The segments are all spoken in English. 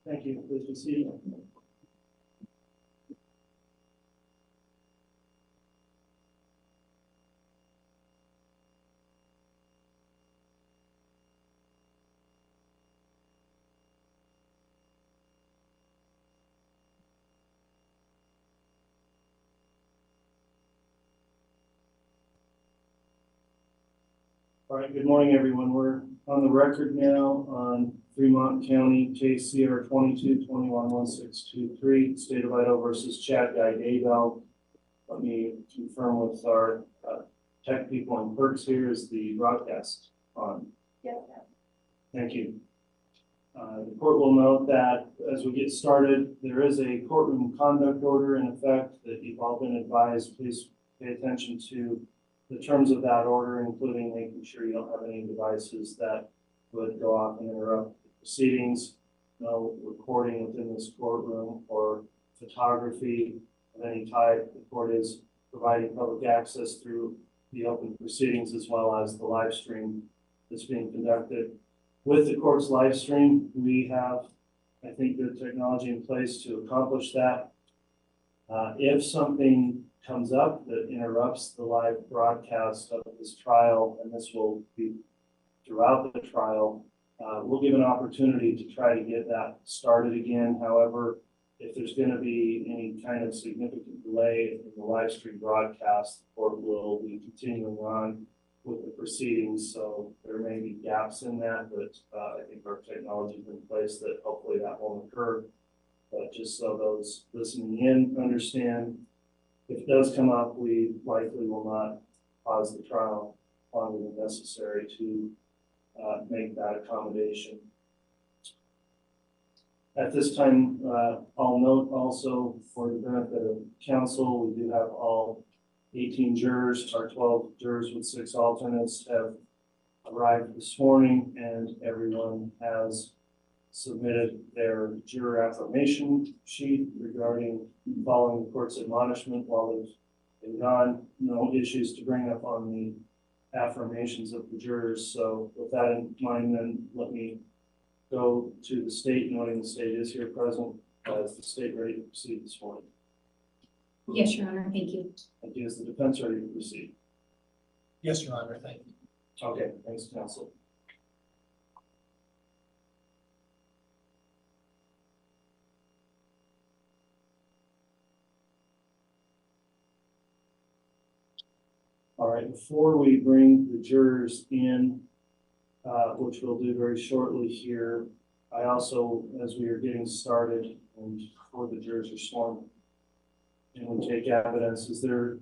Thank you. Please be seated. All right, good morning, everyone. We're on the record now on Fremont County case CR 22-21-1623, State of Idaho versus Chad Daybell. Let me confirm with our tech people and clerks here, is the broadcast on? Yes. Thank you. The court will note that as we get started, there is a courtroom conduct order in effect that you've all been advised. Please pay attention to the terms of that order, including making sure you don't have any devices that would go off and interrupt the proceedings. No recording within this courtroom or photography of any type. The court is providing public access through the open proceedings as well as the live stream that's being conducted. With the court's live stream, we have, I think, good technology in place to accomplish that. If something comes up that interrupts the live broadcast of this trial, and this will be throughout the trial, we'll give an opportunity to try to get that started again. However, if there's going to be any kind of significant delay in the live stream broadcast, the court will be continuing on with the proceedings. So there may be gaps in that, but I think our technology is in place that hopefully that won't occur. But just so those listening in understand, if it does come up, we likely will not pause the trial longer than necessary to make that accommodation. At this time, I'll note also for the benefit of counsel, we do have all 18 jurors. Our 12 jurors with 6 alternates have arrived this morning, and everyone has submitted their juror affirmation sheet regarding following the court's admonishment while they've been gone. No issues to bring up on the affirmations of the jurors. So with that in mind, then let me go to the state, noting the state is here present. Is the state ready to proceed this morning? Yes, Your Honor. Thank you. Thank you. Is the defense ready to proceed? Yes, Your Honor. Thank you. Okay. Thanks, counsel. All right, before we bring the jurors in, which we'll do very shortly here, I also, as we are getting started and before the jurors are sworn and we take evidence, is there,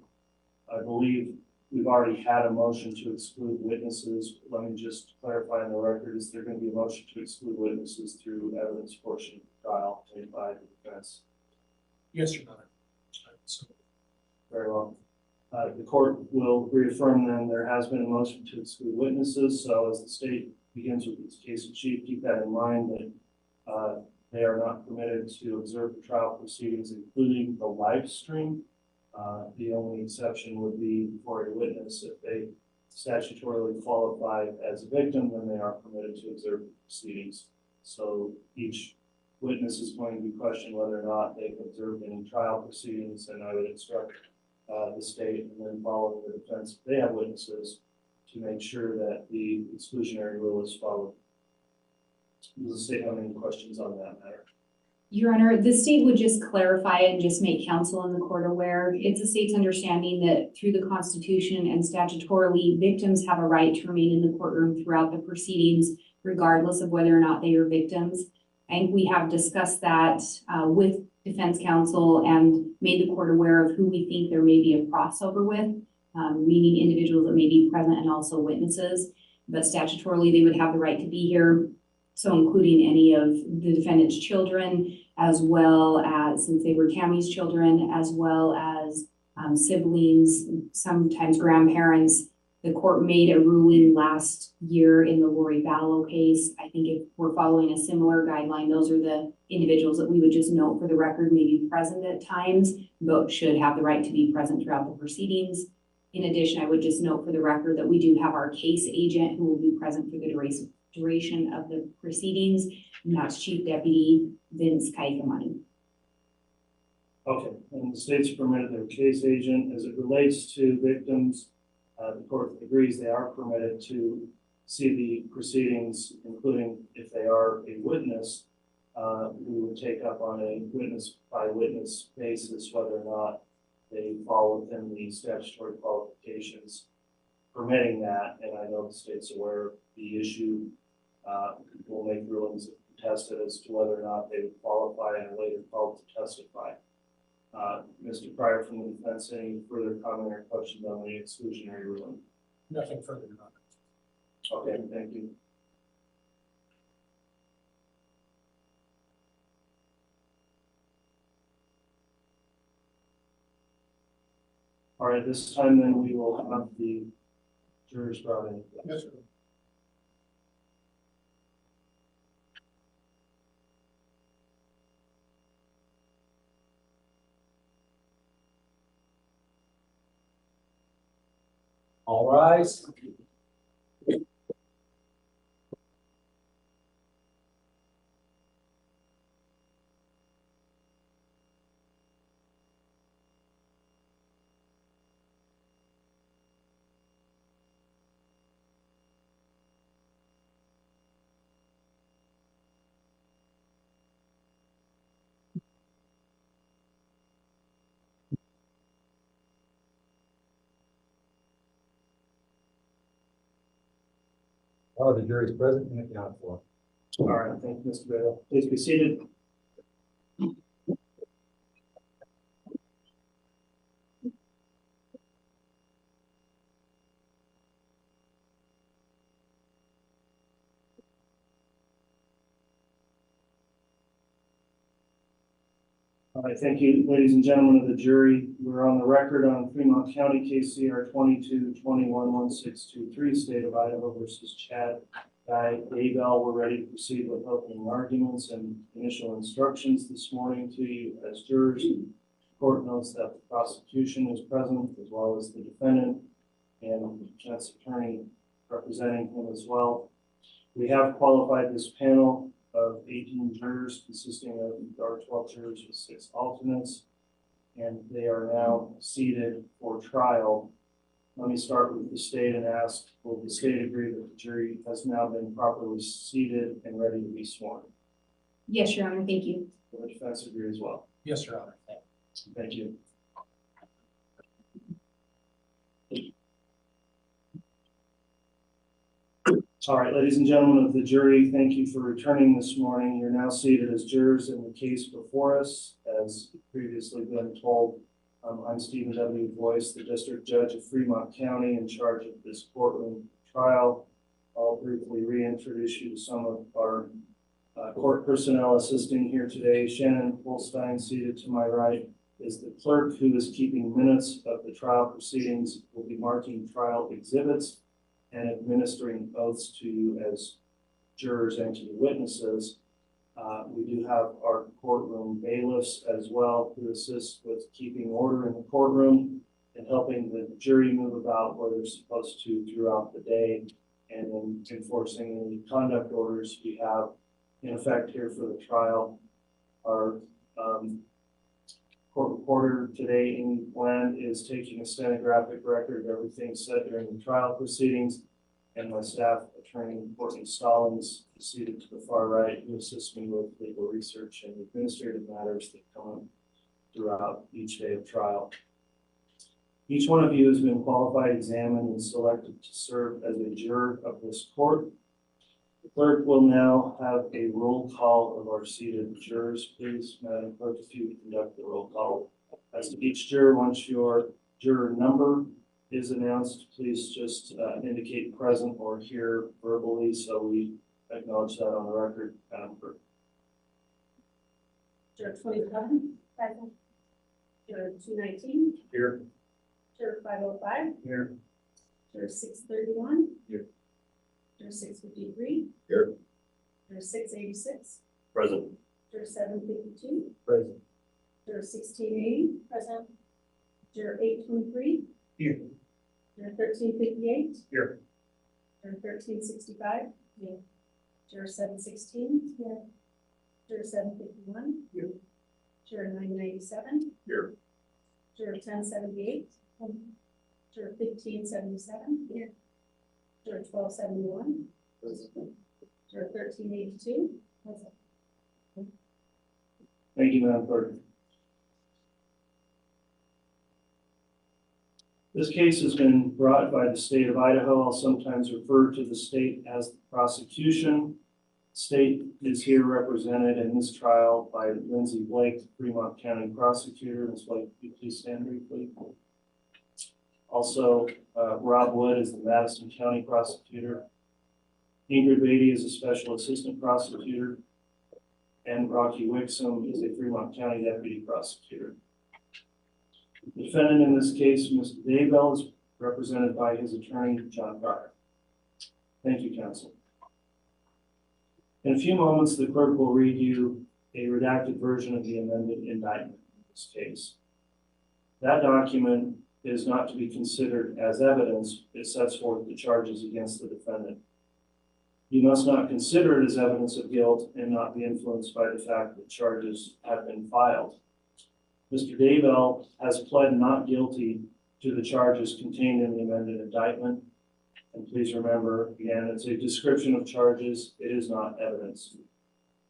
I believe we've already had a motion to exclude witnesses. Let me just clarify on the record, is there going to be a motion to exclude witnesses through evidence portion of the trial made by the defense? Yes, Your Honor. So, very well. The court will reaffirm then there has been a motion to exclude witnesses. So as the state begins with its case in chief, keep that in mind that they are not permitted to observe the trial proceedings, including the live stream. The only exception would be for a witness. If they statutorily qualify as a victim, then they are permitted to observe the proceedings. So each witness is going to be questioned whether or not they've observed any trial proceedings, and I would instruct the state and then following the defense, if they have witnesses, to make sure that the exclusionary rule is followed. Does the state have any questions on that matter? Your Honor, the state would just clarify and just make counsel and the court aware. It's the state's understanding that through the Constitution and statutorily, victims have a right to remain in the courtroom throughout the proceedings, regardless of whether or not they are victims. And we have discussed that with defense counsel and made the court aware of who we think there may be a crossover with, meaning individuals that may be present and also witnesses. But statutorily, they would have the right to be here. So including any of the defendant's children, as well as, since they were Tammy's children, as well as siblings, sometimes grandparents. The court made a ruling last year in the Lori Vallow case. I think if we're following a similar guideline, those are the individuals that we would just note for the record may be present at times, but should have the right to be present throughout the proceedings. In addition, I would just note for the record that we do have our case agent who will be present for the duration of the proceedings, and that's Chief Deputy Vince Kaikamani. Okay, and the state's permitted their case agent as it relates to victims. The court agrees they are permitted to see the proceedings, including if they are a witness. We would take up on a witness by witness basis whether or not they fall within the statutory qualifications permitting that, and I know the state's aware of the issue. We'll make rulings if contested as to whether or not they would qualify and are later called to testify. Mr. Pryor from the defense, any further comment or questions on the exclusionary ruling? Nothing further, Your Honor. Okay, thank you. All right, this time then we will have the jurors brought in. Yes, sir. All rise. Oh, the jury is present and accounted for. All right, thank you, Mr. Vallow. Please be seated. All right, thank you, ladies and gentlemen of the jury. We're on the record on Fremont County case CR 22-21-1623, State of Idaho versus Chad Daybell. We're ready to proceed with opening arguments and initial instructions this morning to you as jurors. The court notes that the prosecution is present as well as the defendant and the defense attorney representing him as well. We have qualified this panel of 18 jurors consisting of our 12 jurors with 6 alternates, and they are now seated for trial. Let me start with the state and ask, will the state agree that the jury has now been properly seated and ready to be sworn? Yes, Your Honor, thank you. Will the defense agree as well? Yes, Your Honor. Thank Thank you. All right, ladies and gentlemen of the jury, thank you for returning this morning. You're now seated as jurors in the case before us. As previously been told, I'm Stephen W. Boyce, the District Judge of Fremont County in charge of this courtroom trial. I'll briefly reintroduce you to some of our court personnel assisting here today. Shannon Holstein, seated to my right, is the clerk who is keeping minutes of the trial proceedings, will be marking trial exhibits and administering oaths to you as jurors and to the witnesses. We do have our courtroom bailiffs as well who assist with keeping order in the courtroom and helping the jury move about where they're supposed to throughout the day, and in enforcing any conduct orders we have in effect here for the trial. Our court reporter today, Amy Bland, is taking a stenographic record of everything said during the trial proceedings, and my staff attorney, Courtney Stallings, is seated to the far right, who assists me with legal research and administrative matters that come up throughout each day of trial. Each one of you has been qualified, examined, and selected to serve as a juror of this court. The clerk will now have a roll call of our seated jurors. Please, Madam Clerk, if you would conduct the roll call. As to each juror, once your juror number is announced, please just indicate present or here verbally so we acknowledge that on the record, Madam Clerk. Juror 27, present. Juror 219. Here. Juror 505. Here. Juror 631. Here. Juror 653. Here. Juror 686. Present. Juror 752. Present. Juror 1680. Present. Juror 823. Here. Juror 1358. Here. Juror 1365. Here. Juror 716. Here. Juror 751. Here. Juror 997. Here. Juror 1078. Juror 1577. Here. Juror 1271. Juror 1382. Present. Thank you, Madam Clerk. This case has been brought by the state of Idaho. I'll sometimes refer to the state as the prosecution. State is here represented in this trial by Lindsay Blake, the Fremont County prosecutor. Ms. Blake, could you please stand briefly? Also, Rob Wood is the Madison County prosecutor. Ingrid Beatty is a special assistant prosecutor. And Rocky Wixom is a Fremont County deputy prosecutor. The defendant in this case, Mr. Daybell, is represented by his attorney, John Carter. Thank you, counsel. In a few moments, the clerk will read you a redacted version of the amended indictment in this case. That document is not to be considered as evidence. It sets forth the charges against the defendant. You must not consider it as evidence of guilt and not be influenced by the fact that charges have been filed. Mr. Daybell has pled not guilty to the charges contained in the amended indictment. And please remember, again, it's a description of charges. It is not evidence.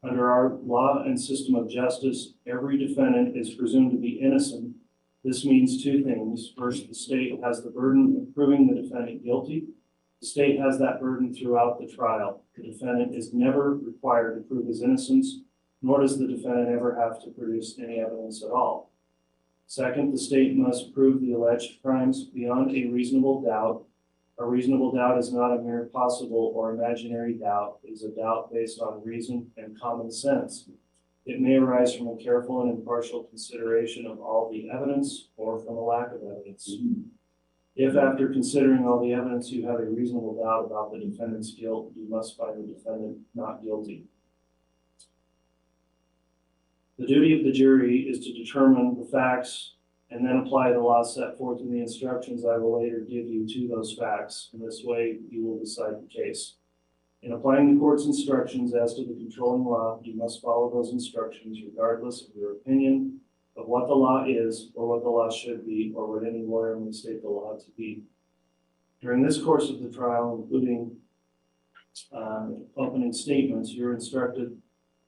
Under our law and system of justice, every defendant is presumed to be innocent. This means two things. First, the state has the burden of proving the defendant guilty. The state has that burden throughout the trial. The defendant is never required to prove his innocence, nor does the defendant ever have to produce any evidence at all. Second, the state must prove the alleged crimes beyond a reasonable doubt. A reasonable doubt is not a mere possible or imaginary doubt. It is a doubt based on reason and common sense. It may arise from a careful and impartial consideration of all the evidence or from a lack of evidence. If after considering all the evidence you have a reasonable doubt about the defendant's guilt, you must find the defendant not guilty. The duty of the jury is to determine the facts and then apply the law set forth in the instructions I will later give you to those facts. In this way, you will decide the case. In applying the court's instructions as to the controlling law, you must follow those instructions regardless of your opinion of what the law is or what the law should be or what any lawyer may state the law to be. During this course of the trial, including opening statements, you're instructed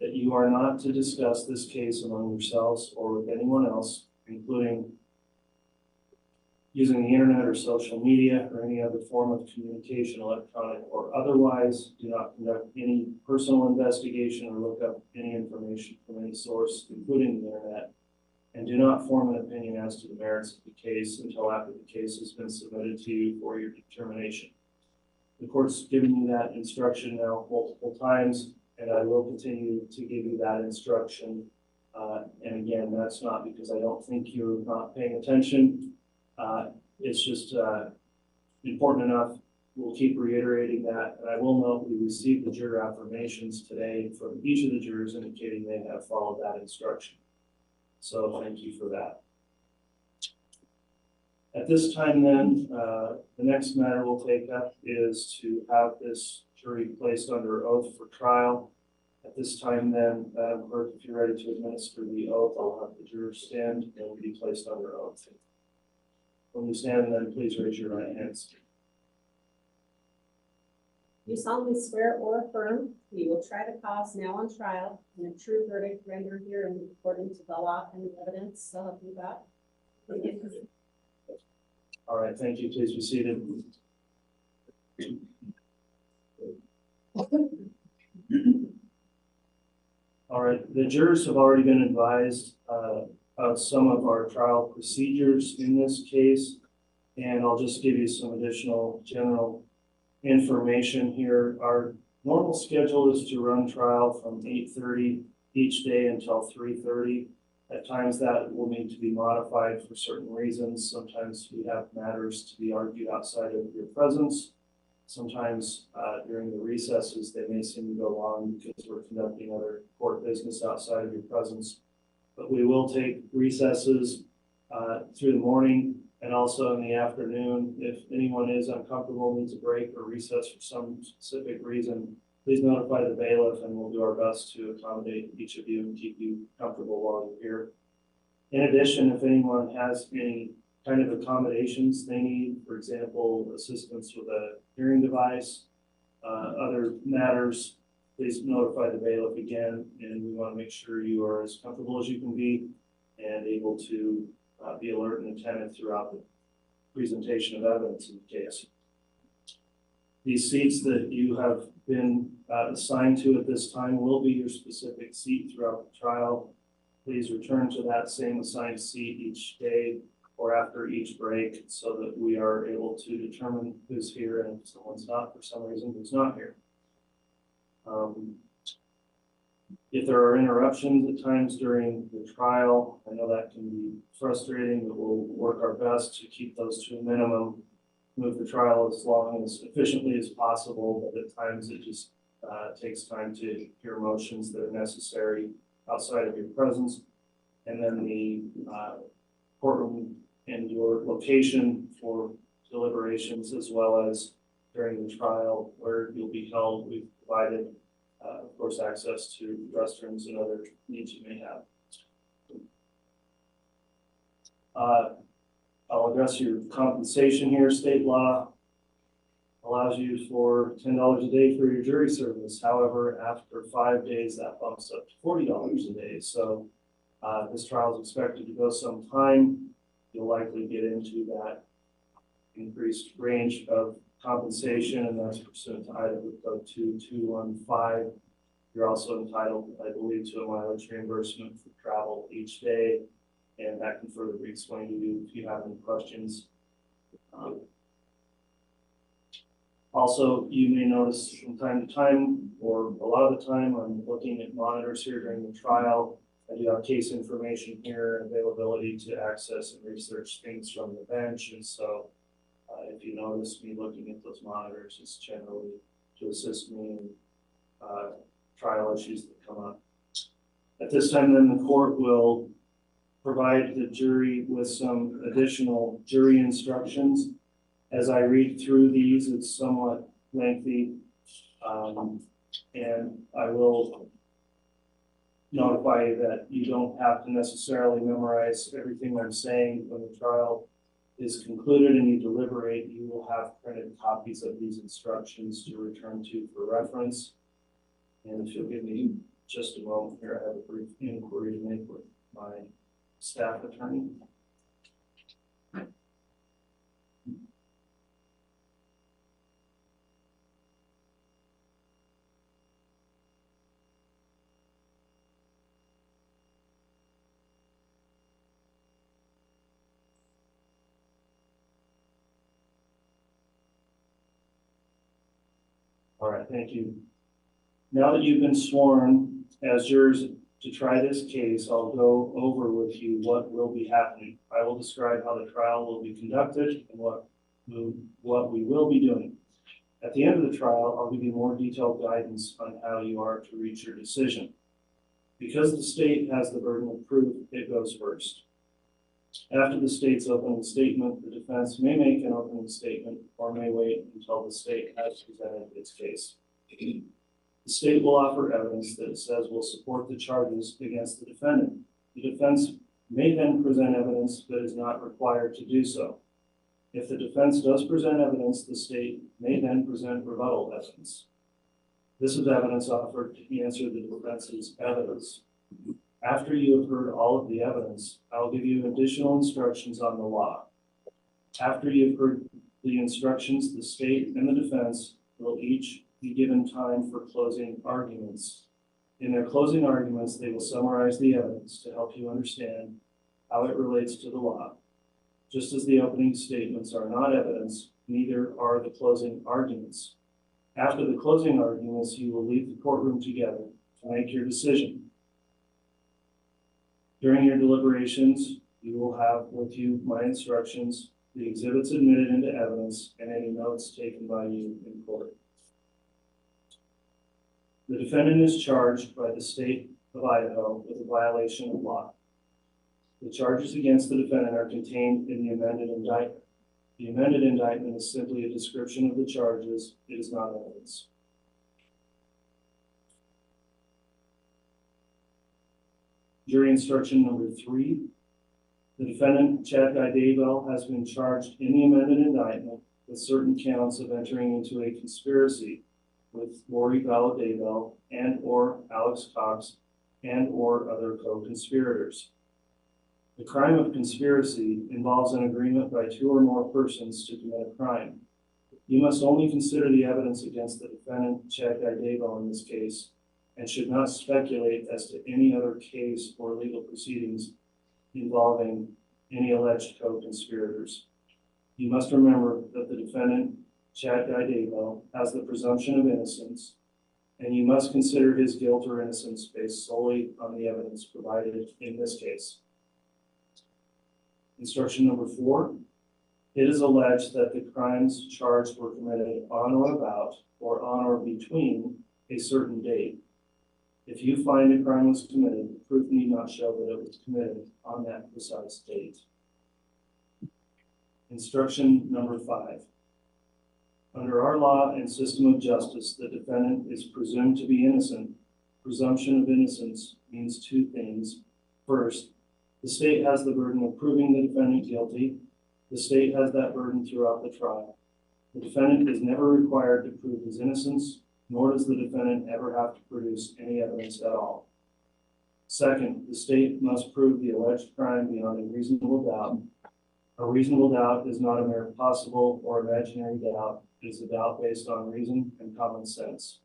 that you are not to discuss this case among yourselves or with anyone else, including using the internet or social media or any other form of communication, electronic or otherwise. Do not conduct any personal investigation or look up any information from any source, including the internet. And do not form an opinion as to the merits of the case until after the case has been submitted to you for your determination. The court's given you that instruction now multiple times, and I will continue to give you that instruction. And again, that's not because I don't think you're not paying attention. It's just important enough. We'll keep reiterating that. And I will note we received the juror affirmations today from each of the jurors indicating they have followed that instruction. So thank you for that. At this time then, the next matter we'll take up is to have this jury placed under oath for trial. At this time then, Madam Clerk, if you're ready to administer the oath, I'll have the jurors stand and be placed under oath. When you stand, then please raise your right hands. You solemnly swear or affirm that you will try the cause now on trial and a true verdict rendered herein according to the law and the evidence, so help you God. All right, thank you. Please be seated. All right, the jurors have already been advised of some of our trial procedures in this case, and I'll just give you some additional general information here. Our normal schedule is to run trial from 8:30 each day until 3:30. At times that will need to be modified for certain reasons. Sometimes we have matters to be argued outside of your presence. Sometimes during the recesses, they may seem to go long because we're conducting other court business outside of your presence. But we will take recesses through the morning and also in the afternoon. If anyone is uncomfortable, needs a break or recess for some specific reason, please notify the bailiff and we'll do our best to accommodate each of you and keep you comfortable while you're here. In addition, if anyone has any kind of accommodations they need, for example, assistance with a hearing device, other matters, please notify the bailiff again, and we want to make sure you are as comfortable as you can be and able to be alert and attentive throughout the presentation of evidence in the case. These seats that you have been assigned to at this time will be your specific seat throughout the trial. Please return to that same assigned seat each day or after each break so that we are able to determine who's here and if someone's not for some reason, who's not here. If there are interruptions at times during the trial, I know that can be frustrating, but we'll work our best to keep those to a minimum, move the trial as long as efficiently as possible, but at times it just takes time to hear motions that are necessary outside of your presence. And then the courtroom and your location for deliberations, as well as during the trial where you'll be held. We've provided, of course, access to restrooms and other needs you may have. I'll address your compensation here. State law allows you for $10 a day for your jury service. However, after 5 days, that bumps up to $40 a day. So this trial is expected to go some time. You'll likely get into that increased range of compensation, and that's pursuant to Idaho Code 2215. You're also entitled, I believe, to a mileage reimbursement for travel each day, and that can further be explained to you if you have any questions. Also, you may notice from time to time, or a lot of the time, I'm looking at monitors here during the trial. I do have case information here and availability to access and research things from the bench. And so if you notice me looking at those monitors, it's generally to assist me in trial issues that come up. At this time, then the court will provide the jury with some additional jury instructions. As I read through these, it's somewhat lengthy, and I will notify you that you don't have to necessarily memorize everything I'm saying. When the trial is concluded and you deliberate, you will have printed copies of these instructions to return to for reference. And if you'll give me just a moment here, I have a brief inquiry to make with my staff attorney. All right, thank you. Now that you've been sworn as jurors to try this case, I'll go over with you what will be happening. I will describe how the trial will be conducted and what we will be doing. At the end of the trial, I'll give you more detailed guidance on how you are to reach your decision. Because the state has the burden of proof, it goes first. After the state's opening statement, the defense may make an opening statement or may wait until the state has presented its case. The state will offer evidence that it says will support the charges against the defendant. The defense may then present evidence but is not required to do so. If the defense does present evidence, the state may then present rebuttal evidence. This is evidence offered to answer the defense's evidence. After you have heard all of the evidence, I'll give you additional instructions on the law. After you've heard the instructions, the state and the defense will each be given time for closing arguments. In their closing arguments, they will summarize the evidence to help you understand how it relates to the law. Just as the opening statements are not evidence, neither are the closing arguments. After the closing arguments, you will leave the courtroom together to make your decision. During your deliberations, you will have with you my instructions, the exhibits admitted into evidence, and any notes taken by you in court. The defendant is charged by the state of Idaho with a violation of law. The charges against the defendant are contained in the amended indictment. The amended indictment is simply a description of the charges. It is not evidence. Jury instruction number 3. The defendant, Chad Daybell, has been charged in the amended indictment with certain counts of entering into a conspiracy with Lori Vallow and or Alex Cox and or other co-conspirators. The crime of conspiracy involves an agreement by 2 or more persons to commit a crime. You must only consider the evidence against the defendant, Chad Daybell, in this case, and should not speculate as to any other case or legal proceedings involving any alleged co-conspirators. You must remember that the defendant, Chad Daybell, has the presumption of innocence, and you must consider his guilt or innocence based solely on the evidence provided in this case. Instruction number 4. It is alleged that the crimes charged were committed on or about or on or between a certain date. If you find a crime was committed, the proof need not show that it was committed on that precise date. Instruction number 5. Under our law and system of justice, the defendant is presumed to be innocent. Presumption of innocence means 2 things. First, the state has the burden of proving the defendant guilty. The state has that burden throughout the trial. The defendant is never required to prove his innocence, nor does the defendant ever have to produce any evidence at all. Second, the state must prove the alleged crime beyond a reasonable doubt. A reasonable doubt is not a mere possible or imaginary doubt. It is a doubt based on reason and common sense.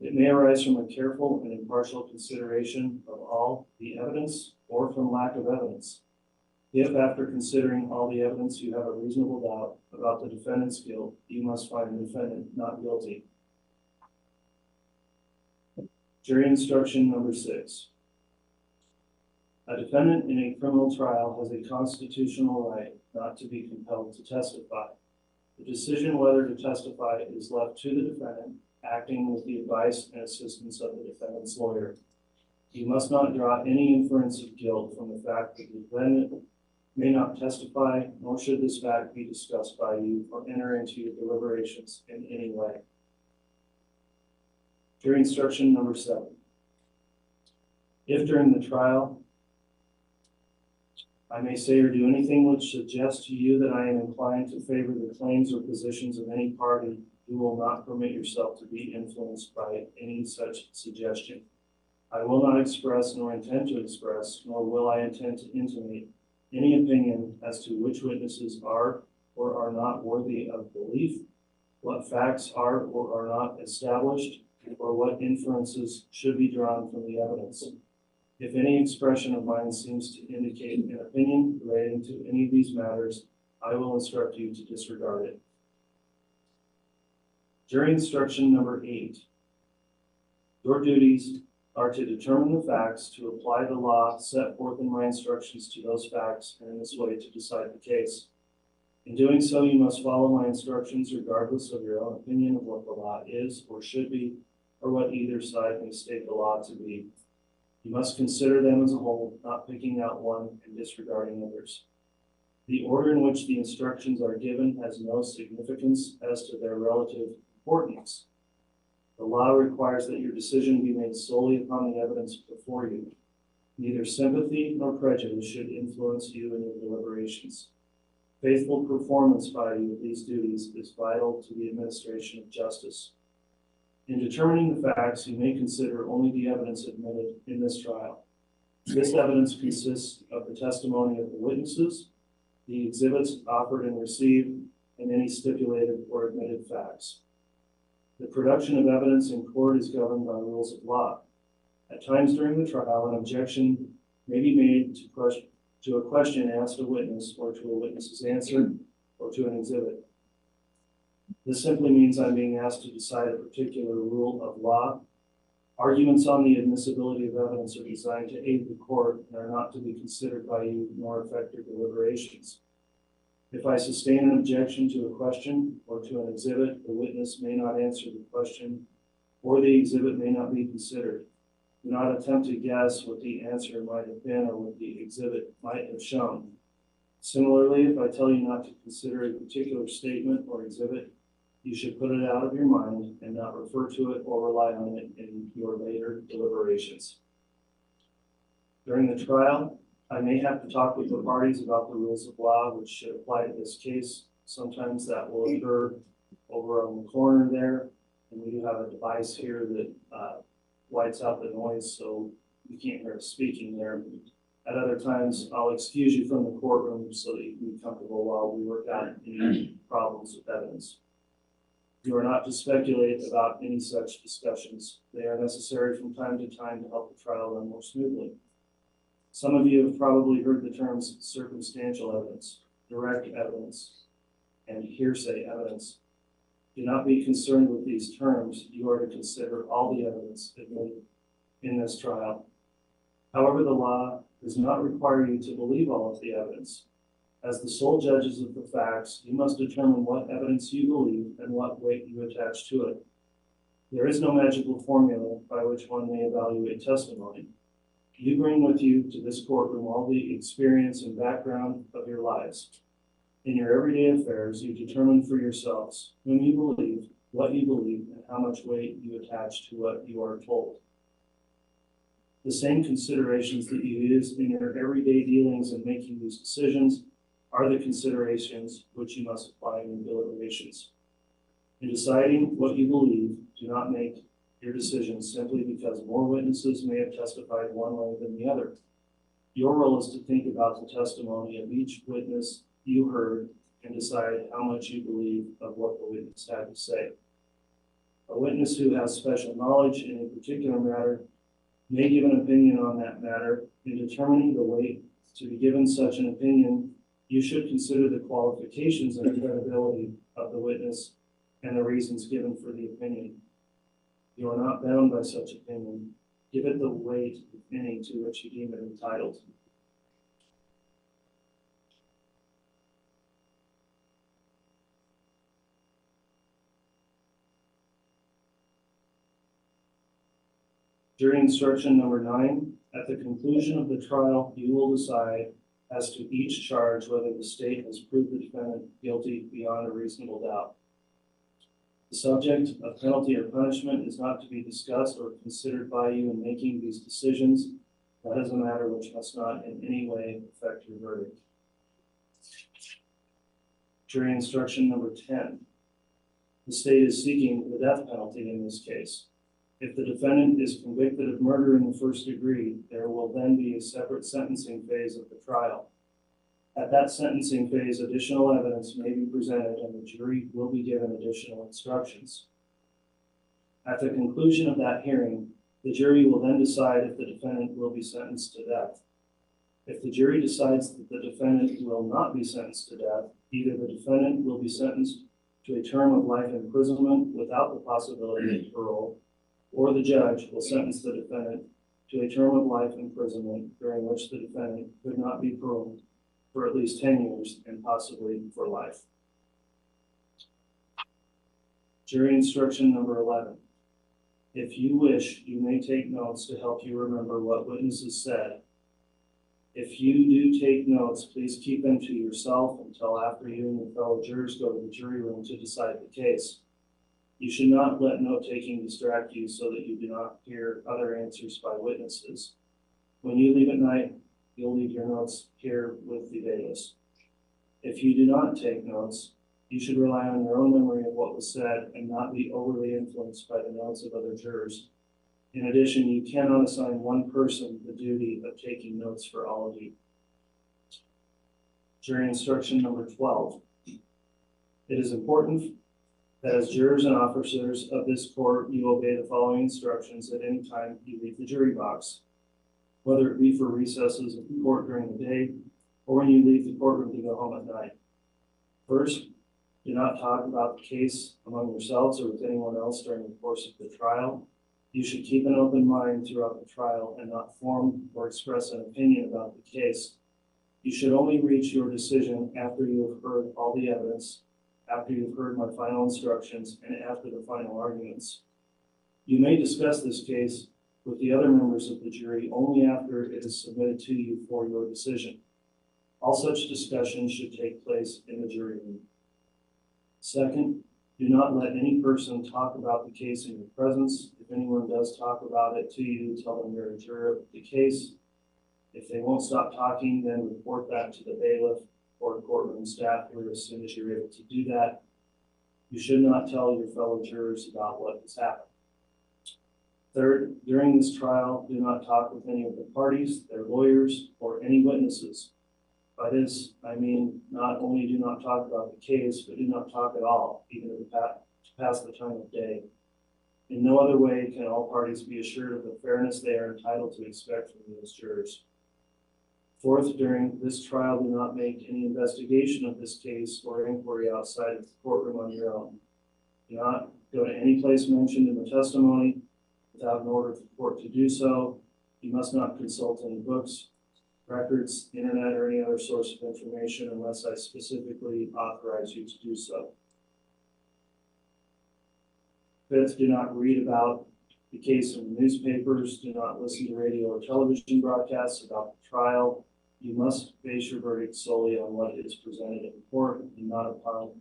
It may arise from a careful and impartial consideration of all the evidence or from lack of evidence. If after considering all the evidence you have a reasonable doubt about the defendant's guilt, you must find the defendant not guilty. Jury instruction number 6. A defendant in a criminal trial has a constitutional right not to be compelled to testify. The decision whether to testify is left to the defendant, acting with the advice and assistance of the defendant's lawyer. You must not draw any inference of guilt from the fact that the defendant may not testify, nor should this fact be discussed by you or enter into your deliberations in any way. Jury instruction number 7. If during the trial I may say or do anything which suggests to you that I am inclined to favor the claims or positions of any party, you will not permit yourself to be influenced by any such suggestion. I will not express nor intend to express, nor will I intend to intimate any opinion as to which witnesses are or are not worthy of belief, what facts are or are not established, or what inferences should be drawn from the evidence. If any expression of mine seems to indicate an opinion relating to any of these matters, I will instruct you to disregard it. Jury instruction number 8. Your duties are to determine the facts, to apply the law set forth in my instructions to those facts, and in this way to decide the case. In doing so, you must follow my instructions regardless of your own opinion of what the law is or should be, or what either side may state the law to be. You must consider them as a whole, not picking out one and disregarding others. The order in which the instructions are given has no significance as to their relative importance. The law requires that your decision be made solely upon the evidence before you. Neither sympathy nor prejudice should influence you in your deliberations. Faithful performance by you of these duties is vital to the administration of justice. In determining the facts, you may consider only the evidence admitted in this trial. This evidence consists of the testimony of the witnesses, the exhibits offered and received, and any stipulated or admitted facts. The production of evidence in court is governed by rules of law. At times during the trial, an objection may be made to a question asked a witness, or to a witness's answer, or to an exhibit. This simply means I'm being asked to decide a particular rule of law. Arguments on the admissibility of evidence are designed to aid the court and are not to be considered by you nor affect your deliberations. If I sustain an objection to a question or to an exhibit, the witness may not answer the question, or the exhibit may not be considered. Do not attempt to guess what the answer might have been or what the exhibit might have shown. Similarly, if I tell you not to consider a particular statement or exhibit, you should put it out of your mind and not refer to it or rely on it in your later deliberations. During the trial, I may have to talk with the parties about the rules of law which should apply to this case. Sometimes that will occur over on the corner there, and we do have a device here that whites out the noise, so you can't hear us speaking there. At other times, I'll excuse you from the courtroom so that you can be comfortable while we work out any problems with evidence. You are not to speculate about any such discussions. They are necessary from time to time to help the trial run more smoothly. Some of you have probably heard the terms circumstantial evidence, direct evidence, and hearsay evidence. Do not be concerned with these terms. You are to consider all the evidence admitted in this trial. However, the law does not require you to believe all of the evidence. As the sole judges of the facts, you must determine what evidence you believe and what weight you attach to it. There is no magical formula by which one may evaluate testimony. You bring with you to this courtroom all the experience and background of your lives. In your everyday affairs, you determine for yourselves whom you believe, what you believe, and how much weight you attach to what you are told. The same considerations that you use in your everyday dealings in making these decisions are the considerations which you must apply in your deliberations. In deciding what you believe, do not make your decisions simply because more witnesses may have testified one way than the other. Your role is to think about the testimony of each witness you heard and decide how much you believe of what the witness had to say. A witness who has special knowledge in a particular matter may give an opinion on that matter. In determining the weight to be given such an opinion, you should consider the qualifications and credibility of the witness and the reasons given for the opinion. You are not bound by such opinion. Give it the weight, if any, to which you deem it entitled. Jury instruction number 9, at the conclusion of the trial, you will decide as to each charge whether the state has proved the defendant guilty beyond a reasonable doubt. The subject of penalty or punishment is not to be discussed or considered by you in making these decisions. That is a matter which must not in any way affect your verdict. Jury instruction number 10. The state is seeking the death penalty in this case. If the defendant is convicted of murder in the first degree, there will then be a separate sentencing phase of the trial. At that sentencing phase, additional evidence may be presented and the jury will be given additional instructions. At the conclusion of that hearing, the jury will then decide if the defendant will be sentenced to death. If the jury decides that the defendant will not be sentenced to death, either the defendant will be sentenced to a term of life imprisonment without the possibility of parole, or the judge will sentence the defendant to a term of life imprisonment during which the defendant could not be paroled for at least 10 years and possibly for life. Jury instruction number 11. If you wish, you may take notes to help you remember what witnesses said. If you do take notes, please keep them to yourself until after you and your fellow jurors go to the jury room to decide the case. You should not let note-taking distract you so that you do not hear other answers by witnesses. When you leave at night, you'll leave your notes here with the bailiffs. If you do not take notes, you should rely on your own memory of what was said and not be overly influenced by the notes of other jurors. In addition, you cannot assign one person the duty of taking notes for all of you. Jury instruction number 12. It is important that as jurors and officers of this court, you obey the following instructions at any time you leave the jury box, whether it be for recesses of the court during the day or when you leave the courtroom to go home at night. First, do not talk about the case among yourselves or with anyone else during the course of the trial. You should keep an open mind throughout the trial and not form or express an opinion about the case. You should only reach your decision after you have heard all the evidence, after you've heard my final instructions, and after the final arguments. You may discuss this case with the other members of the jury only after it is submitted to you for your decision. All such discussions should take place in the jury room. Second, do not let any person talk about the case in your presence. If anyone does talk about it to you, tell them you're a juror of the case. If they won't stop talking, then report that to the bailiff or courtroom staff here as soon as you're able to do that. You should not tell your fellow jurors about what has happened. Third, during this trial, do not talk with any of the parties, their lawyers, or any witnesses. By this, I mean not only do not talk about the case, but do not talk at all, even to pass the time of day. In no other way can all parties be assured of the fairness they are entitled to expect from you as jurors. Fourth, during this trial, do not make any investigation of this case or inquiry outside of the courtroom on your own. Do not go to any place mentioned in the testimony without an order of the court to do so. You must not consult any books, records, internet, or any other source of information unless I specifically authorize you to do so. Fifth, do not read about the case in the newspapers. Do not listen to radio or television broadcasts about the trial. You must base your verdict solely on what is presented in court and not upon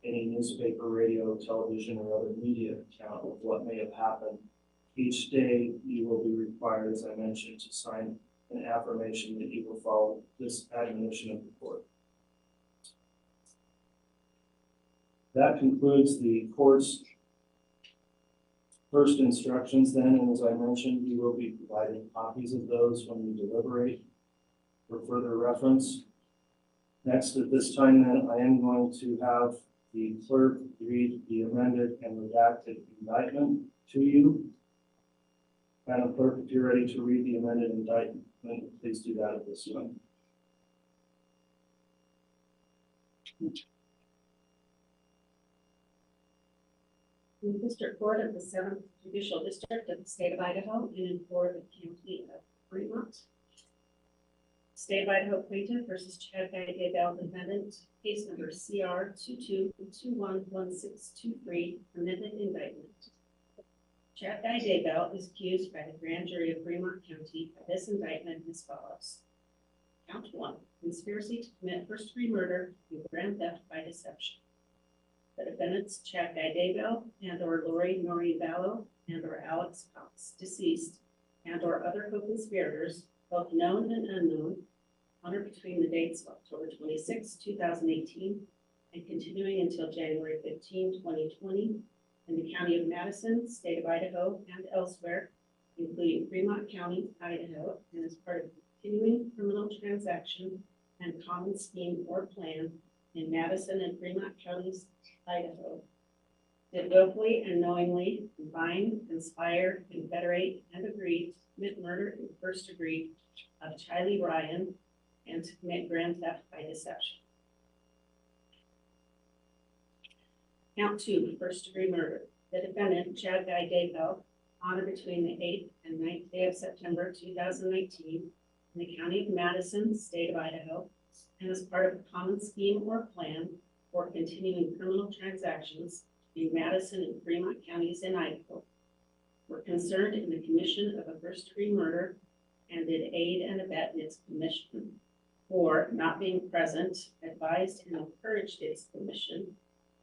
any newspaper, radio, television, or other media account of what may have happened. Each day, you will be required, as I mentioned, to sign an affirmation that you will follow this admonition of the court. That concludes the court's first instructions then, and as I mentioned, you will be providing copies of those when you deliberate for further reference. Next, at this time then, I am going to have the clerk read the amended and redacted indictment to you. Madam Clerk, if you're ready to read the amended indictment, please do that at this time. In the District Court of the 7th Judicial District of the State of Idaho and in Florida County of Fremont. State of Idaho plaintiff versus Chad Daybell defendant, case number CR 22211623, amended indictment. Chad Daybell is accused by the grand jury of Fremont County of this indictment as follows. Count 1, conspiracy to commit first-degree murder and grand theft by deception. The defendants, Chad Daybell and or Lori Vallow and or Alex Cox, deceased, and or other co-conspirators, both known and unknown, on or between the dates of October 26, 2018, and continuing until January 15, 2020, in the County of Madison, State of Idaho, and elsewhere, including Fremont County, Idaho, and as part of a continuing criminal transaction and common scheme or plan in Madison and Fremont counties, Idaho, did willfully and knowingly combine, conspire, confederate, and agree to commit murder in the first degree of Tylee Ryan and to commit grand theft by deception. Count 2, first-degree murder. The defendant, Chad Daybell, on or between the 8th and 9th day of September 2019 in the County of Madison, State of Idaho, and as part of a common scheme or plan for continuing criminal transactions in Madison and Fremont counties in Idaho, were concerned in the commission of a first-degree murder and did aid and abet in its commission, or not being present, advised and encouraged its commission,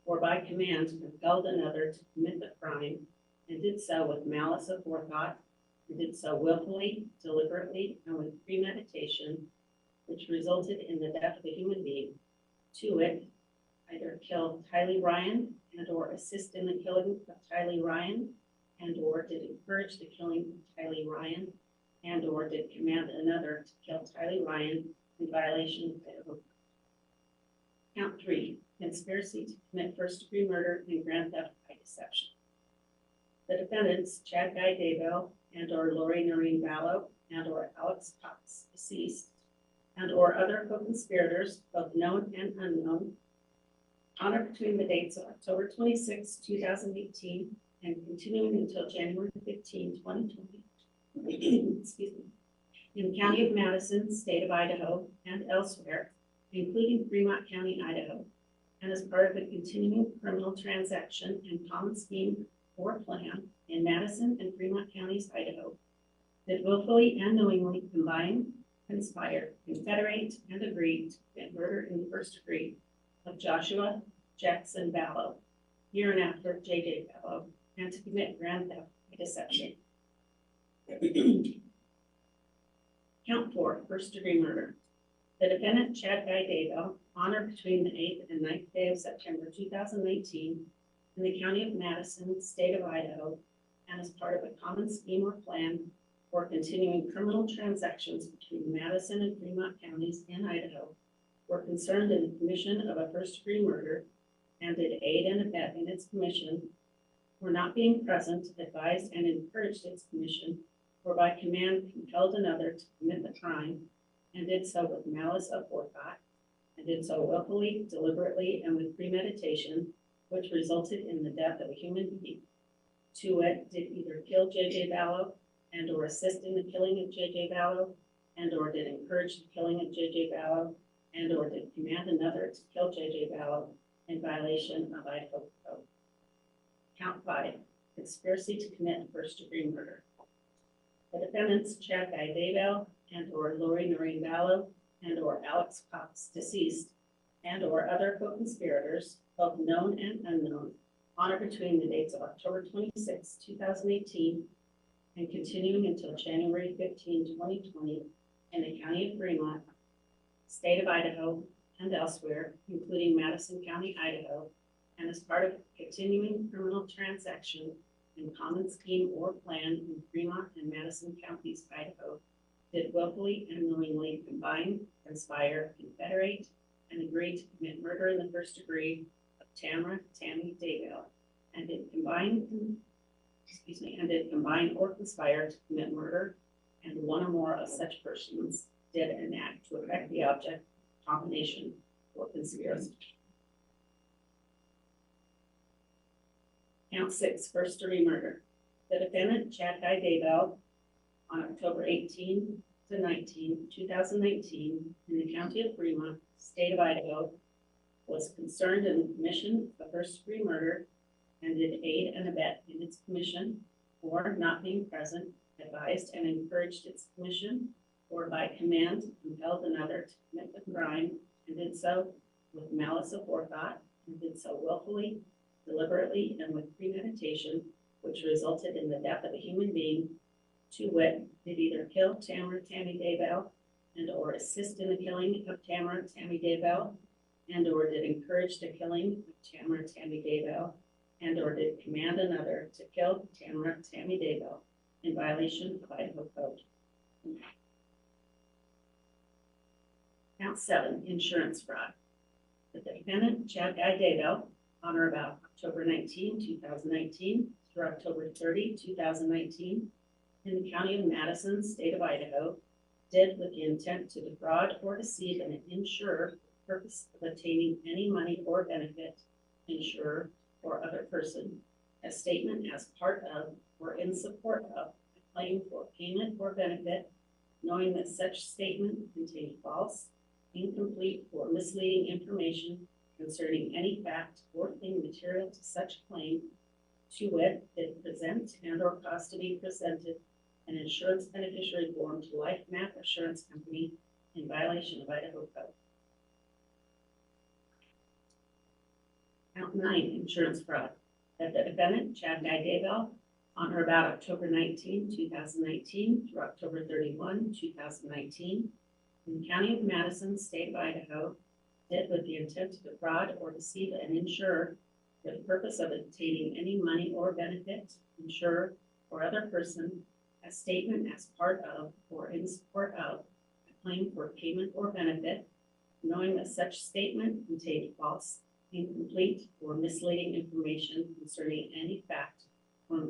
or by command compelled another to commit the crime, and did so with malice aforethought, and did so willfully, deliberately, and with premeditation, which resulted in the death of a human being, to wit, either kill Tylee Ryan and or assist in the killing of Tylee Ryan, and or did encourage the killing of Tylee Ryan, and or did command another to kill Tylee Ryan in violation of Idaho. Count 3, conspiracy to commit first-degree murder and grand theft by deception. The defendants, Chad Daybell and or Lori Vallow and or Alex Cox, deceased, and or other co-conspirators, both known and unknown, on or between the dates of October 26, 2018, and continuing until January 15, 2020, excuse me, in the County of Madison, State of Idaho, and elsewhere, including Fremont County, Idaho, and as part of a continuing criminal transaction and common scheme or plan in Madison and Fremont counties, Idaho, did willfully and knowingly combine, conspire, confederate, and agree to commit murder in the first degree of Joshua Jackson Vallow, hereinafter JJ Vallow, and to commit grand theft by deception. Count 4, first-degree murder. The defendant, Chad Daybell, on or between the 8th and 9th day of September 2019 in the county of Madison, state of Idaho, and as part of a common scheme or plan for continuing criminal transactions between Madison and Fremont counties in Idaho, were concerned in the commission of a first-degree murder and did aid and abet in its commission, were not being present, advised and encouraged its commission, or by command compelled another to commit the crime, and did so with malice aforethought, and did so willfully, deliberately, and with premeditation, which resulted in the death of a human being. To wit, did either kill JJ Vallow and or assist in the killing of JJ Vallow, and or did encourage the killing of JJ Vallow, and or did command another to kill JJ Vallow in violation of Idaho code. Count 5, conspiracy to commit first-degree murder. The defendants, Chad Daybell and or Lori Vallow and or Alex Cox, deceased, and or other co-conspirators, both known and unknown, on or between the dates of October 26, 2018, and continuing until January 15, 2020, in the county of Fremont, state of Idaho, and elsewhere, including Madison County, Idaho, and as part of a continuing criminal transaction in common scheme or plan in Fremont and Madison counties, Idaho, did willfully and knowingly combine, conspire, confederate, and agree to commit murder in the first degree of Tammy Daybell, and did combine or conspire to commit murder, and one or more of such persons did enact to effect the object, combination, or conspiracy. Count 6, first-degree murder. The defendant, Chad Daybell, on October 18 to 19, 2019, in the county of Fremont, state of Idaho, was concerned in the commission of first-degree murder and did aid and abet in its commission, or not being present, advised and encouraged its commission, or by command compelled another to commit the crime, and did so with malice aforethought, and did so willfully, deliberately, and with premeditation, which resulted in the death of a human being. To wit, did either kill Tammy Daybell and or assist in the killing of Tammy Daybell, and or did encourage the killing of Tammy Daybell, and or did command another to kill Tammy Daybell in violation of Idaho code. Count 7, insurance fraud. The defendant, Chad Daybell, on or about October 19, 2019 through October 30, 2019, in the county of Madison, state of Idaho, did with the intent to defraud or deceive an insurer for the purpose of obtaining any money or benefit, insurer or other person, a statement as part of or in support of a claim for payment or benefit, knowing that such statement contained false, incomplete, or misleading information concerning any fact or thing material to such claim, to wit, did present and or cause to be presented an insurance beneficiary form to Life Map Assurance Company in violation of Idaho code. Count 9, insurance fraud. That the defendant, Chad Daybell, on or about October 19, 2019 through October 31, 2019, in the county of Madison, state of Idaho, did with the intent to defraud or deceive an insurer for the purpose of obtaining any money or benefit, insurer, or other person, a statement as part of or in support of a claim for payment or benefit, knowing that such statement contained false, incomplete, or misleading information concerning any fact or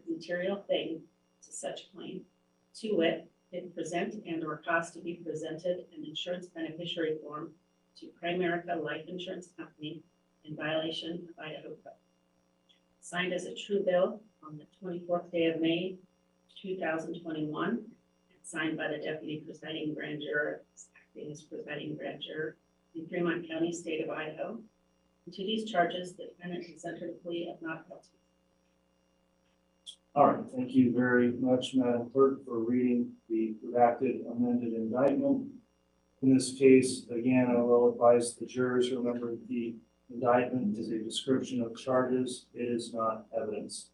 material thing to such claim, to wit, did present and or cause to be presented an insurance beneficiary form to Primerica Life Insurance Company in violation of Idaho code. Signed as a true bill on the 24th day of May, 2021, and signed by the deputy presiding grand juror, acting as presiding grand juror in Fremont County, state of Idaho. And to these charges, the defendant has entered a plea of not guilty. All right, thank you very much, Madam Clerk, for reading the redacted amended indictment. In this case, again, I will advise the jurors, remember the indictment is a description of charges. It is not evidence.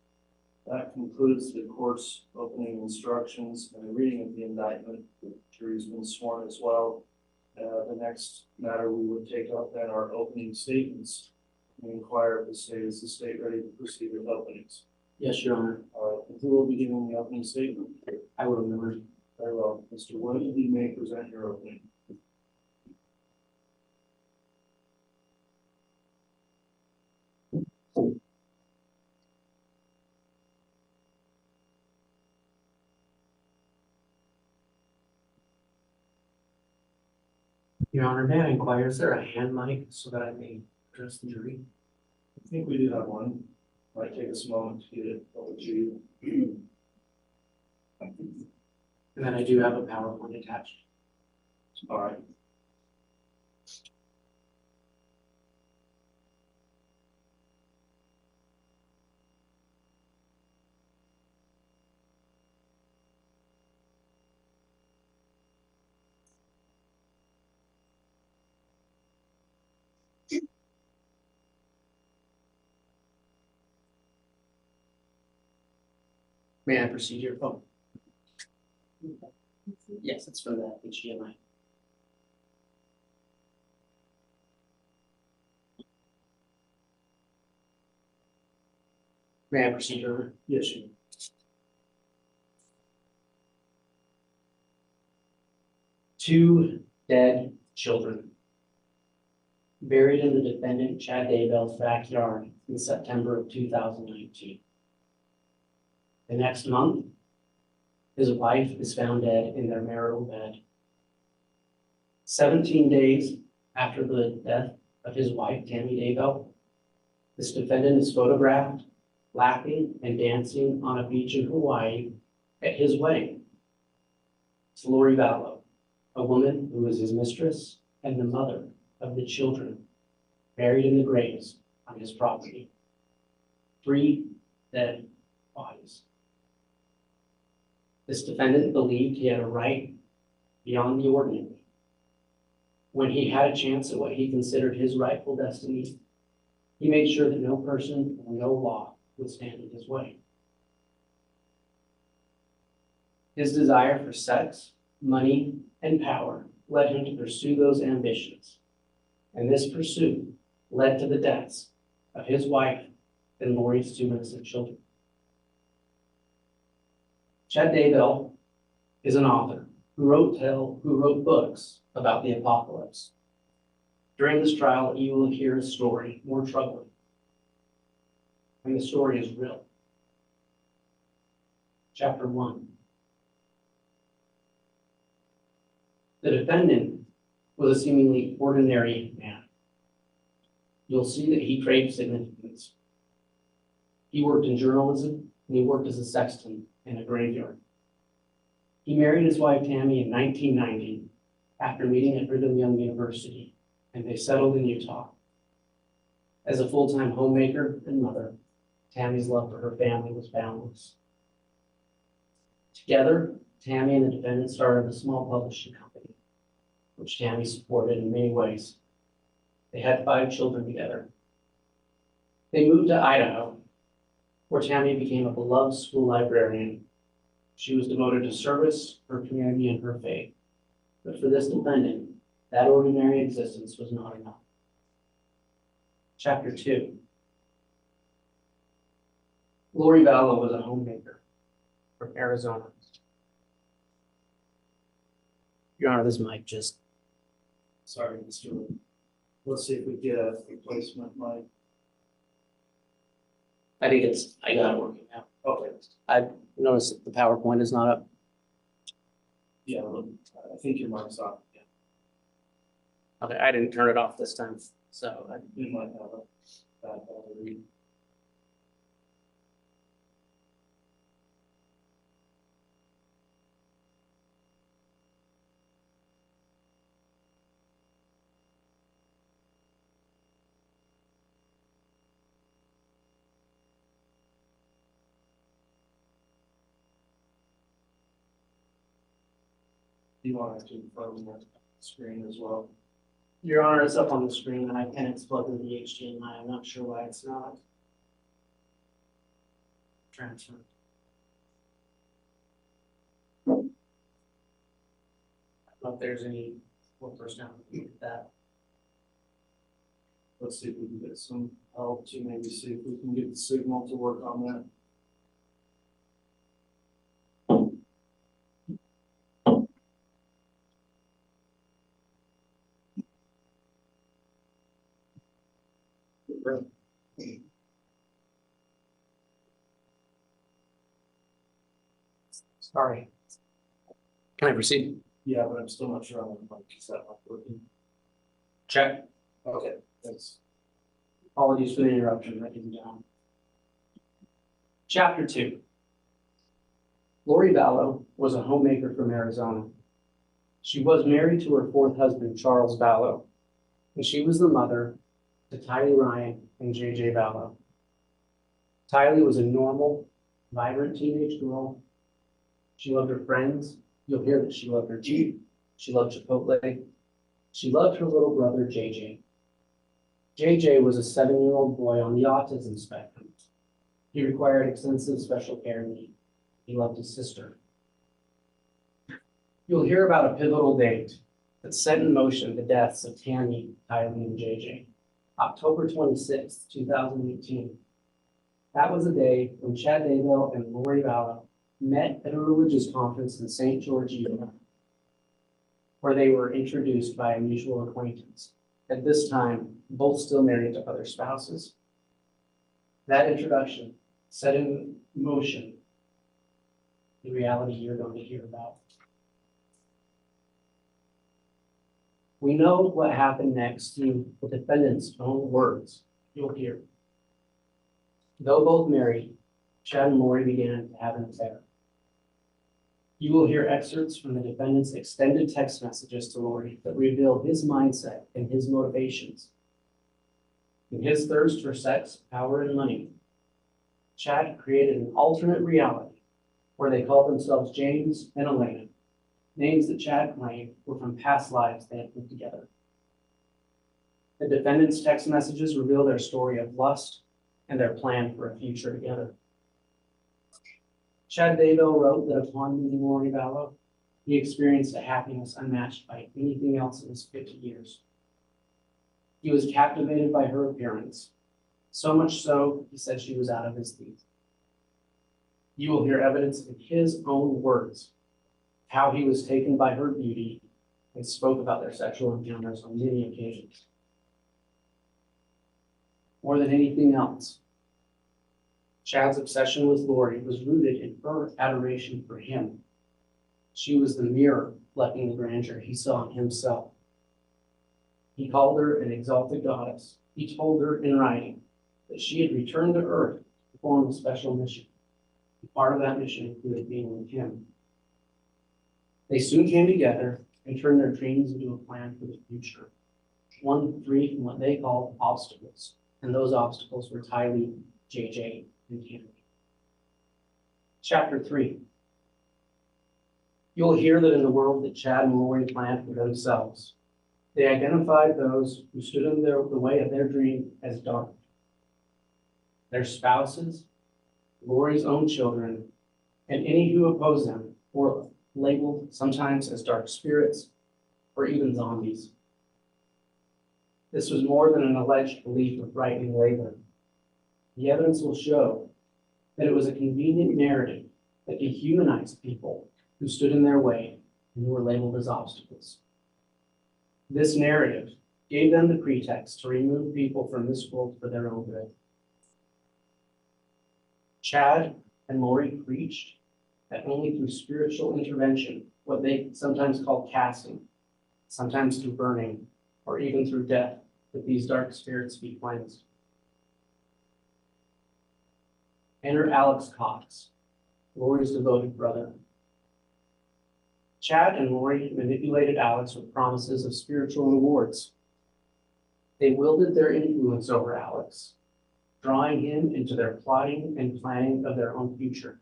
That concludes the court's opening instructions and the reading of the indictment. The jury's been sworn as well. The next matter we would take up then are opening statements. We inquire of the state, is the state ready to proceed with openings? Yes, Your Honor. All right, who will be giving the opening statement? I will remember. Very well. Mr. Wood, you may present your opening. Your Honor, may I inquire, is there a hand mic so that I may address the jury? I think we do have one. Might take us a moment to get it over to you. And then I do have a PowerPoint attached. All right. May I proceed your phone? Yes, it's for the HDMI. May I proceed, Your Honor? Yes, you. Two dead children buried in the defendant Chad Daybell's backyard in September of 2019. The next month, his wife is found dead in their marital bed. 17 days after the death of his wife, Tammy Daybell, this defendant is photographed laughing and dancing on a beach in Hawaii at his wedding. It's Lori Vallow, a woman who was his mistress and the mother of the children buried in the graves on his property. 3 dead bodies. This defendant believed he had a right beyond the ordinary. When he had a chance at what he considered his rightful destiny, he made sure that no person or no law would stand in his way. His desire for sex, money, and power led him to pursue those ambitions. And this pursuit led to the deaths of his wife and Lori's 2 innocent children. Chad Daybell is an author who wrote books about the apocalypse. During this trial, you will hear a story more troubling. And the story is real. Chapter 1. The defendant was a seemingly ordinary man. You'll see that he craved significance. He worked in journalism and he worked as a sexton in a graveyard. He married his wife Tammy in 1990 after meeting at Brigham Young University, and they settled in Utah. As a full-time homemaker and mother, Tammy's love for her family was boundless. Together, Tammy and the defendant started a small publishing company, which Tammy supported in many ways. They had 5 children together. They moved to Idaho, where Tammy became a beloved school librarian. She was devoted to service, her community, and her faith. But for this defendant, that ordinary existence was not enough. Chapter 2. Lori Vallow was a homemaker from Arizona. Your Honor, this mic just... Sorry, Mr. Wood. Let's see if we get a replacement mic. I got it working now. Okay. I noticed that the PowerPoint is not up. Yeah, look, I think your mic's off. Yeah, Okay, I didn't turn it off this time, so you might have a bad battery. Do you want to confirm the screen as well? Your Honor, it's up on the screen and it's plugged into the HDMI. I'm not sure why it's not. transfer. I don't know if there's any one person out with that. Let's see if we can get some help to maybe see if we can get the signal to work on that. Sorry. Can I proceed? Yeah, but I'm still not sure on the mic. Is that not working? Check. Okay, thanks. Apologies for the interruption, writing down. Chapter 2. Lori Vallow was a homemaker from Arizona. She was married to her fourth husband, Charles Vallow, and she was the mother to Tylee Ryan and JJ Vallow. Tylee was a normal, vibrant teenage girl. She loved her friends. You'll hear that she loved her Jeep. She loved Chipotle. She loved her little brother, JJ. JJ was a 7-year-old boy on the autism spectrum. He required extensive special care and need. He loved his sister. You'll hear about a pivotal date that set in motion the deaths of Tammy, Tylee, and JJ. October 26, 2018. That was a day when Chad Daybell and Lori Vallow met at a religious conference in St. George, Utah, where they were introduced by a mutual acquaintance. At this time, both still married to other spouses. That introduction set in motion the reality you're going to hear about. We know what happened next through the defendant's own words. You'll hear. Though both married, Chad and Lori began to have an affair. You will hear excerpts from the defendant's extended text messages to Lori that reveal his mindset and his motivations. In his thirst for sex, power, and money, Chad created an alternate reality where they called themselves James and Elena, names that Chad claimed were from past lives they had lived together. The defendant's text messages reveal their story of lust and their plan for a future together. Chad Daybell wrote that upon meeting Lori Vallow, he experienced a happiness unmatched by anything else in his 50 years. He was captivated by her appearance, so much so he said she was out of his league. You will hear evidence in his own words how he was taken by her beauty and spoke about their sexual encounters on many occasions. More than anything else, Chad's obsession with Lori was rooted in her adoration for him. She was the mirror reflecting the grandeur he saw in himself. He called her an exalted goddess. He told her in writing that she had returned to earth to perform a special mission. And part of that mission included being with him. They soon came together and turned their dreams into a plan for the future. One free from what they called obstacles. And those obstacles were Tylee, JJ, and Tammy. Chapter 3. You'll hear that in the world that Chad and Lori planned for themselves, they identified those who stood in the way of their dream as dark. Their spouses, Lori's own children, and any who opposed them were labeled sometimes as dark spirits or even zombies. This was more than an alleged belief of right-wing labor. The evidence will show that it was a convenient narrative that dehumanized people who stood in their way and who were labeled as obstacles. This narrative gave them the pretext to remove people from this world for their own good. Chad and Lori preached that only through spiritual intervention, what they sometimes called casting, sometimes through burning, or even through death, that these dark spirits be cleansed. Enter Alex Cox, Lori's devoted brother. Chad and Lori manipulated Alex with promises of spiritual rewards. They wielded their influence over Alex, drawing him into their plotting and planning of their own future.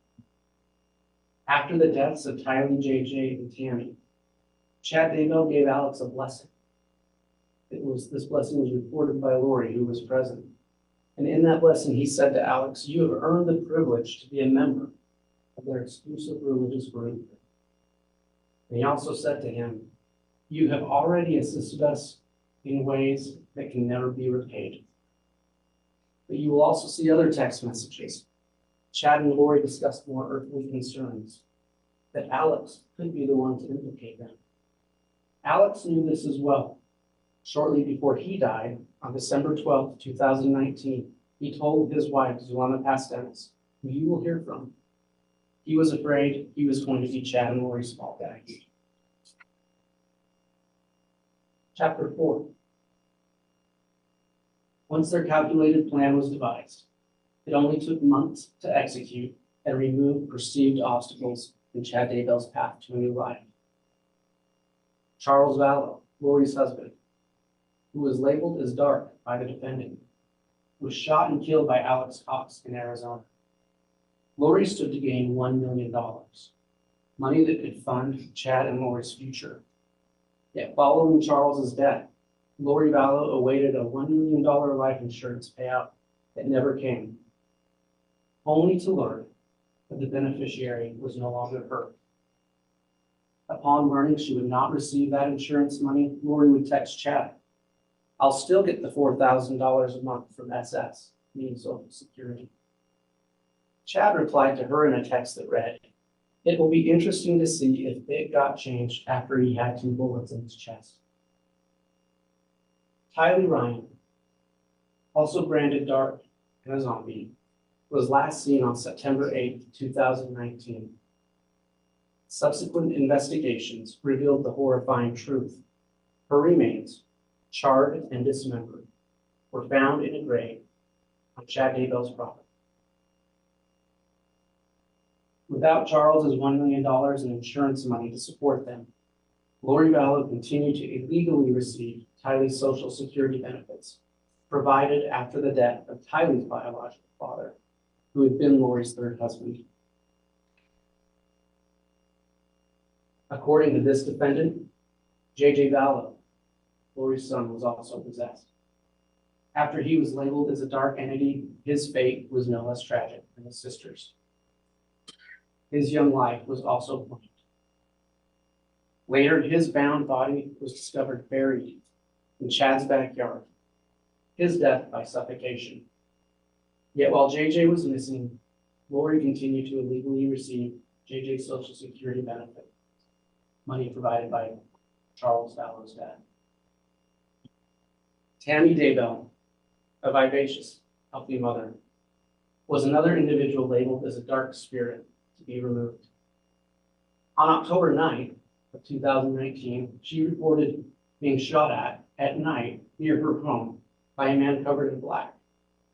After the deaths of Tylee, JJ, and Tammy, Chad Daybell gave Alex a blessing. This blessing was reported by Lori, who was present. And in that blessing, he said to Alex, "You have earned the privilege to be a member of their exclusive religious group." And he also said to him, "You have already assisted us in ways that can never be repaid." But you will also see other text messages. Chad and Lori discussed more earthly concerns, that Alex could be the one to implicate them. Alex knew this as well. Shortly before he died, on December 12th, 2019, he told his wife, Zulema Pastenes, who you will hear from, he was afraid he was going to be Chad and Lori's fall guy. Chapter 4. Once their calculated plan was devised, it only took months to execute and remove perceived obstacles in Chad Daybell's path to a new life. Charles Vallow, Lori's husband, who was labeled as dark by the defendant, was shot and killed by Alex Cox in Arizona. Lori stood to gain $1 million, money that could fund Chad and Lori's future. Yet following Charles's death, Lori Vallow awaited a $1 million life insurance payout that never came, only to learn that the beneficiary was no longer her. Upon learning she would not receive that insurance money, Lori would text Chad, "I'll still get the $4,000 a month from SS, meaning Social Security." Chad replied to her in a text that read, "It will be interesting to see if it got changed after he had 2 bullets in his chest." Tylee Ryan, also branded dark and a zombie, was last seen on September 8th, 2019. Subsequent investigations revealed the horrifying truth. Her remains, charred and dismembered, were found in a grave on Chad Daybell's property. Without Charles's $1 million in insurance money to support them, Lori Vallow continued to illegally receive Tylee's Social Security benefits, provided after the death of Tylee's biological father, who had been Lori's 3rd husband. According to this defendant, JJ Vallow, Lori's son, was also possessed. After he was labeled as a dark entity, his fate was no less tragic than his sister's. His young life was also claimed. Later, his bound body was discovered buried in Chad's backyard, his death by suffocation. Yet while JJ was missing, Lori continued to illegally receive JJ's Social Security benefit, money provided by Charles Vallow's dad. Tammy Daybell, a vivacious, healthy mother, was another individual labeled as a dark spirit to be removed. On October 9th of 2019, she reported being shot at night near her home by a man covered in black.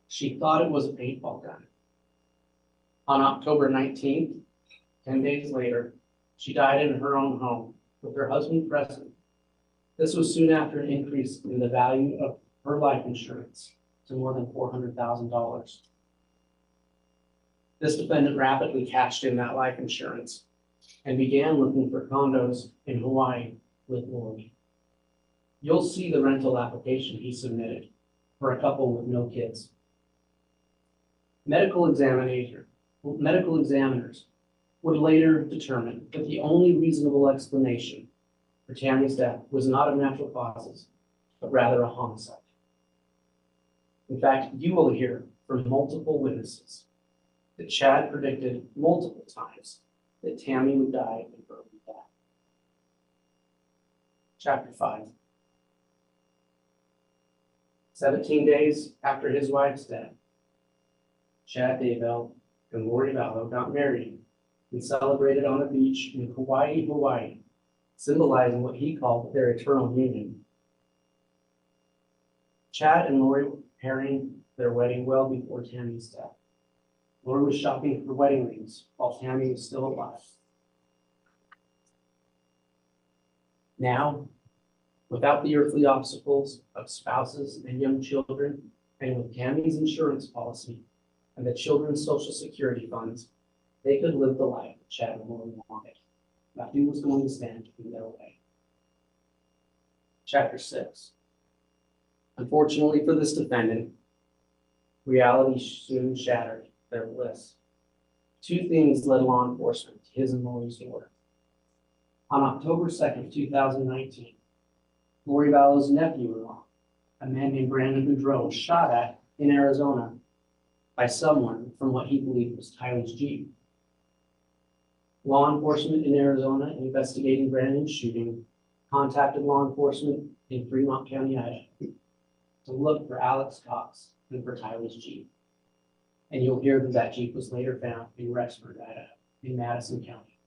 She thought it was a paintball gun. On October 19th, 10 days later, she died in her own home with her husband present. This was soon after an increase in the value of her life insurance to more than $400,000. This defendant rapidly cashed in that life insurance and began looking for condos in Hawaii with Lori. You'll see the rental application he submitted for a couple with no kids. Medical examiners would later determine that the only reasonable explanation for Tammy's death was not of natural causes, but rather a homicide. In fact, you will hear from multiple witnesses that Chad predicted multiple times that Tammy would die an early death. Chapter 5. 17 days after his wife's death, Chad Daybell and Lori Vallow got married and celebrated on a beach in Hawaii, Hawaii, symbolizing what he called their eternal union. Chad and Lori were preparing their wedding well before Tammy's death. Lori was shopping for wedding rings while Tammy was still alive. Now, without the earthly obstacles of spouses and young children, and with Tammy's insurance policy and the children's Social Security funds, they could live the life that Chad and Lori wanted. Nothing was going to stand in their way. Chapter 6. Unfortunately for this defendant, Reality soon shattered their bliss. Two things led law enforcement to his and Lori's door. On October 2nd, 2019, Lori Vallow's nephew-in-law, a man named Brandon Boudreaux, was shot at in Arizona by someone from what he believed was Tyler's Jeep. Law enforcement in Arizona investigating Brandon's shooting contacted law enforcement in Fremont County, Idaho, to look for Alex Cox and for Tyler's Jeep. And you'll hear that that Jeep was later found in Rexburg, Idaho, in Madison County.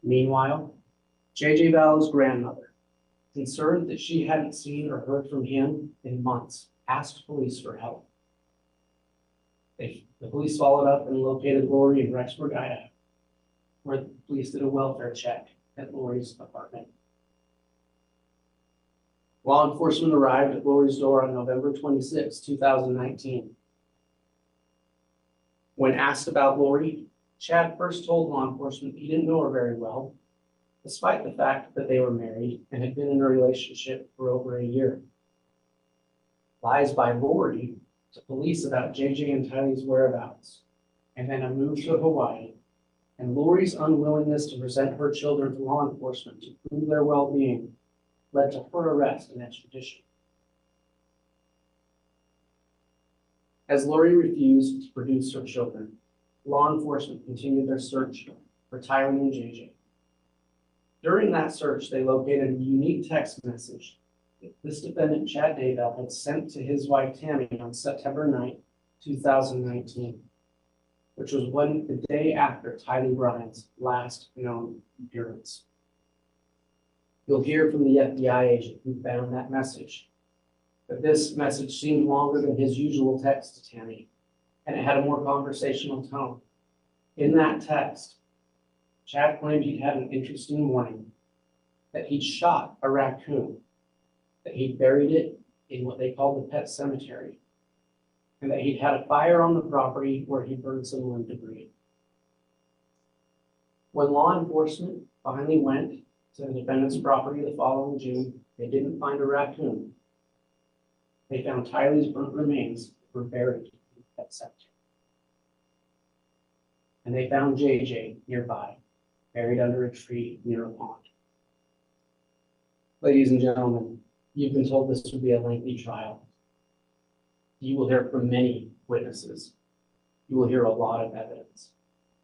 Meanwhile, JJ Vallow's grandmother, concerned that she hadn't seen or heard from him in months, asked police for help. The police followed up and located Lori in Rexburg, Idaho, where the police did a welfare check at Lori's apartment. Law enforcement arrived at Lori's door on November 26, 2019. When asked about Lori, Chad first told law enforcement he didn't know her very well, despite the fact that they were married and had been in a relationship for over a year. Lies by Lori to police about JJ and Tylee's whereabouts, and then a move to Hawaii, and Lori's unwillingness to present her children to law enforcement to prove their well-being led to her arrest and extradition. As Lori refused to produce her children, law enforcement continued their search for Tylee and JJ. During that search, they located a unique text message that this defendant, Chad Daybell, had sent to his wife, Tammy, on September 9, 2019, which was the day after Tylee Bryant's last known appearance. You'll hear from the FBI agent who found that message, that this message seemed longer than his usual text to Tammy, and it had a more conversational tone. In that text, Chad claimed he'd had an interesting morning, that he'd shot a raccoon, that he'd buried it in what they called the pet cemetery, and that he'd had a fire on the property where he burned some limb debris. When law enforcement finally went to the defendant's property the following June, they didn't find a raccoon. They found Tylee's burnt remains that were buried in the pet cemetery. And they found JJ nearby, buried under a tree near a pond. Ladies and gentlemen, you've been told this would be a lengthy trial. You will hear from many witnesses. You will hear a lot of evidence.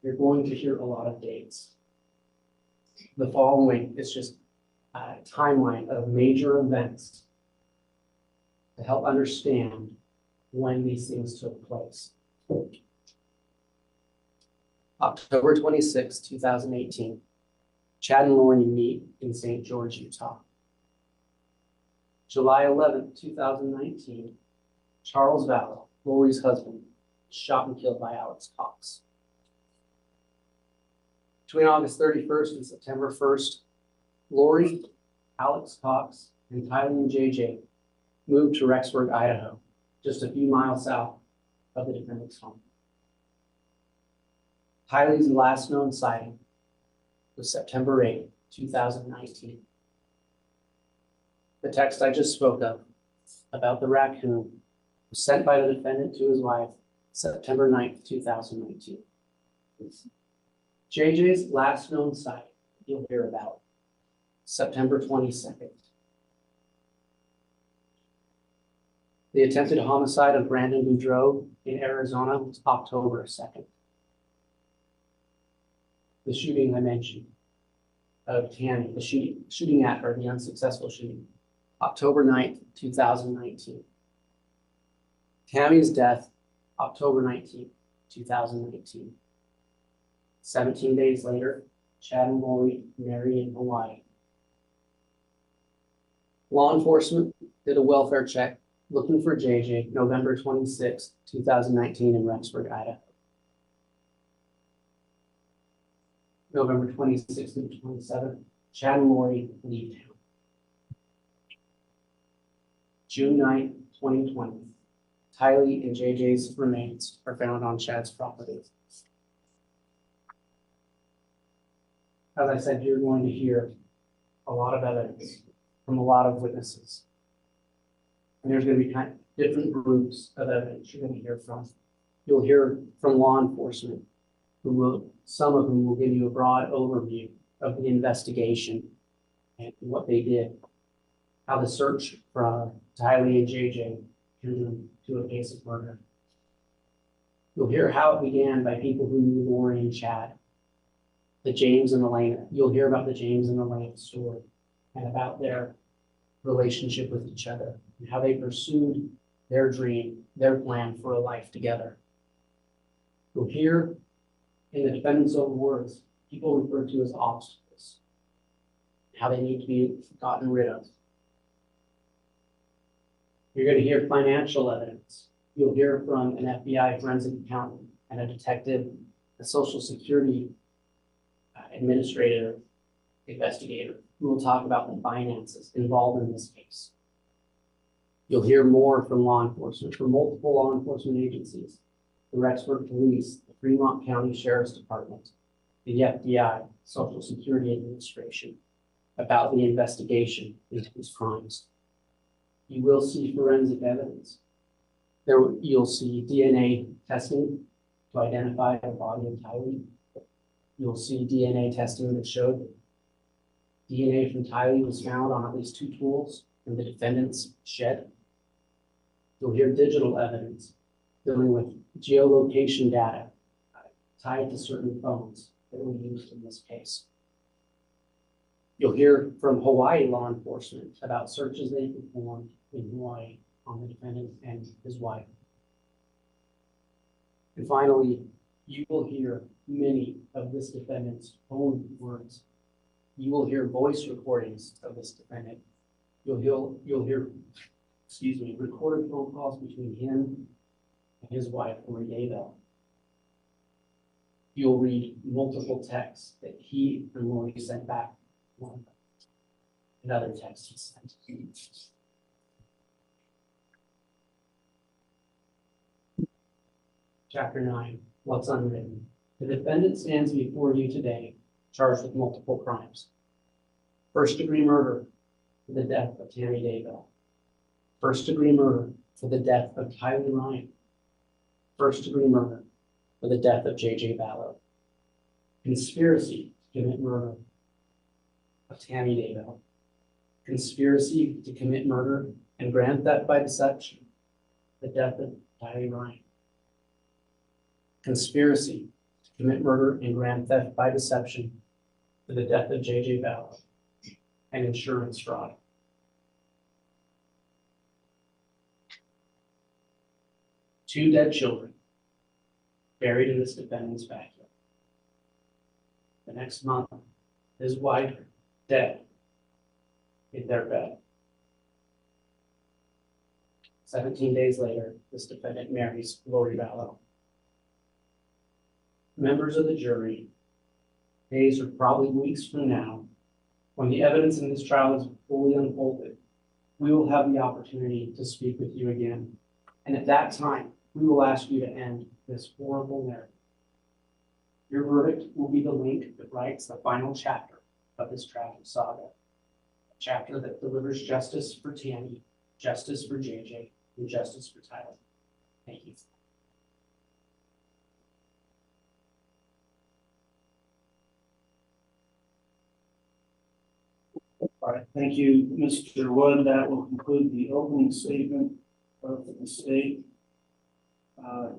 You're going to hear a lot of dates. The following is just a timeline of major events to help understand when these things took place. October 26, 2018, Chad and Lori meet in St. George, Utah. July 11, 2019, Charles Vallow, Lori's husband, shot and killed by Alex Cox. Between August 31st and September 1st, Lori, Alex Cox, and Tylee and JJ moved to Rexburg, Idaho, just a few miles south of the defendant's home. Tylee's last known sighting was September 8, 2019. The text I just spoke of about the raccoon was sent by the defendant to his wife September 9, 2019. JJ's last known sighting you'll hear about September 22nd. The attempted homicide of Brandon Boudreaux in Arizona was October 2nd. The shooting I mentioned of Tammy, the shooting at her, the unsuccessful shooting, October 9th, 2019. Tammy's death, October 19th, 2019. 17 days later, Chad and Lori married in Hawaii. Law enforcement did a welfare check looking for JJ November 26, 2019 in Rexburg, Idaho. November 26th and 27th, Chad and Lori leave town. June 9th, 2020, Tylee and JJ's remains are found on Chad's property. As I said, you're going to hear a lot of evidence from a lot of witnesses. And there's going to be different groups of evidence you're gonna hear from. You'll hear from law enforcement, some of whom will give you a broad overview of the investigation and what they did, how the search for Tylee and JJ drew to a case of murder. You'll hear how it began by people who knew Lori and Chad, the James and Elena. You'll hear about the James and Elena story and about their relationship with each other and how they pursued their dream, their plan for a life together. You'll hear in the defendant's own words, people referred to as obstacles, how they need to be gotten rid of. You're going to hear financial evidence. You'll hear from an FBI forensic accountant and a detective, a Social Security administrator, investigator, who will talk about the finances involved in this case. You'll hear more from law enforcement, from multiple law enforcement agencies, the Rexford Police, the Fremont County Sheriff's Department, the FBI, Social Security Administration, about the investigation into these crimes. You will see forensic evidence. You'll see DNA testing to identify the body of Tylee. You'll see DNA testing that showed that DNA from Tylee was found on at least 2 tools in the defendant's shed. You'll hear digital evidence dealing with geolocation data tied to certain phones that were used in this case. You'll hear from Hawaii law enforcement about searches they performed in Hawaii on the defendant and his wife. And finally, you will hear many of this defendant's own words. You will hear voice recordings of this defendant. You'll hear, recorded phone calls between him and his wife, Lori Vallow. You'll read multiple texts that he and Lori sent back. Another text he sent. Chapter 9, what's unwritten. The defendant stands before you today, charged with multiple crimes. First-degree murder for the death of Tammy Daybell. First-degree murder for the death of Tylee Ryan. First-degree murder for the death of JJ Vallow. Conspiracy to commit murder of Tammy Daybell. Conspiracy to commit murder and grand theft by deception, the death of Tylee Ryan. Conspiracy to commit murder and grand theft by deception for the death of JJ Vallow, and insurance fraud. Two dead children buried in this defendant's backyard. The next month, his wife dead in their bed. 17 days later, this defendant marries Lori Vallow. Members of the jury, days or probably weeks from now, when the evidence in this trial is fully unfolded, we will have the opportunity to speak with you again. And at that time, we will ask you to end this horrible narrative. Your verdict will be the link that writes the final chapter of this tragic saga. A chapter that delivers justice for Tammy, justice for JJ, and justice for Tylee. Thank you. All right, thank you, Mr. Wood. That will conclude the opening statement of the state.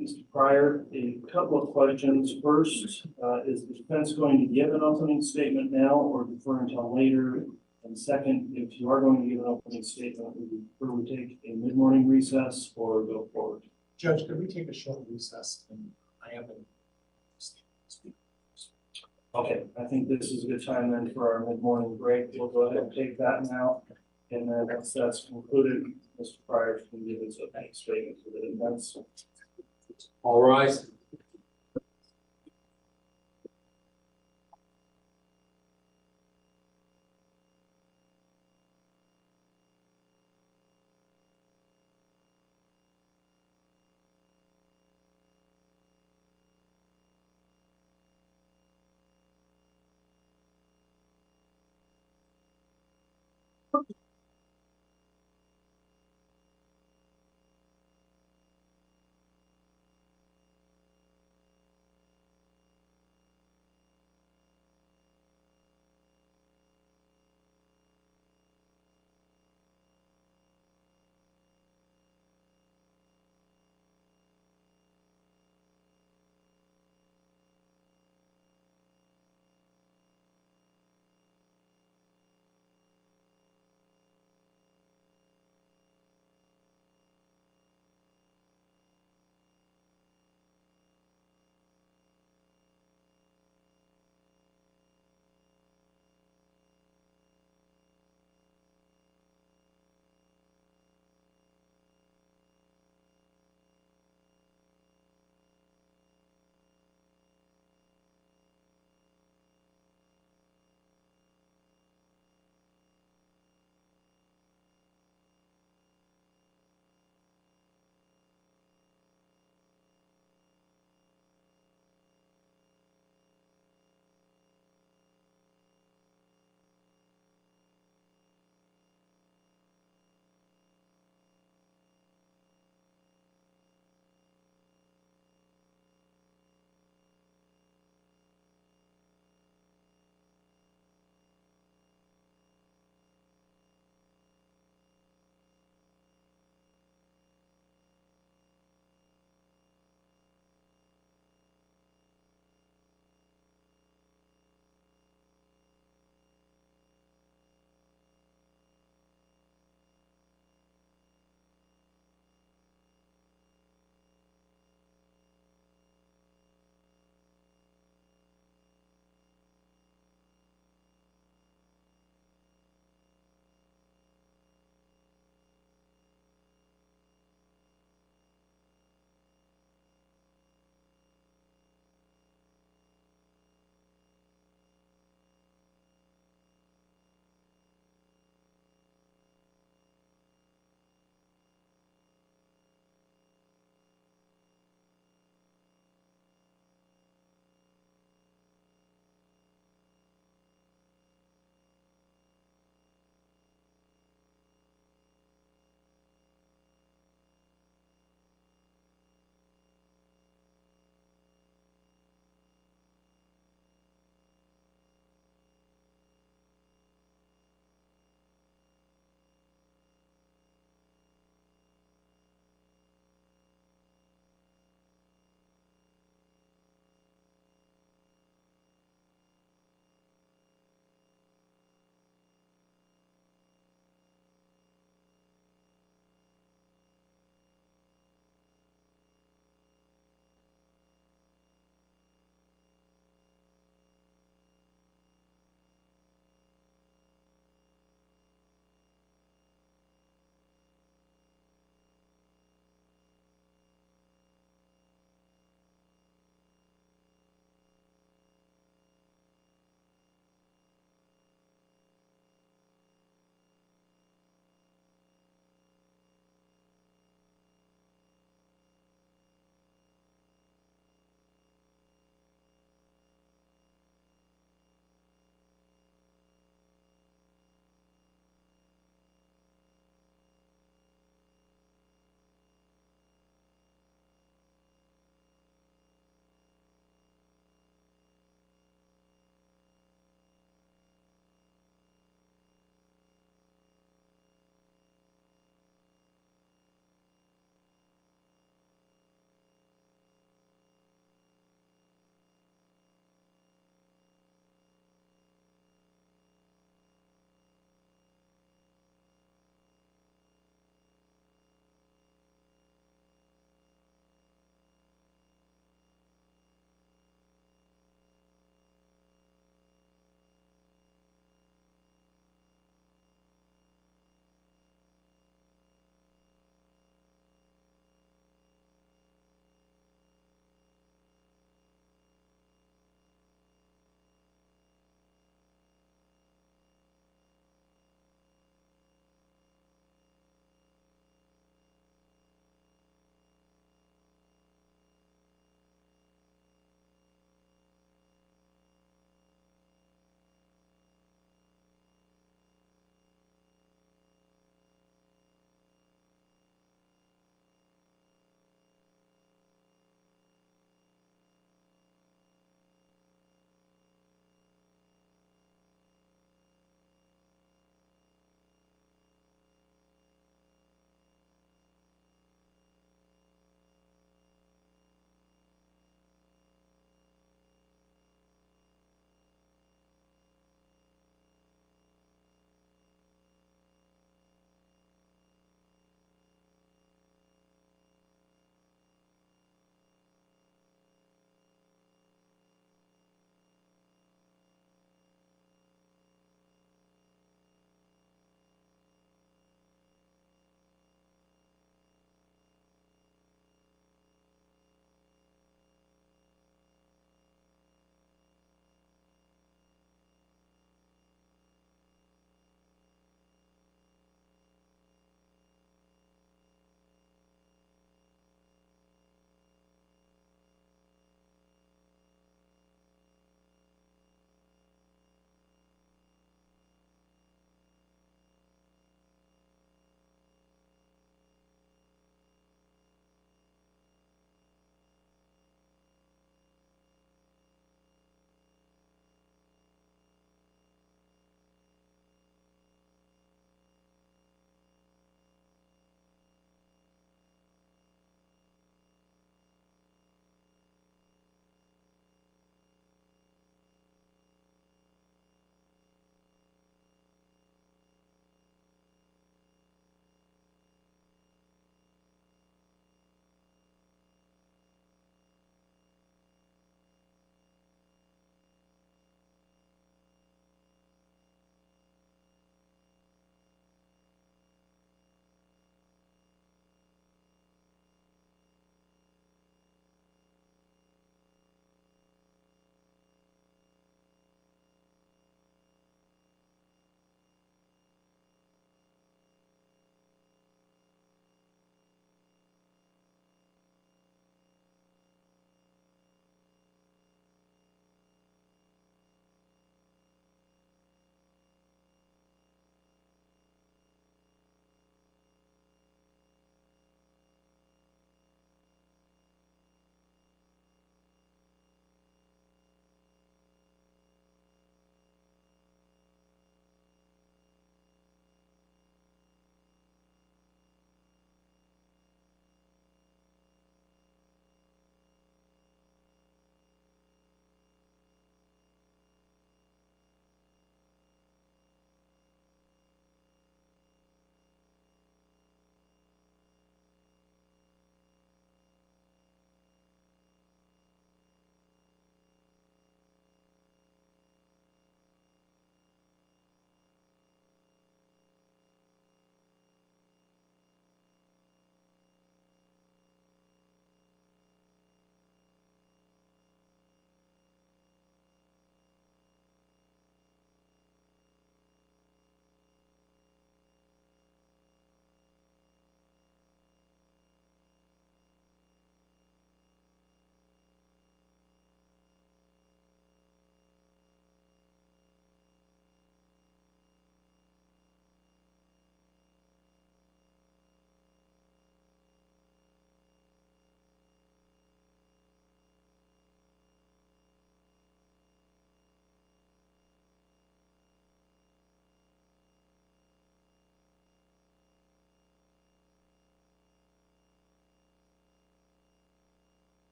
Mr. Pryor, a couple of questions. First, is the defense going to give an opening statement now or defer until later? And second, if you are going to give an opening statement, would you prefer we take a mid-morning recess or go forward? Judge, could we take a short recess? And I have a Okay, I think this is a good time then for our mid-morning break. We'll go ahead and take that now. And then once that's concluded, Mr. Pryor can give his opening statement to the defense. All rise.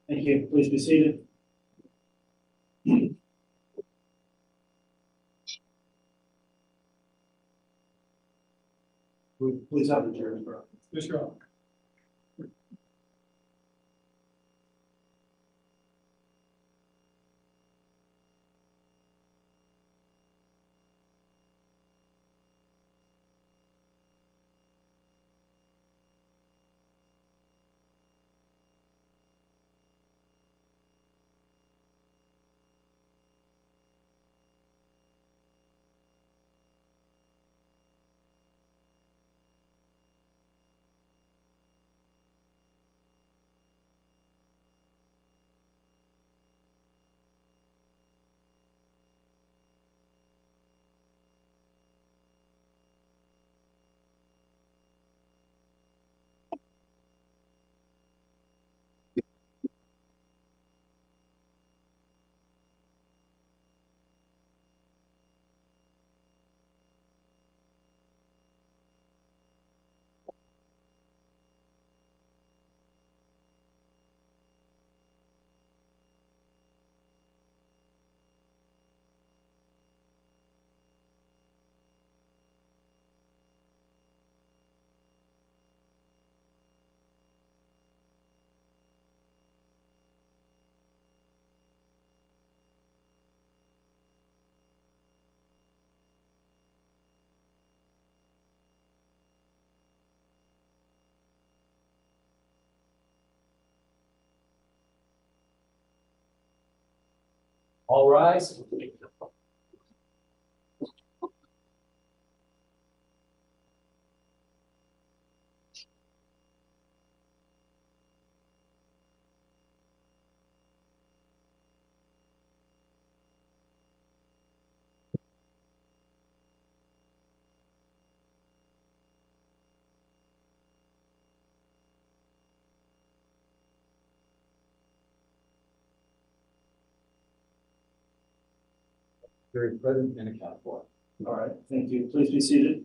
Thank you. Please be seated. Please have the chair, bro. Yes, Your Honor. All rise. Very present and accounted for. All right, thank you. Please be seated.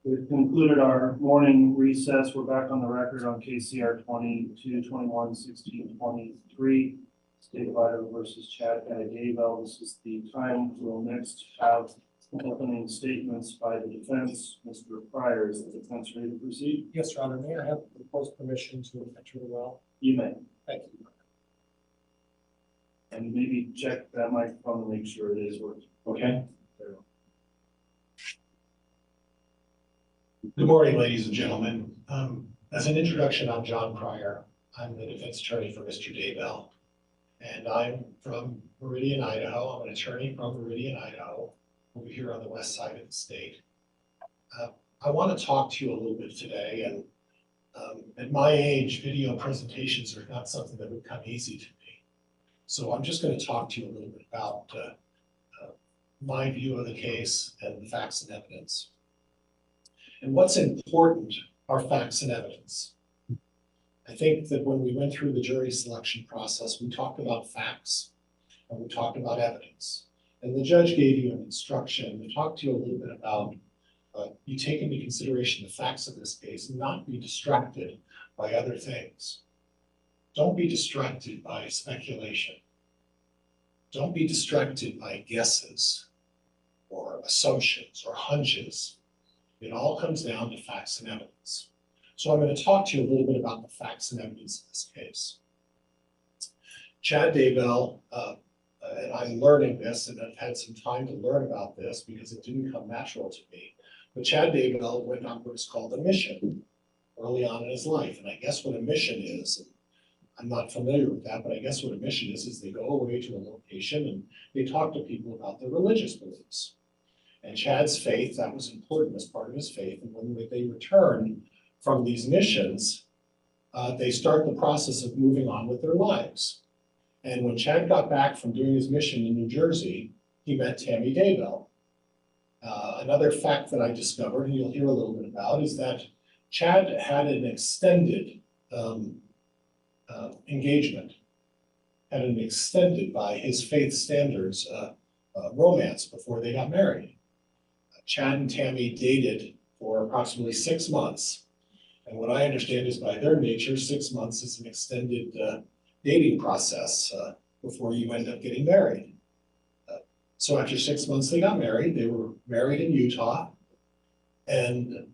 We've concluded our morning recess. We're back on the record on KCR 22-21-16-23, State of Idaho versus Chad Daybell. This is the time we'll next have opening statements by the defense. Mr. Pryor, is the defense ready to proceed? Yes, Your Honor. May I have the court's permission to enter the well? You may. Thank you. And maybe check that microphone to make sure it is working. Okay? There we go. Good morning, ladies and gentlemen. As an introduction, I'm John Pryor. I'm the defense attorney for Mr. Daybell. And I'm from Meridian, Idaho. I'm an attorney from Meridian, Idaho, over here on the west side of the state. I want to talk to you a little bit today, and at my age, video presentations are not something that would come easy to me. So I'm just going to talk to you a little bit about my view of the case and the facts and evidence. And what's important are facts and evidence. I think that when we went through the jury selection process, we talked about facts and we talked about evidence. And the judge gave you an instruction to talk to you a little bit about you take into consideration the facts of this case and not be distracted by other things. Don't be distracted by speculation. Don't be distracted by guesses or assumptions or hunches. It all comes down to facts and evidence. So I'm going to talk to you a little bit about the facts and evidence in this case. Chad Daybell, and I'm learning this, and I've had some time to learn about this because it didn't come natural to me. But Chad Daybell went on what is called a mission early on in his life. And I guess what a mission is, and I'm not familiar with that, but I guess what a mission is they go away to a location and they talk to people about their religious beliefs. And Chad's faith, that was important as part of his faith. And when they return from these missions, they start the process of moving on with their lives. And when Chad got back from doing his mission in New Jersey, he met Tammy Daybell. Another fact that I discovered, and you'll hear a little bit about, is that Chad had an extended engagement, had an extended by his faith standards, romance before they got married. Chad and Tammy dated for approximately 6 months. And what I understand is by their nature, 6 months is an extended dating process before you end up getting married. So after 6 months, they got married. They were married in Utah and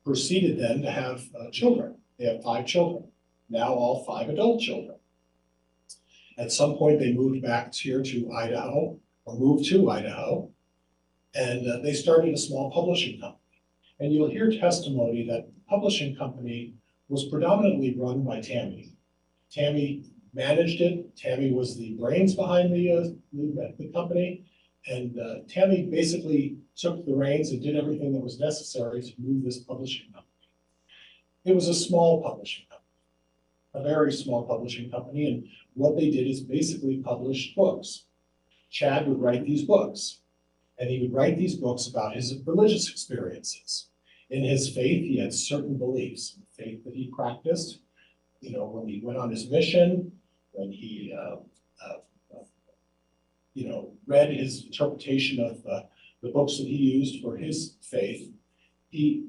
proceeded then to have children. They have 5 children, now all 5 adult children. At some point, they moved back here to Idaho, or moved to Idaho, and they started a small publishing company. And you'll hear testimony that the publishing company was predominantly run by Tammy. Tammy managed it. Tammy was the brains behind the company. And Tammy basically took the reins and did everything that was necessary to move this publishing company. It was a small publishing company, a very small publishing company. And what they did is basically publish books. Chad would write these books. And he would write these books about his religious experiences. In his faith, he had certain beliefs, the faith that he practiced. You know, when he went on his mission, when he, read his interpretation of the books that he used for his faith, he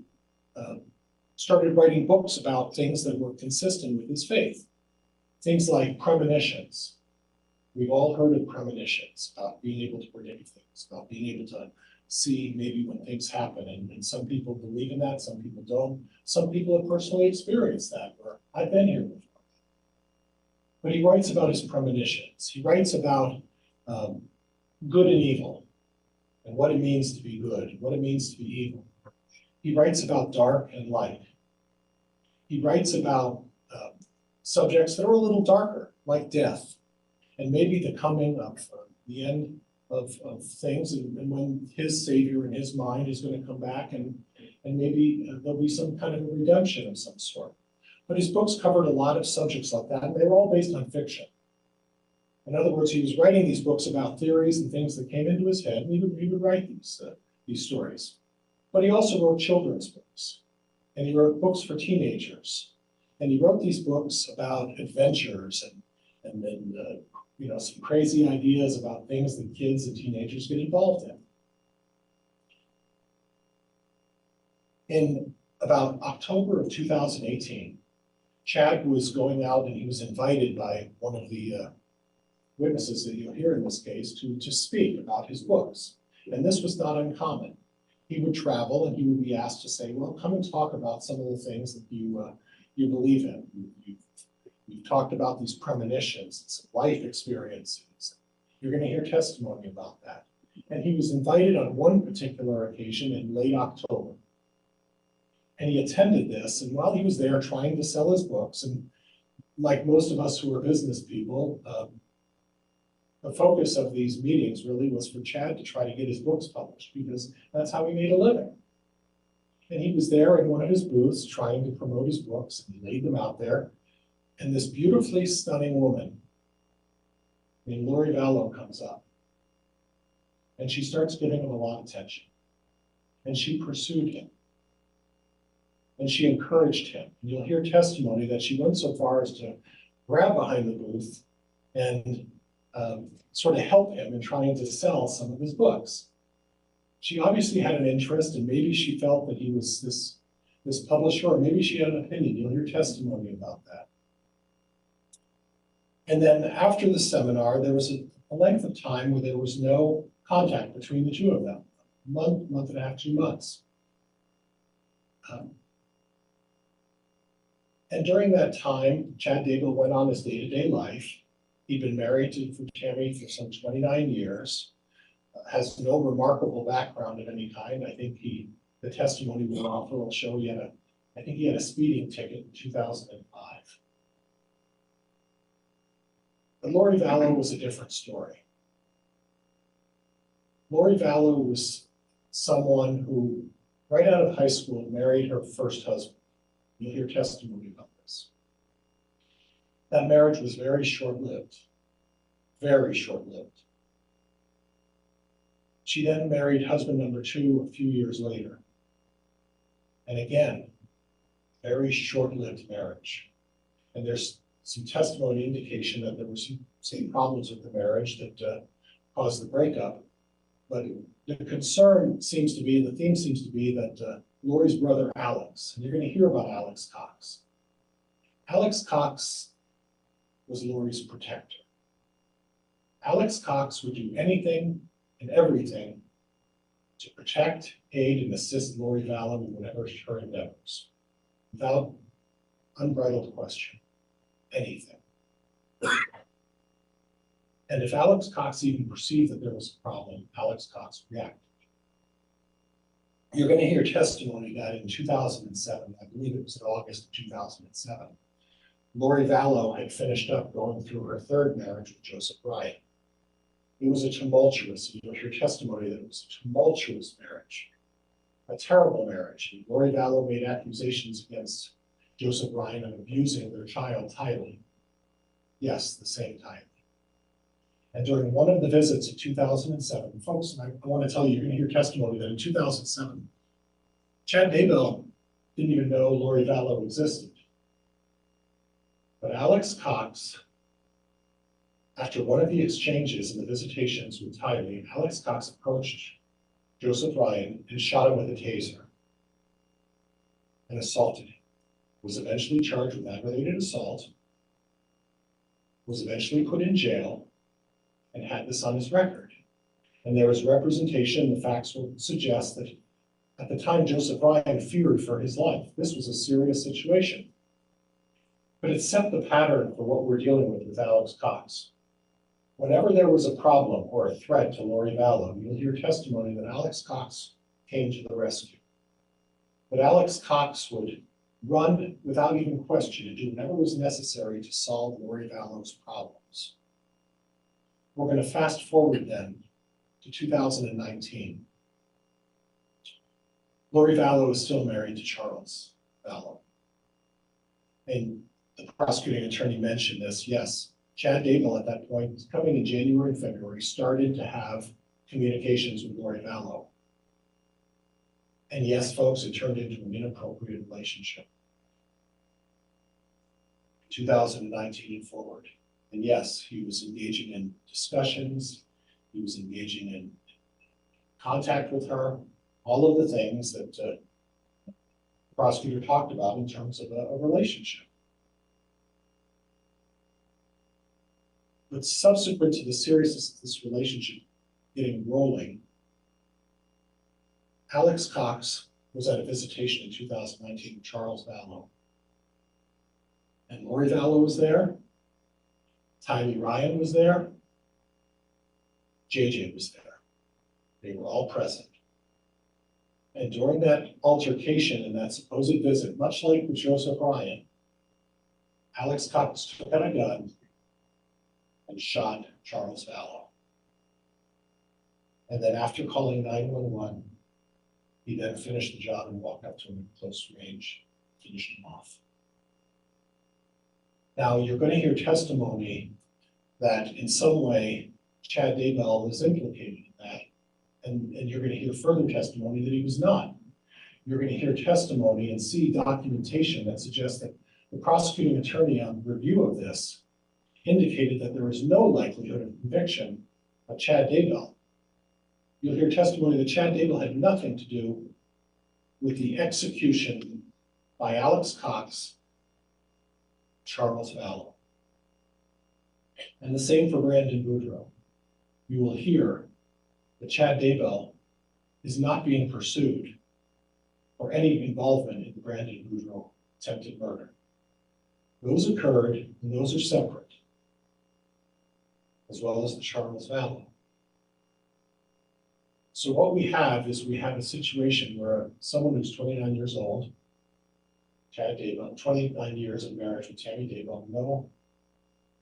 started writing books about things that were consistent with his faith. Things like premonitions. We've all heard of premonitions, about being able to predict things, about being able to see maybe when things happen. And some people believe in that, some people don't. Some people have personally experienced that, where I've been here before. But he writes about his premonitions. He writes about good and evil, and what it means to be good, what it means to be evil. He writes about dark and light. He writes about subjects that are a little darker, like death, and maybe the coming of the end of things, and when his Savior in his mind is going to come back, and maybe there'll be some kind of a redemption of some sort. But his books covered a lot of subjects like that, and they were all based on fiction. In other words, he was writing these books about theories and things that came into his head, and he would write these stories. But he also wrote children's books, and he wrote books for teenagers. And he wrote these books about adventures and then some crazy ideas about things that kids and teenagers get involved in. In about October of 2018, Chad was going out and he was invited by one of the witnesses that you'll hear in this case to speak about his books. And this was not uncommon. He would travel and he would be asked to say, well, come and talk about some of the things that you believe in. You've talked about these premonitions, some life experiences. You're going to hear testimony about that. And he was invited on one particular occasion in late October. And he attended this, and while he was there trying to sell his books, and like most of us who are business people, the focus of these meetings really was for Chad to try to get his books published, because that's how he made a living. And he was there in one of his booths trying to promote his books, and he laid them out there. And this beautifully stunning woman named Lori Vallow comes up. And she starts giving him a lot of attention. And she pursued him. And she encouraged him. And you'll hear testimony that she went so far as to grab behind the booth and sort of help him in trying to sell some of his books. She obviously had an interest, and maybe she felt that he was this publisher, or maybe she had an opinion. You'll hear testimony about that. And then after the seminar, there was a length of time where there was no contact between the two of them, a month and a half, 2 months. And during that time, Chad Daybell went on his day-to-day life. He'd been married to Tammy for some 29 years, has no remarkable background of any kind. I think the testimony we'll offer will show he had a speeding ticket in 2005. But Lori Vallow was a different story. Lori Vallow was someone who, right out of high school, married her first husband. You'll hear testimony about this. That marriage was very short-lived, very short-lived. She then married husband number 2 a few years later. And again, very short-lived marriage. And there's some testimony indication that there were some problems with the marriage that caused the breakup. But the concern seems to be, the theme seems to be that Lori's brother Alex, and you're going to hear about Alex Cox. Alex Cox was Lori's protector. Alex Cox would do anything and everything to protect, aid, and assist Lori Vallow in whatever her endeavors, without unbridled question, anything. And if Alex Cox even perceived that there was a problem, Alex Cox reacted. You're going to hear testimony that in 2007, I believe it was in August of 2007, Lori Vallow had finished up going through her third marriage with Joseph Ryan. It was a tumultuous, you'll hear testimony that it was a tumultuous marriage, a terrible marriage. And Lori Vallow made accusations against Joseph Ryan of abusing their child, Tylee. Yes, the same Tylee. And during one of the visits in 2007, folks, and I want to tell you, you're going to hear testimony that in 2007, Chad Daybell didn't even know Lori Vallow existed. But Alex Cox, after one of the exchanges and the visitations with Tylee, Alex Cox approached Joseph Ryan and shot him with a taser and assaulted him. Was eventually charged with aggravated assault, was eventually put in jail, and had this on his record. And there was representation, the facts will suggest that at the time Joseph Ryan feared for his life. This was a serious situation. But it set the pattern for what we're dealing with Alex Cox. Whenever there was a problem or a threat to Lori Vallow, you'll hear testimony that Alex Cox came to the rescue. But Alex Cox would run without even question and do whatever was necessary to solve Lori Vallow's problems. We're going to fast forward then to 2019. Lori Vallow is still married to Charles Vallow. And the prosecuting attorney mentioned this, yes. Chad Daybell at that point, coming in January and February, started to have communications with Lori Vallow. And yes, folks, it turned into an inappropriate relationship. 2019 and forward. And yes, he was engaging in discussions, he was engaging in contact with her, all of the things that the prosecutor talked about in terms of a relationship. But subsequent to the seriousness of this relationship getting rolling, Alex Cox was at a visitation in 2019 with Charles Vallow. And Lori Vallow was there, Tylee Ryan was there, JJ was there. They were all present. And during that altercation and that supposed visit, much like with Joseph Ryan, Alex Cox took out a gun and shot Charles Vallow. And then after calling 911, he then finished the job and walked up to him at close range, finished him off. Now, you're going to hear testimony that in some way Chad Daybell was implicated in that, and you're going to hear further testimony that he was not. You're going to hear testimony and see documentation that suggests that the prosecuting attorney on review of this indicated that there is no likelihood of conviction of Chad Daybell. You'll hear testimony that Chad Daybell had nothing to do with the execution by Alex Cox, Charles Vallow. And the same for Brandon Boudreaux. You will hear that Chad Daybell is not being pursued for any involvement in the Brandon Boudreaux attempted murder. Those occurred and those are separate, as well as the Charles Vallow. So what we have is we have a situation where someone who's 29 years old, Chad Daybell, 29 years of marriage with Tammy Daybell, no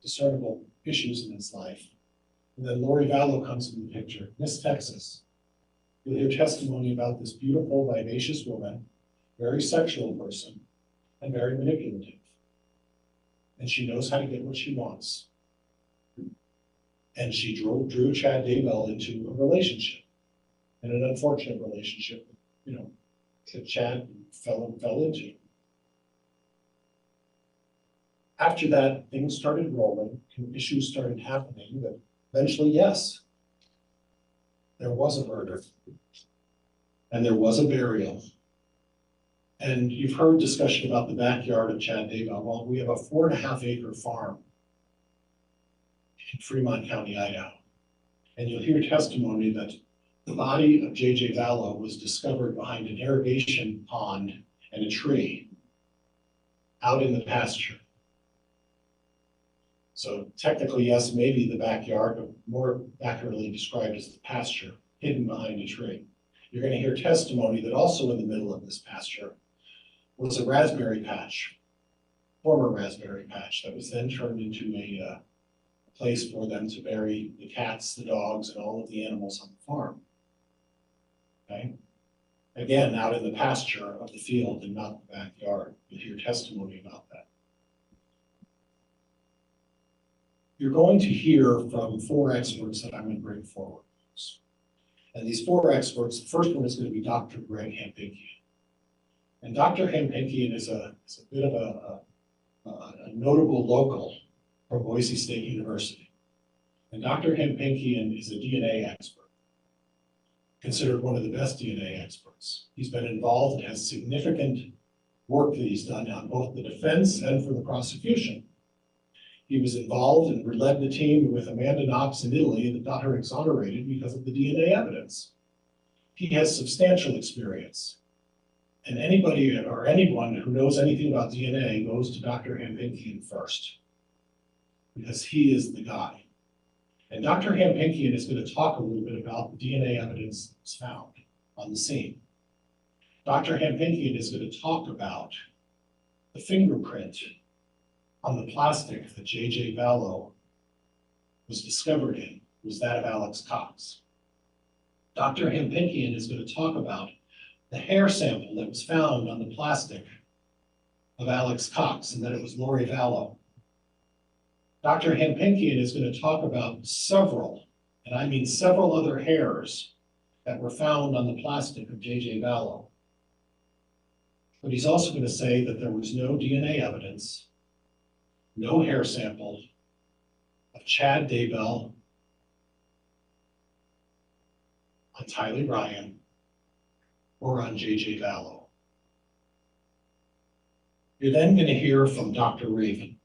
discernible issues in his life. And then Lori Vallow comes in the picture, Miss Texas. You'll hear testimony about this beautiful, vivacious woman, very sexual person, and very manipulative. And she knows how to get what she wants. And she drew Chad Daybell into a relationship, and an unfortunate relationship, that Chad fell into. After that, things started rolling, issues started happening, but eventually, yes, there was a murder. And there was a burial. And you've heard discussion about the backyard of Chad Daybell. Well, we have a 4.5 acre farm in Fremont County, Idaho. And you'll hear testimony that the body of JJ Vallow was discovered behind an irrigation pond and a tree out in the pasture. So technically, yes, maybe the backyard, but more accurately described as the pasture, hidden behind a tree. You're going to hear testimony that also in the middle of this pasture was a raspberry patch, former raspberry patch, that was then turned into a place for them to bury the cats, the dogs, and all of the animals on the farm. Okay? Again, out in the pasture of the field and not the backyard. You'll hear testimony about that. You're going to hear from 4 experts that I'm going to bring forward. And these 4 experts, the first one is going to be Dr. Greg Hampinkian. And Dr. Hampinkian is a bit of a notable local from Boise State University. And Dr. Hampinkian is a DNA expert, considered one of the best DNA experts. He's been involved and has significant work that he's done on both the defense and for the prosecution. He was involved and led the team with Amanda Knox in Italy that got her exonerated because of the DNA evidence. He has substantial experience. And anybody or anyone who knows anything about DNA goes to Dr. Hampinkian first, because he is the guy. And Dr. Hampinkian is going to talk a little bit about the DNA evidence that's found on the scene. Dr. Hampinkian is going to talk about the fingerprint on the plastic that JJ Vallow was discovered in, was that of Alex Cox. Dr. Hampinkian is going to talk about the hair sample that was found on the plastic of Alex Cox, and that it was Lori Vallow. Dr. Hampinkian is going to talk about several, and I mean several other hairs that were found on the plastic of JJ Vallow. But he's also going to say that there was no DNA evidence, no hair sample of Chad Daybell on Tyler Ryan or on JJ Vallow. You're then going to hear from Dr. Raven.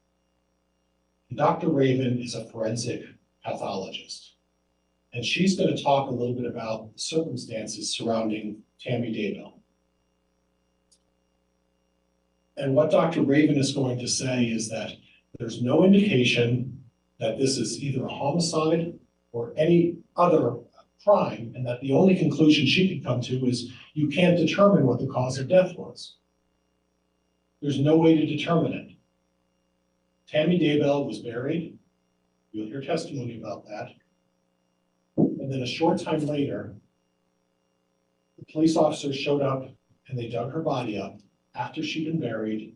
Dr. Raven is a forensic pathologist, and she's going to talk a little bit about the circumstances surrounding Tammy Daybell. And what Dr. Raven is going to say is that there's no indication that this is either a homicide or any other crime, and that the only conclusion she could come to is you can't determine what the cause of death was. There's no way to determine it. Tammy Daybell was buried. You'll hear testimony about that. And then a short time later, the police officers showed up and they dug her body up after she'd been buried,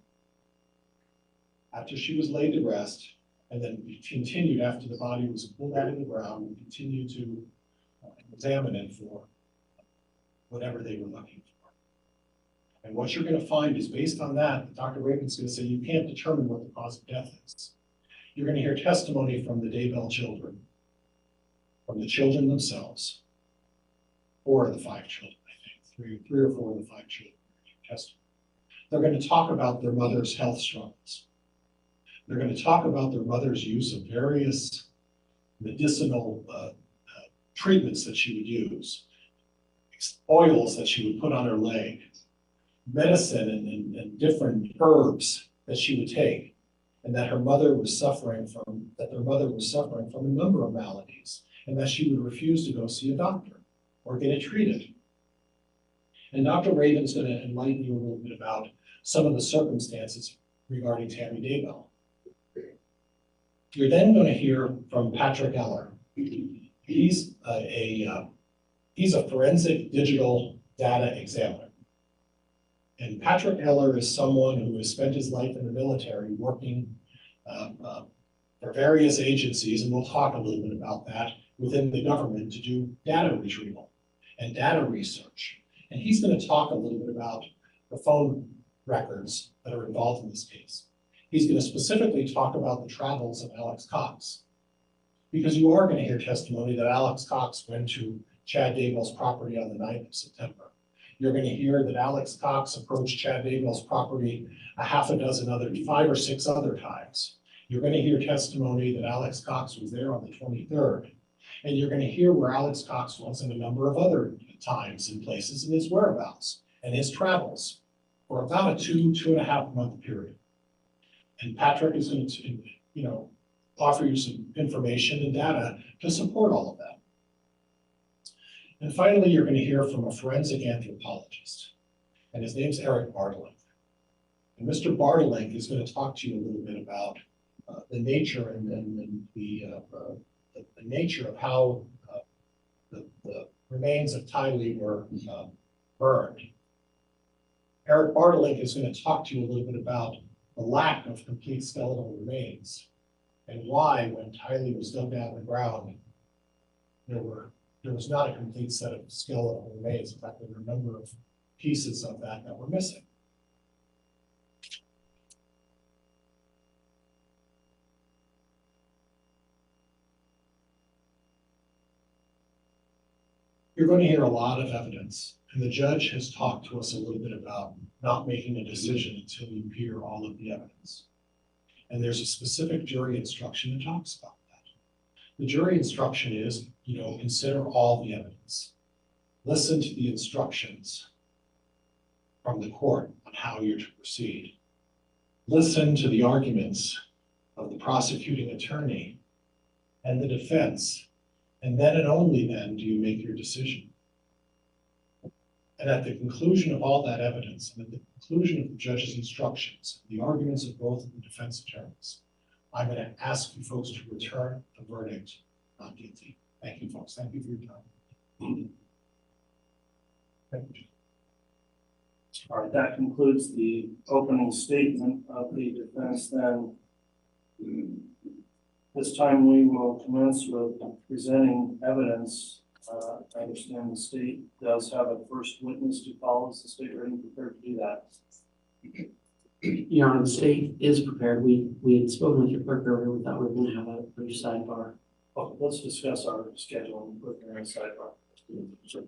after she was laid to rest, and then continued after the body was pulled out of the ground and continued to examine it for whatever they were looking for. And what you're going to find is based on that, Dr. Raven's going to say you can't determine what the cause of death is. You're going to hear testimony from the Daybell children, from the children themselves. 4 of the 5 children, I think, three or four of the 5 children testimony. They're going to talk about their mother's health struggles. They're going to talk about their mother's use of various medicinal treatments that she would use, oils that she would put on her leg, medicine and different herbs that she would take, and that her mother was suffering from, that their mother was suffering from a number of maladies, and that she would refuse to go see a doctor or get it treated. And Dr. Raven's going to enlighten you a little bit about some of the circumstances regarding Tammy Daybell. You're then going to hear from Patrick Eller. He's a forensic digital data examiner. And Patrick Eller is someone who has spent his life in the military working for various agencies, and we'll talk a little bit about that, within the government to do data retrieval and data research. And he's going to talk a little bit about the phone records that are involved in this case. He's going to specifically talk about the travels of Alex Cox, because you are going to hear testimony that Alex Cox went to Chad Daybell's property on the 9th of September. You're gonna hear that Alex Cox approached Chad Daybell's property a half a dozen other, 5 or 6 other times. You're gonna hear testimony that Alex Cox was there on the 23rd. And you're gonna hear where Alex Cox was in a number of other times and places in his whereabouts and his travels for about a 2.5 month period. And Patrick is going to, offer you some information and data to support all of that. And finally, you're going to hear from a forensic anthropologist, and his name's Eric Bartlink. And Mr. Bartlink is going to talk to you a little bit about the nature and the nature of how the remains of Tylee were burned. Eric Bartlink is going to talk to you a little bit about the lack of complete skeletal remains and why, when Tylee was dug down the ground, there was not a complete set of skeletal remains. In fact, there were a number of pieces of that were missing. You're going to hear a lot of evidence, and the judge has talked to us a little bit about not making a decision until you hear all of the evidence. And there's a specific jury instruction that talks about that. The jury instruction is, consider all the evidence. Listen to the instructions from the court on how you're to proceed. Listen to the arguments of the prosecuting attorney and the defense, and then and only then do you make your decision. And at the conclusion of all that evidence, and at the conclusion of the judge's instructions, the arguments of both of the defense attorneys, I'm going to ask you folks to return the verdict not guilty. Thank you, folks. Thank you for your time. Thank you. All right, that concludes the opening statement of the defense. Then this time we will commence with presenting evidence. I understand the state does have a first witness to call. Is the state ready and prepared to do that? Your Honor, the state is prepared. We had spoken with your clerk earlier. We thought we were going to have a brief sidebar. Okay, let's discuss our schedule and put there in sidebar. Sure.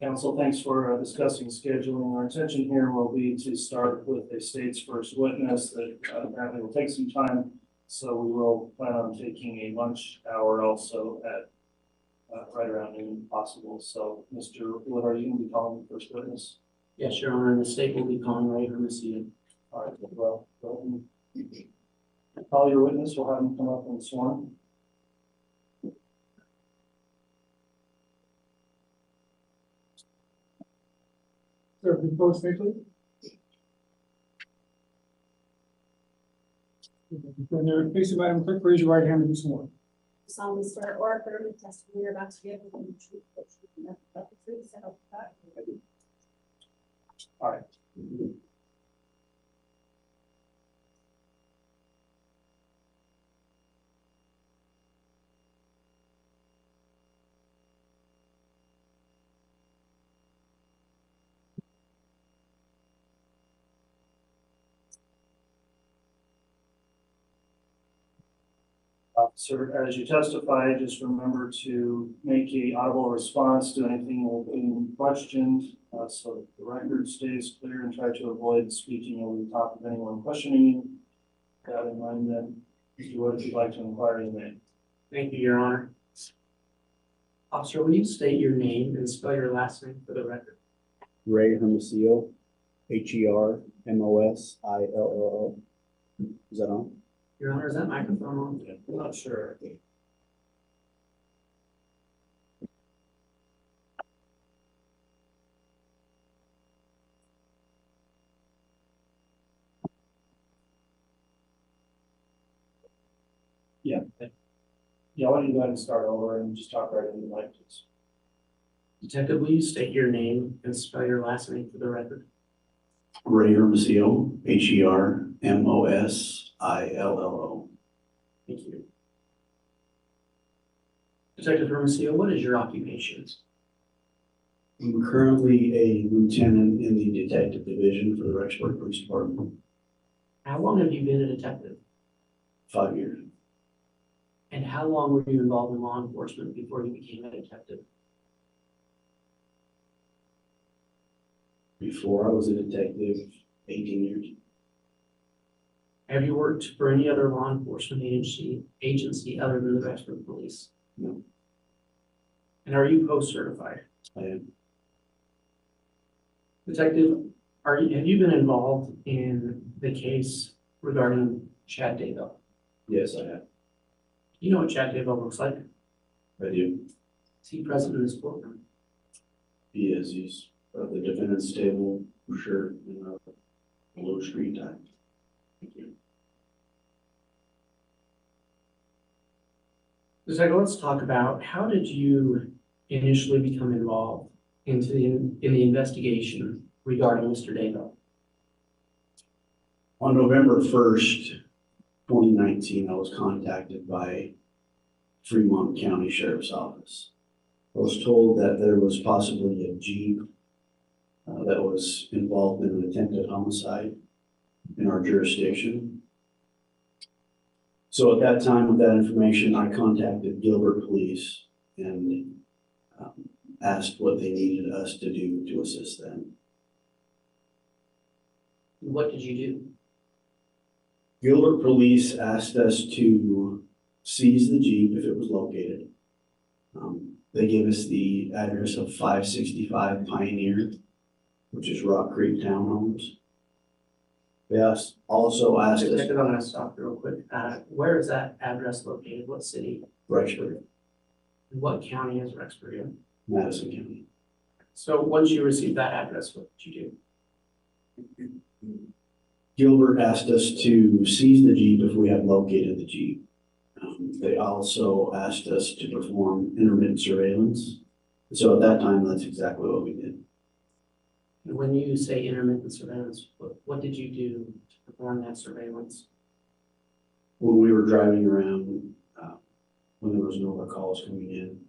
Council, thanks for discussing scheduling. Our intention here will be to start with a state's first witness that apparently will take some time. So we will plan on taking a lunch hour also at right around noon if possible. So Mr. Wood, are you going to be calling the first witness? Yes, Your Honor, and the state will be calling Lori Vallow. All right, well, go ahead and call your witness. We'll have him come up and sworn. Sir, please vote safely. When you're facing Madam Clerk, raise your right hand and be sworn. solemnly swear or affirm the testimony you're about to give will be the truth, the truth, and nothing but the truth, so help you God. All right. Officer, as you testify, just remember to make a audible response to anything being questioned, so that the record stays clear, and try to avoid speaking over the top of anyone questioning you. With that in mind, then, Mr. Wood, if you'd like to inquire, you may. Thank you, Your Honor. Officer, will you state your name and spell your last name for the record? Ray Hermosillo, Hermosillo. Is that on? Your Honor, is that microphone on? I'm not sure. Yeah. Yeah, why don't you go ahead and start over and just talk right into the mic, please. Detective, will you state your name and spell your last name for the record? Ray Hermosillo, Hermosillo. Thank you. Detective Hermosillo, what is your occupation? I'm currently a lieutenant in the detective division for the Rexburg Police Department. How long have you been a detective? 5 years. And how long were you involved in law enforcement before you became a detective? Before I was a detective, 18 years. Have you worked for any other law enforcement agency other than the Rexburg Police? No. And are you post-certified? I am. Detective, have you been involved in the case regarding Chad Daybell? Yes, I have. You know what Chad Daybell looks like? I do. Is he present in this courtroom? He is. He's at the defendant's table, for sure, in a low screen time. Thank you. Detective, let's talk about how did you initially become involved in the investigation regarding Mr. Daybell? On November 1st, 2019, I was contacted by Fremont County Sheriff's Office. I was told that there was possibly a Jeep that was involved in an attempted homicide in our jurisdiction. So at that time, with that information, I contacted Gilbert Police and asked what they needed us to do to assist them. What did you do? Gilbert Police asked us to seize the Jeep if it was located. They gave us the address of 565 Pioneer, which is Rock Creek Townhomes. They also asked us, Detective, I'm going to stop real quick. Where is that address located? What city? Rexburg, And what county is Rexburg in? Madison County. So once you received that address, what did you do? Gilbert asked us to seize the Jeep if we had located the Jeep. They also asked us to perform intermittent surveillance. So at that time, that's exactly what we did. And when you say intermittent surveillance, what did you do to perform that surveillance? When we were driving around, when there was no other calls coming in,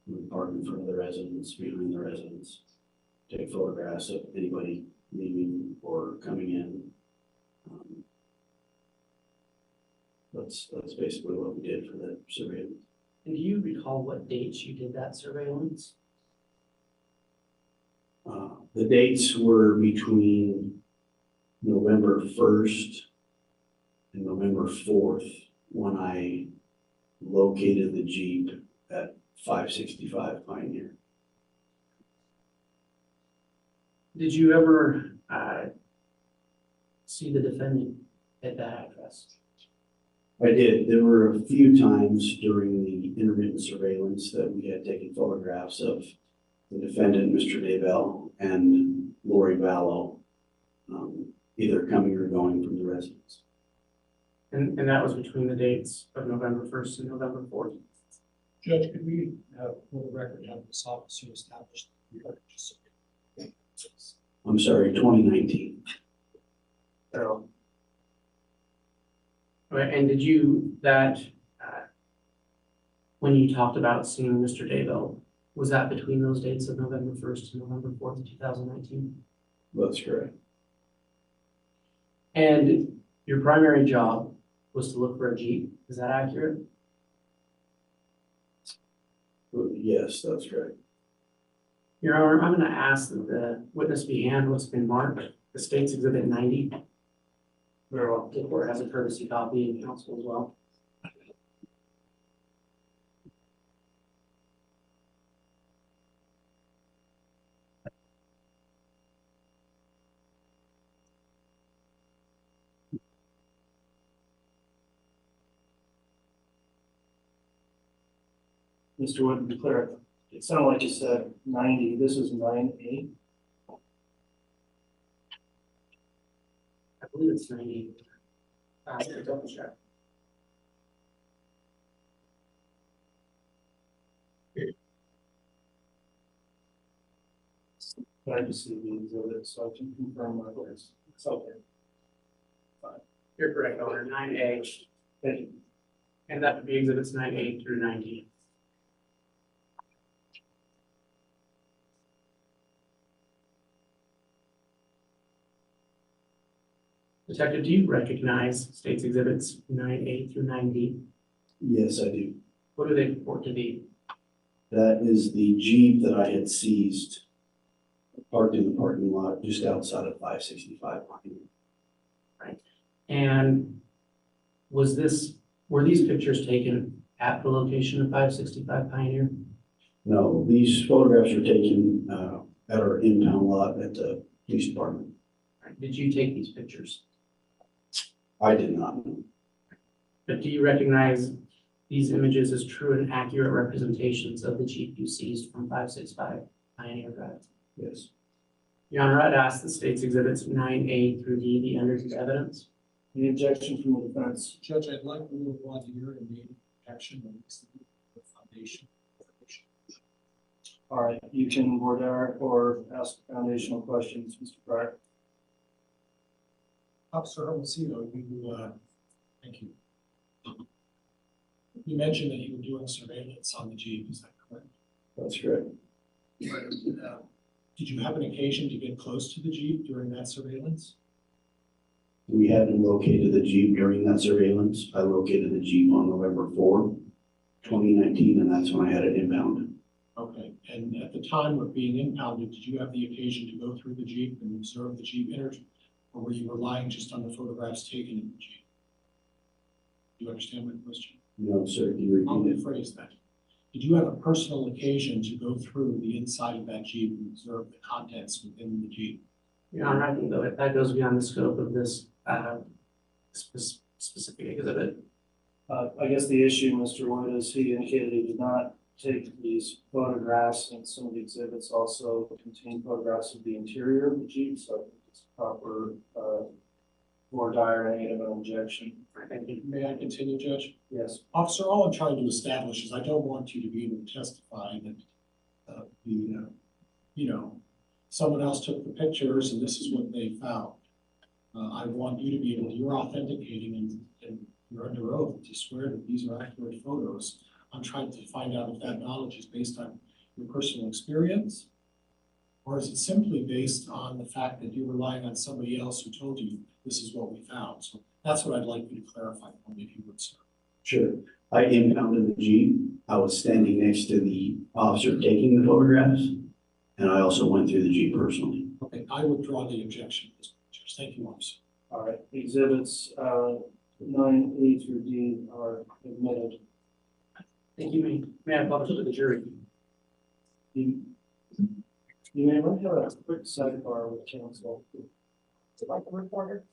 we would park in front of the residence, behind the residence, take photographs of anybody leaving or coming in. That's basically what we did for the surveillance. And do you recall what dates you did that surveillance? The dates were between November 1st and November 4th when I located the Jeep at 565 Pioneer. Did you ever, see the defendant at that address? I did. There were a few times during the intermittent surveillance that we had taken photographs of the defendant, Mr. Daybell, and Lori Vallow, either coming or going from the residence. And that was between the dates of November 1st and November 4th? Judge, could we, for the record, have this officer established the record just so- I'm sorry, 2019. So. Right, and did you, when you talked about seeing Mr. Daybell, was that between those dates of November 1st and November 4th, 2019? That's correct. And your primary job was to look for a Jeep, is that accurate? Yes, that's correct. Your Honor, I'm gonna ask that the witness be handed what's been marked, the State's Exhibit 90. Very well. The court has a courtesy copy and counsel as well. Mr. Wood, to be clear, it sounded like you said 90, this is 9-8. I believe it's 90. Double check. I just see the exhibit, so I can confirm my voice. It's okay. You're correct, Your Honor, 9A, Thank you. and that would be exhibits 9A through 90. Detective, do you recognize State's Exhibits 9A through 9D? Yes, I do. What do they purport to be? That is the Jeep that I had seized, parked in the parking lot just outside of 565 Pioneer. And were these pictures taken at the location of 565 Pioneer? No, these photographs were taken at our impound lot at the police department. Did you take these pictures? I did not know. But do you recognize these images as true and accurate representations of the Jeep you seized from 565 Pioneer Drive? Yes. Your Honor, I'd ask the State's Exhibits 9A through D be entered into evidence. Any objection from the defense? Judge, I'd like to move on to your immediate action on the foundation. All right, you can order or ask foundational questions, Mr. Pryor. Officer Hermosillo, thank you. You mentioned that you were doing surveillance on the Jeep, is that correct? That's correct. Did you have an occasion to get close to the Jeep during that surveillance? We hadn't located the Jeep during that surveillance. I located the Jeep on November 4th, 2019, and that's when I had it impounded. Okay, and at the time of being impounded, did you have the occasion to go through the Jeep and observe the Jeep enter? Or were you relying just on the photographs taken in the Jeep? Do you understand my question? No, sir, can you I'll repeat it? rephrase that. Did you have a personal occasion to go through the inside of that Jeep and observe the contents within the Jeep? Your Honor, I think that goes beyond the scope of this specific exhibit. I guess the issue, Mr. Wood, is he indicated he did not take these photographs, and some of the exhibits also contain photographs of the interior of the Jeep, so I think it's proper for dire negative objection. Thank you. May I continue, Judge? Yes. Officer, all I'm trying to establish is I don't want you to be able to testify that someone else took the pictures and this is what they found. I want you to be able to, you're authenticating and you're under oath to swear that these are accurate photos. I'm trying to find out if that knowledge is based on your personal experience, or is it simply based on the fact that you're relying on somebody else who told you this is what we found? So that's what I'd like you to clarify for me, if you would, sir. Sure. I impounded the Jeep. I was standing next to the officer taking the photographs. And I also went through the Jeep personally. Okay, I withdraw the objection to those pictures. Thank you, officer. All right, exhibits, 9A through D are admitted. Thank you, may I publish to the jury? You you may want to have a quick sidebar with counsel. Like a reporter.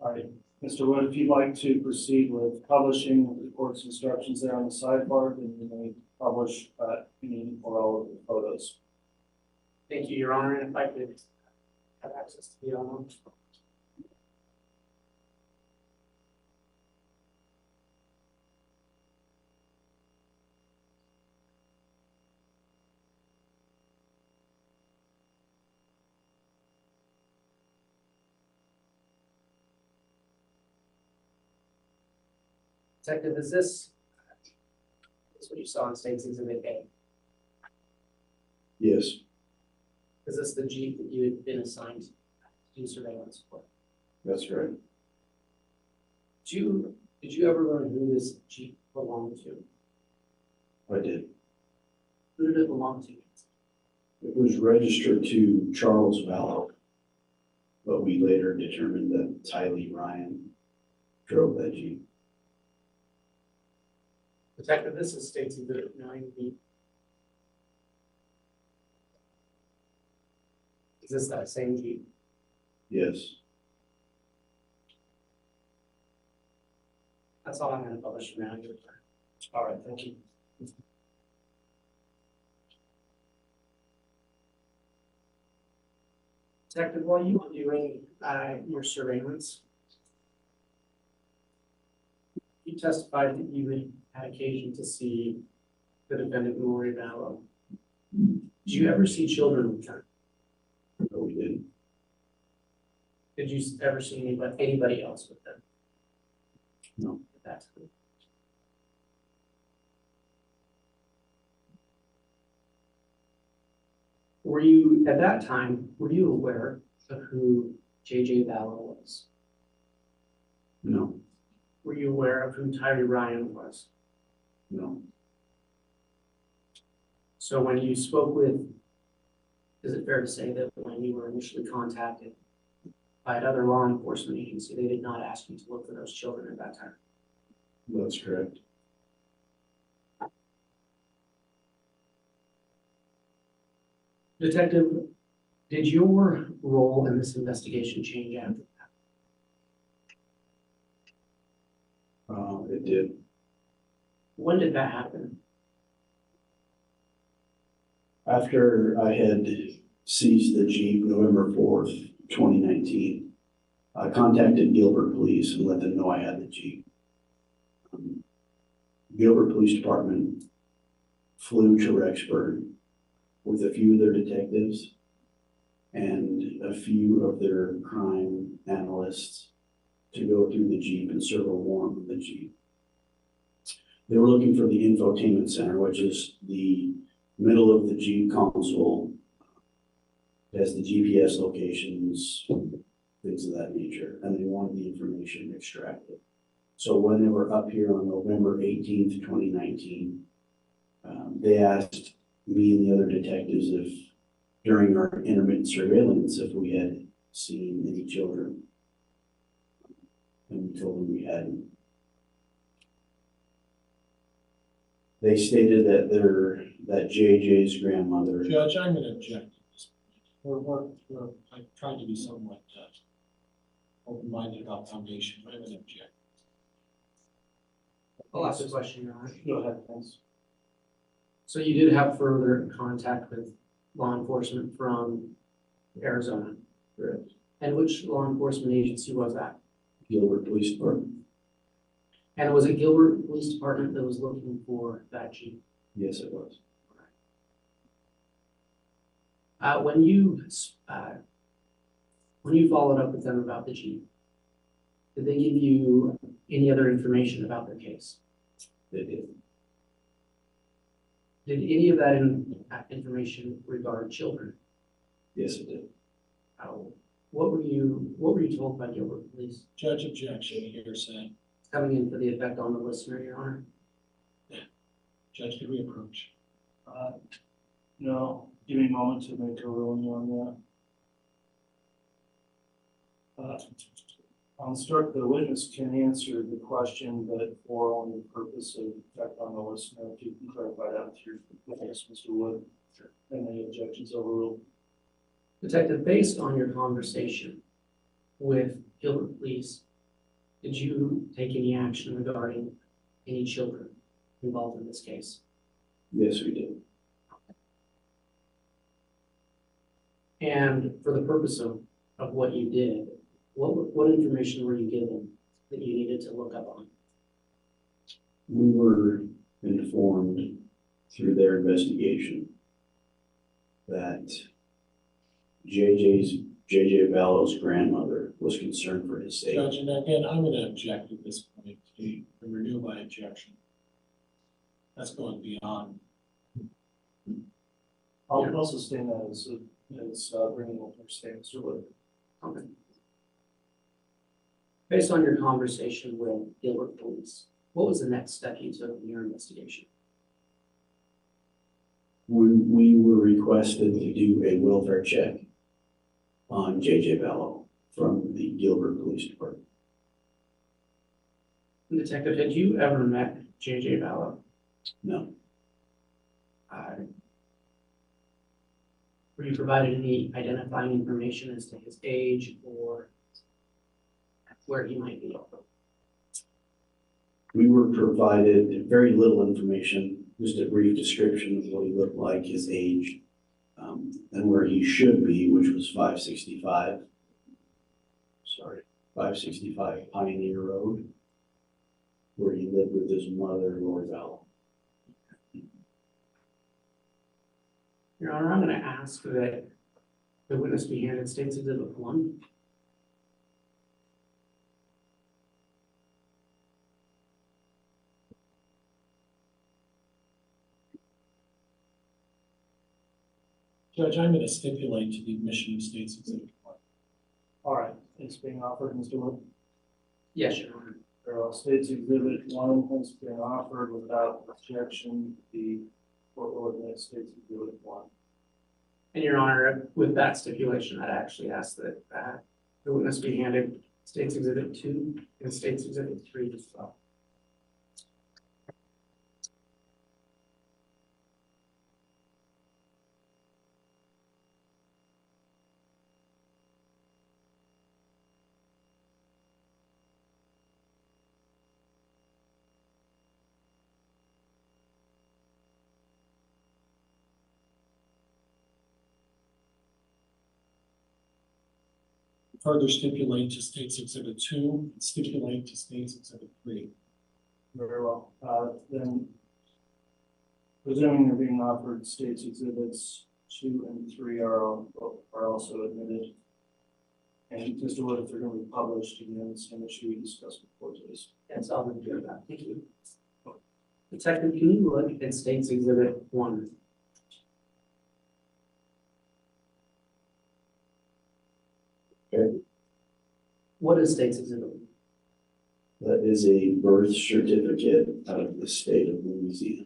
All right, Mr. Wood, if you'd like to proceed with publishing the court's instructions there on the sidebar, then you may publish any or all of the photos. Thank you, Your Honor, and if I could have access to the album. Detective, is this what you saw in State's Exhibit A? Yes, Is this the Jeep that you had been assigned to do surveillance for? that's right. Did you ever learn who this Jeep belonged to? I did. Who did it belong to? It was registered to Charles Vallow, but we later determined that Tylee Ryan drove that Jeep. Detective, this is states exhibit 9B. Is this that same Jeep? Yes. That's all I'm gonna publish from now. All right, thank you. Detective, while you were doing your surveillance, you testified that you had occasion to see the defendant, Lori Vallow. Did you ever see children with her? No, we didn't. Did you ever see anybody else with them? No. At that time? Were you, at that time, were you aware of who JJ Vallow was? No. Were you aware of who Tylee Ryan was? No. So when you spoke with, is it fair to say that when you were initially contacted by another law enforcement agency, they did not ask you to look for those children at that time? That's correct. Detective, did your role in this investigation change after that? It did. When did that happen? After I had seized the Jeep November 4th, 2019, I contacted Gilbert Police and let them know I had the Jeep. Gilbert Police Department flew to Rexburg with a few of their detectives and a few of their crime analysts to go through the Jeep and serve a warrant with the Jeep. They were looking for the infotainment center, which is the middle of the Jeep console. It has the GPS locations, things of that nature, and they wanted the information extracted. So when they were up here on November 18th, 2019, they asked me and the other detectives if, during our intermittent surveillance, if we had seen any children. And we told them we hadn't. They stated that JJ's grandmother. Judge, I'm gonna object to this. I tried to be somewhat open-minded about foundation, but I'm gonna object. I'll ask a question, Your Honor. Go ahead, thanks. So you did have further contact with law enforcement from Arizona? Correct. And which law enforcement agency was that? Gilbert Police Department. And was it Gilbert Police Department that was looking for that Jeep? Yes, it was. When you followed up with them about the Jeep, did they give you any other information about their case? They did. Did any of that information regard children? Yes, it did. What were you told by Gilbert Police? Judge, objection, hearsay. Coming in for the effect on the listener, Your Honor. Judge, could we approach? No, give me a moment to make a ruling on that. I'll instruct the witness can answer the question, but for only the purpose of effect on the listener, if you can clarify that with your witness, Mr. Wood. And any objections overruled. Detective, based on your conversation with Gilbert Police, did you take any action regarding any children involved in this case? Yes, we did. And for the purpose of what you did, what information were you given that you needed to look up on? We were informed through their investigation that JJ Vallow's grandmother was concerned for his safety. Judge, and again, I'm gonna object at this point to renew my objection. That's going beyond. I'll also sustain that as bringing up your statement, Mr. Wood. Okay. Based on your conversation with Gilbert Police, what was the next step you took in your investigation? We were requested to do a welfare check on JJ Vallow from the Gilbert Police Department. Detective, had you ever met JJ Vallow? No, Were you provided any identifying information as to his age or where he might be? we were provided very little information, just a brief description of what he looked like, his age, and where he should be, which was 565 Pioneer Road, where he lived with his mother, Lori Vallow. Your Honor, I'm going to ask that the witness be handed State's Exhibit 1. Judge, I'm gonna stipulate to the admission of State's Exhibit 1. All right, it's being offered, Mr. Wood. Yes, Your Honor. State's Exhibit 1 has been offered without objection. The court will admit State's Exhibit 1. And Your Honor, with that stipulation, I'd actually ask that the witness be handed State's Exhibit 2 and State's Exhibit 3 as well. Further stipulate to State's Exhibit 2, and stipulate to State's Exhibit 3. Very well. Then, presuming they're being offered, State's Exhibits 2 and 3 are also admitted. And Mr. Wood, if they're going to be published, again, the same issue we discussed before, please. That's all I'm doing that. Thank you. Detective, can you look at State's Exhibit 1? Okay. What is State's Exhibit 1? That is a birth certificate out of the state of Louisiana.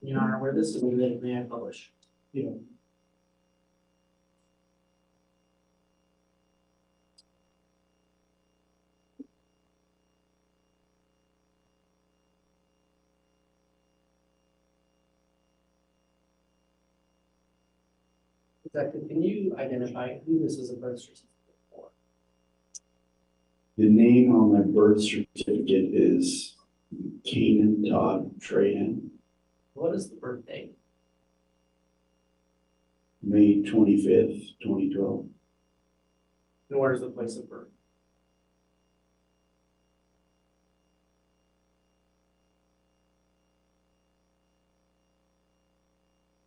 Your Honor, where this is admitted, may I publish? Yeah. Detective, can you identify who this is a birth certificate for? The name on my birth certificate is Kanan Todd Trahan, What is the birth date? May 25th, 2012. And where is the place of birth?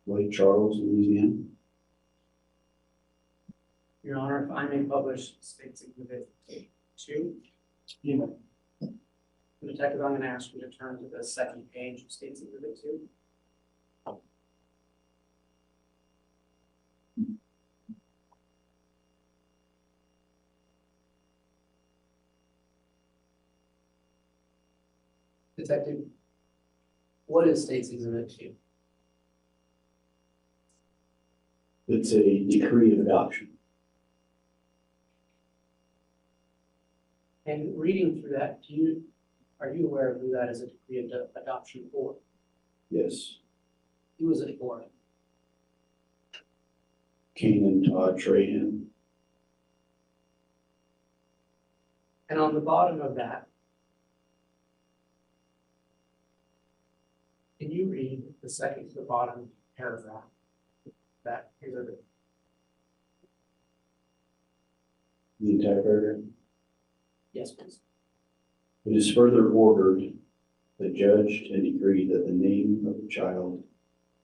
Lake Charles, Louisiana. Your Honor, if I may publish State's Exhibit 2. You know, Detective, I'm going to ask you to turn to the second page of State's Exhibit 2. Detective, what is State's Exhibit 2? It's a decree of adoption. And reading through that, are you aware of who that is a decree of adoption for? Yes, Who is it for? Kanan Todd Trahan. And on the bottom of that, can you read the second to the bottom paragraph? That exhibit. The entire paragraph. Yes, please. It is further ordered, the judge and decree that the name of the child,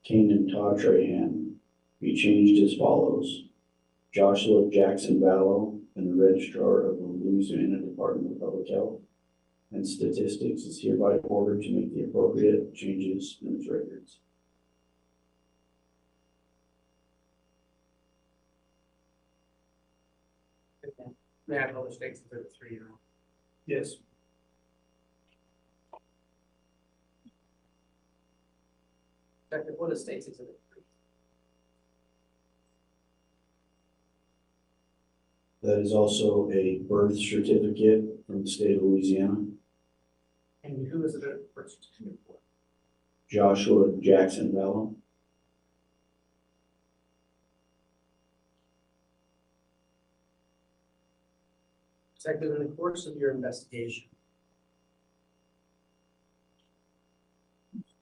Kanan Todd Trahan, be changed as follows: Joshua Jackson Vallow, and the Registrar of the Louisiana Department of Public Health and Statistics is hereby ordered to make the appropriate changes in its records. May I publish State's Exhibit 3 now? yes. Detective, what is State's Exhibit 3? That is also a birth certificate from the state of Louisiana. And who is it a birth certificate for? Joshua Jackson Vallow. Detective, in the course of your investigation,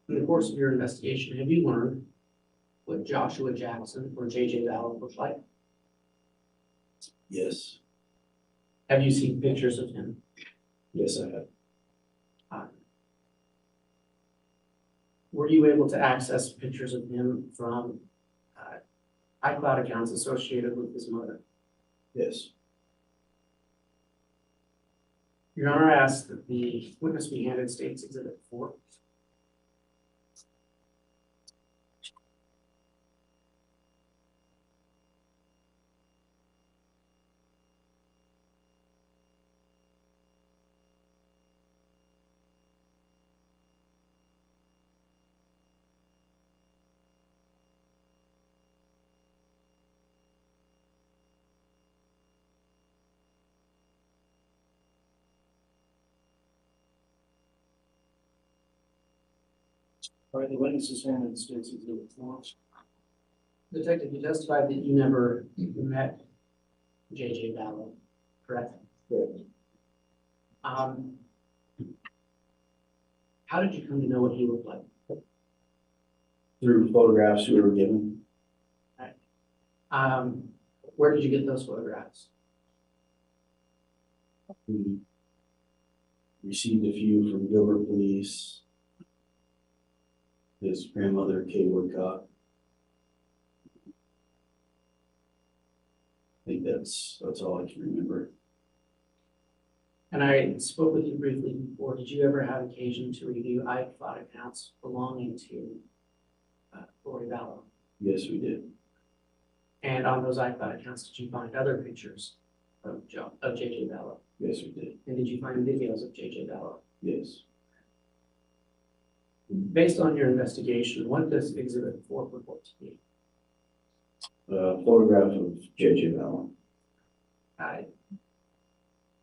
have you learned what Joshua Jackson or JJ Vallow looked like? Yes, Have you seen pictures of him? yes, I have. Were you able to access pictures of him from iCloud accounts associated with his mother? Yes, Your Honor, I asked that the witness be handed State's Exhibit 4. All right, the witness is handed State's Exhibit 4. Detective, you testified that you never met JJ Vallow, correct? correct. How did you come to know what he looked like? Through photographs we were given. Where did you get those photographs? We received a few from Gilbert Police. His grandmother, Kay Woodcock. I think that's all I can remember. And I spoke with you briefly before. Did you ever have occasion to review iCloud accounts belonging to Lori Vallow? Yes, we did. And on those iCloud accounts, did you find other pictures of JJ Vallow? Yes, we did. And did you find videos of JJ Vallow? Yes. Based on your investigation, what does Exhibit 4 purport to be? A photograph of JJ Vallow.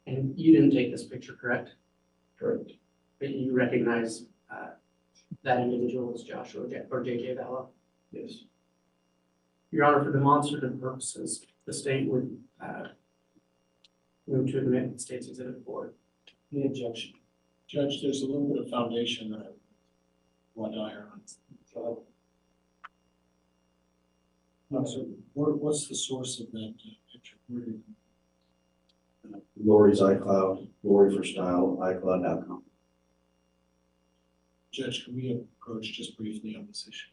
And you didn't take this picture, correct? Correct. But you recognize that individual as Joshua or JJ Vallow? Yes. Your Honor, for demonstrative purposes, the state would move to admit State's Exhibit 4. Any objection? Judge, there's a little bit of foundation that I want to iron on. No, so what's the source of that picture? Where did Lori's iCloud, Lori for Style, iCloud.com. Judge, can we approach just briefly on this issue?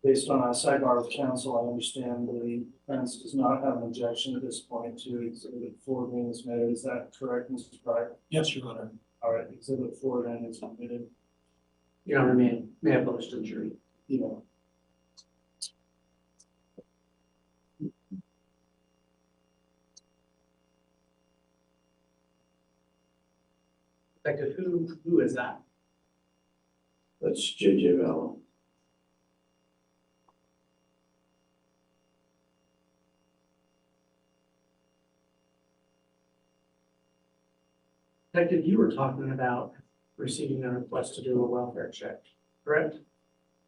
Based on our sidebar with counsel, I understand the defense does not have an objection at this point to Exhibit 4 being submitted. Is that correct, Mr. Pryor? Yes, Your Honor. All right, Exhibit 4 then is submitted. Your Honor, may I publish to the jury? You know, Detective, who is that? That's JJ Vallow. Detective, you were talking about receiving a request to do a welfare check, correct?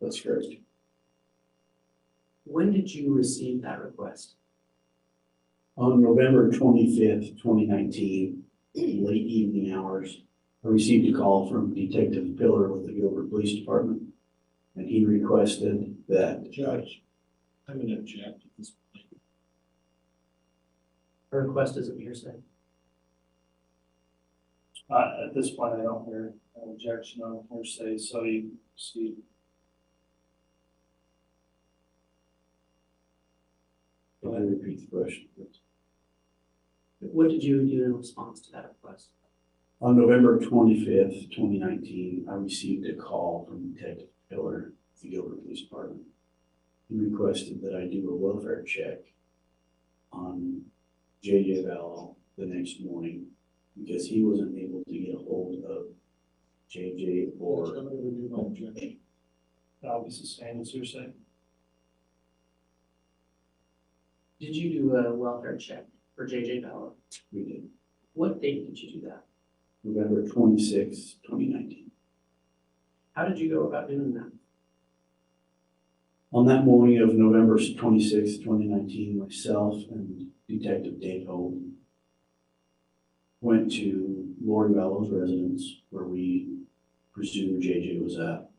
That's correct. When did you receive that request? On November 25th, 2019, late evening hours, I received a call from Detective Pillar with the Gilbert Police Department, and he requested that Judge, I'm gonna object at this point. A request is a hearsay. At this point, I don't hear an objection on hearsay, so you see. Go ahead and repeat the question, please. What did you do in response to that request? On November 25th, 2019, I received a call from Detective Pillar of the Gilbert Police Department. He requested that I do a welfare check on JJ Vallow the next morning because he wasn't able to get a hold of JJ or. Judge, I'm gonna renew my objection. That'll be sustained as hearsay. Did you do a welfare check for JJ Vallow? We did. What date did you do that? November 26th, 2019. How did you go about doing that? On that morning of November 26th, 2019, myself and Detective Daybell went to Lori Vallow's residence where we presumed JJ was at.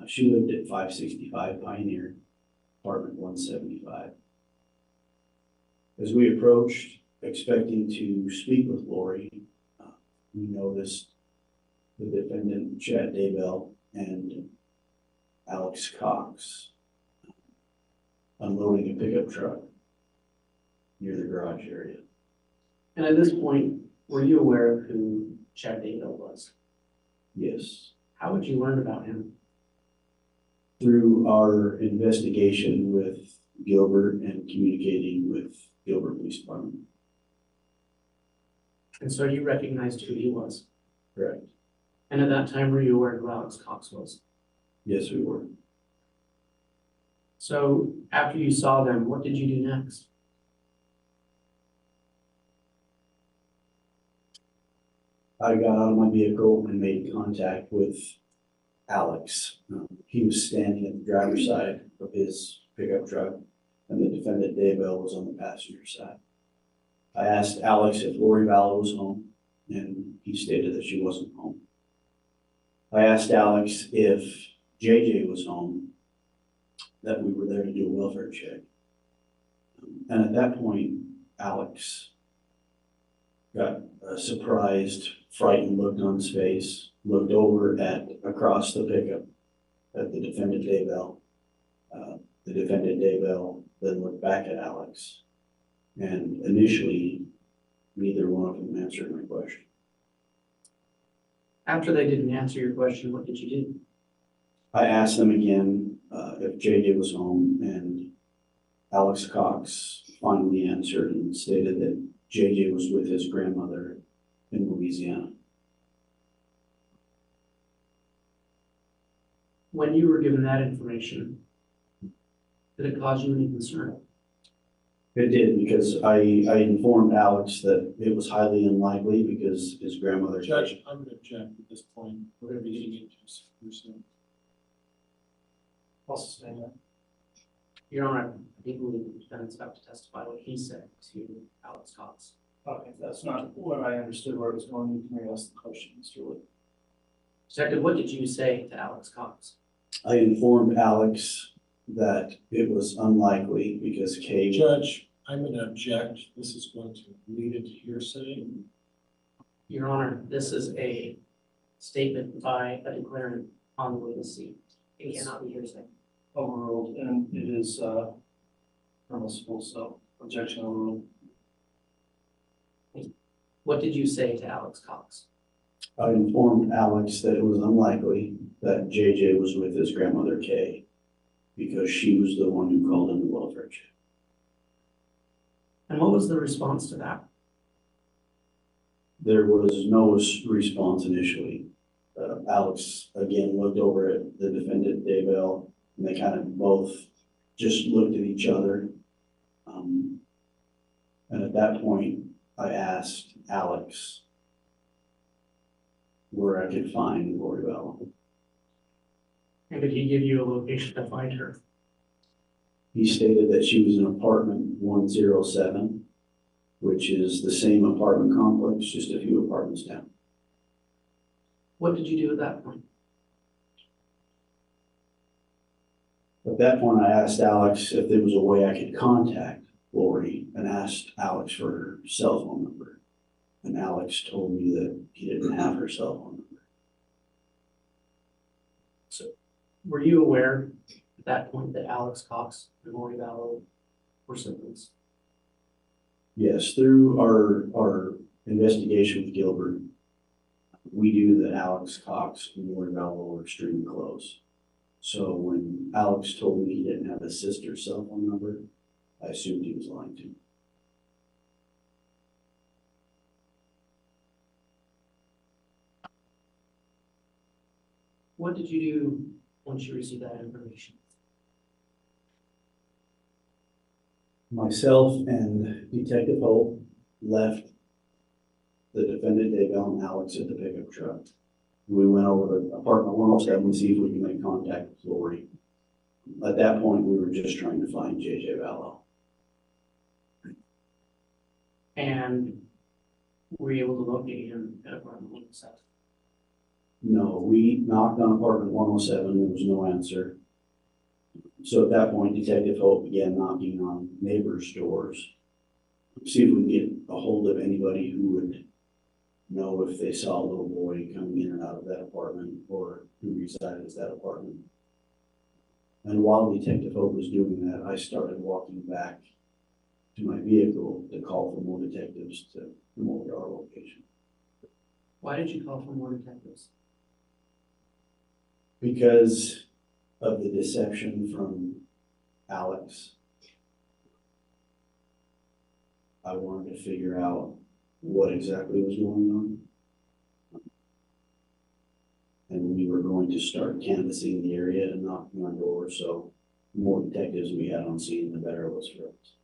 She lived at 565 Pioneer, apartment 175. As we approached, expecting to speak with Lori, we noticed the defendant, Chad Daybell, and Alex Cox unloading a pickup truck near the garage area. And at this point, were you aware of who Chad Daybell was? Yes. How would you learn about him? Through our investigation with Gilbert and communicating with Gilbert Police Department. And so you recognized who he was. Correct. And at that time, were you aware who Alex Cox was? Yes, we were. So after you saw them, what did you do next? I got out of my vehicle and made contact with Alex. He was standing at the driver's side of his pickup truck, and the defendant Daybell was on the passenger side. I asked Alex if Lori Vallow was home, and he stated that she wasn't home. I asked Alex if JJ was home, that we were there to do a welfare check. And at that point, Alex got a surprised, frightened look on his face, looked over at across the pickup at the defendant Daybell. The defendant Daybell then looked back at Alex, and initially, neither one of them answered my question. After they didn't answer your question, what did you do? I asked them again if JJ was home, and Alex Cox finally answered and stated that JJ was with his grandmother in Louisiana. When you were given that information, did it cause you any concern? It did, because I informed Alex that it was highly unlikely because his grandmother. Judge, I'm gonna object at this point. We're gonna be getting into super soon. I'll sustain that. Your Honor, I think the defendant's about to testify what he said to Alex Cox. Okay, that's not what I understood where it was going. You can re-ask the question, Mr. Wood. Detective, what did you say to Alex Cox? I informed Alex that it was unlikely because Kay. Judge, I'm gonna object. This is going to lead into hearsay. Your Honor, this is a statement by a declarant on the witness seat. It cannot be hearsay. Overruled, and it is permissible, so objection overruled. What did you say to Alex Cox? I informed Alex that it was unlikely that JJ was with his grandmother Kay because she was the one who called in the welfare check. And what was the response to that? There was no response initially. Alex again looked over at the defendant, Daybell, and they kind of both just looked at each other. And at that point, I asked Alex where I could find Lori Vallow. And did he give you a location to find her? He stated that she was in apartment 107, which is the same apartment complex, just a few apartments down. What did you do at that point? At that point, I asked Alex if there was a way I could contact Lori and asked Alex for her cell phone number. And Alex told me that he didn't have her cell phone number. Were you aware at that point that Alex Cox and Lori Vallow were siblings? Yes, through our investigation with Gilbert, we knew that Alex Cox and Lori Vallow were extremely close. So when Alex told me he didn't have his sister's cell phone number, I assumed he was lying to me. What did you do once you received that information? Myself and Detective Hope left the defendant, Daybell, and Alex at the pickup truck. We went over to apartment 107 to see if we could make contact with Lori. At that point, we were just trying to find JJ Vallow. And were you able to locate him at apartment 107? No, we knocked on apartment 107, there was no answer. So at that point, Detective Hope began knocking on neighbors' doors, see if we could get a hold of anybody who would know if they saw a little boy coming in and out of that apartment or who resided in that apartment. And while Detective Hope was doing that, I started walking back to my vehicle to call for more detectives to come over to our location. Why did you call for more detectives? Because of the deception from Alex, I wanted to figure out what exactly was going on. And we were going to start canvassing the area and knocking on doors, so the more detectives we had on scene, the better it was for us.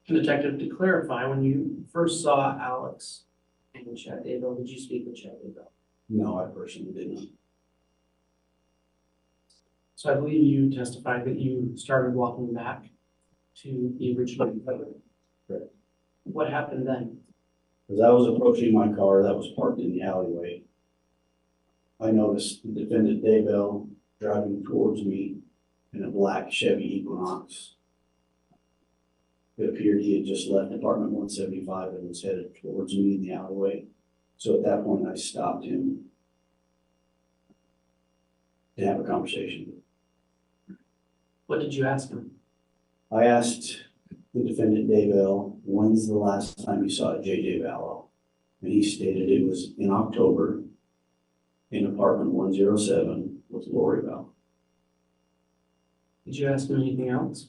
Detective, to clarify, when you first saw Alex and Chad Daybell, did you speak with Chad Daybell? No, I personally did not. So I believe you testified that you started walking back to the original. Correct. What happened then? As I was approaching my car that was parked in the alleyway, I noticed the defendant Daybell driving towards me in a black Chevy Equinox. It appeared he had just left apartment 175 and was headed towards me in the alleyway. So at that point, I stopped him to have a conversation. What did you ask him? I asked the defendant Daybell, when's the last time you saw JJ Vallow? And he stated it was in October in apartment 107 with Lori Vallow. Did you ask him anything else?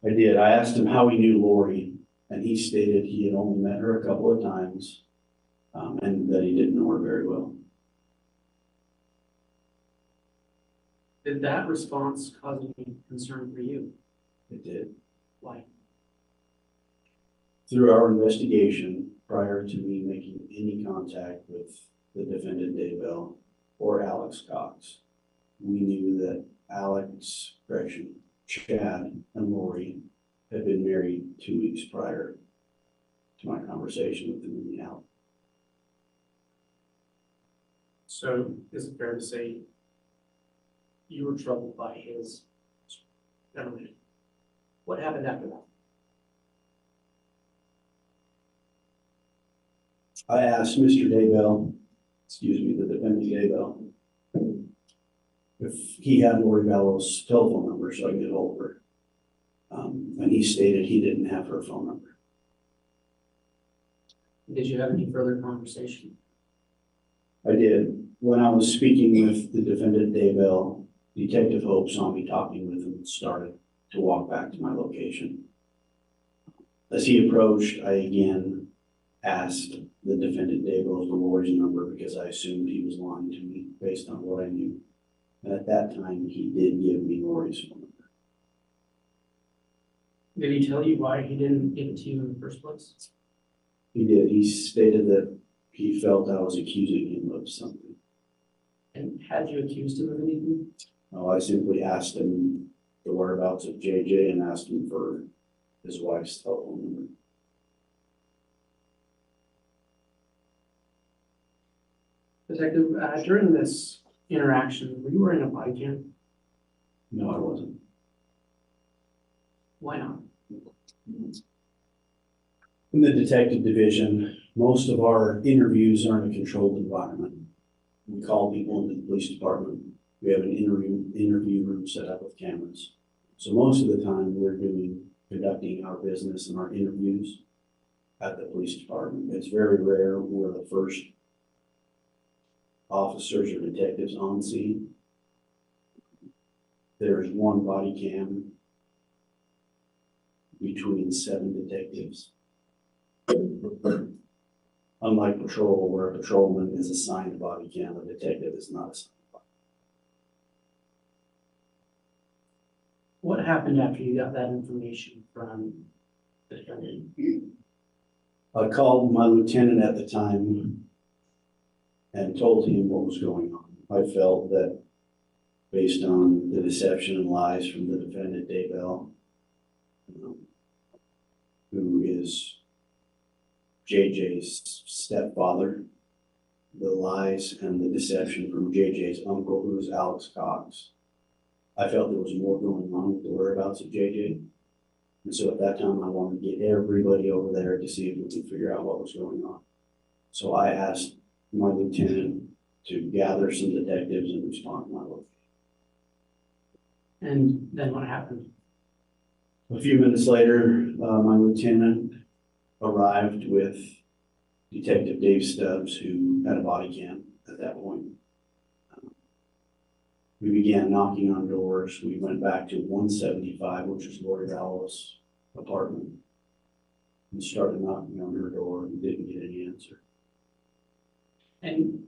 I did. I asked him how he knew Lori, and he stated he had only met her a couple of times, and that he didn't know her very well. Did that response cause any concern for you? It did. Why? Through our investigation, prior to me making any contact with the defendant Daybell or Alex Cox, we knew that Chad and Lori had been married 2 weeks prior to my conversation with them in the alley. So is it fair to say you were troubled by his gentleman? What happened after that? I asked Mr. Daybell, the defendant Daybell, if he had Lori Vallow's telephone number so I could get hold of her. And he stated he didn't have her phone number. Did you have any further conversation? I did. When I was speaking with the defendant Daybell, Detective Hope saw me talking with him and started to walk back to my location. As he approached, I again asked the defendant Daybell for Lori's number because I assumed he was lying to me based on what I knew. And at that time, he did give me Lori's phone number. Did he tell you why he didn't give it to you in the first place? He did. He stated that he felt I was accusing him of something. And had you accused him of anything? No, I simply asked him the whereabouts of JJ and asked him for his wife's telephone number. Detective, during this interaction, were you wearing a body cam? No, I wasn't. Why not? In the detective division, most of our interviews are in a controlled environment. We call people into the police department. We have an interview room set up with cameras. So most of the time we're conducting our business and our interviews at the police department. It's very rare we're the first officers or detectives on scene. There's one body cam between 7 detectives. Unlike patrol, where a patrolman is assigned a body cam, a detective is not assigned a body. What happened after you got that information from the defendant? I called my lieutenant at the time and told him what was going on. I felt that based on the deception and lies from the defendant Daybell, who is JJ's stepfather, the lies and the deception from JJ's uncle, who is Alex Cox. I felt there was more going on with the whereabouts of JJ. And so at that time, I wanted to get everybody over there to see if we could figure out what was going on. So I asked my lieutenant to gather some detectives and respond to my location. And then what happened? A few minutes later, my lieutenant arrived with Detective Dave Stubbs, who had a body cam at that point. We began knocking on doors. We went back to 175, which is Lori Vallow's apartment, and started knocking on her door and didn't get any answer. And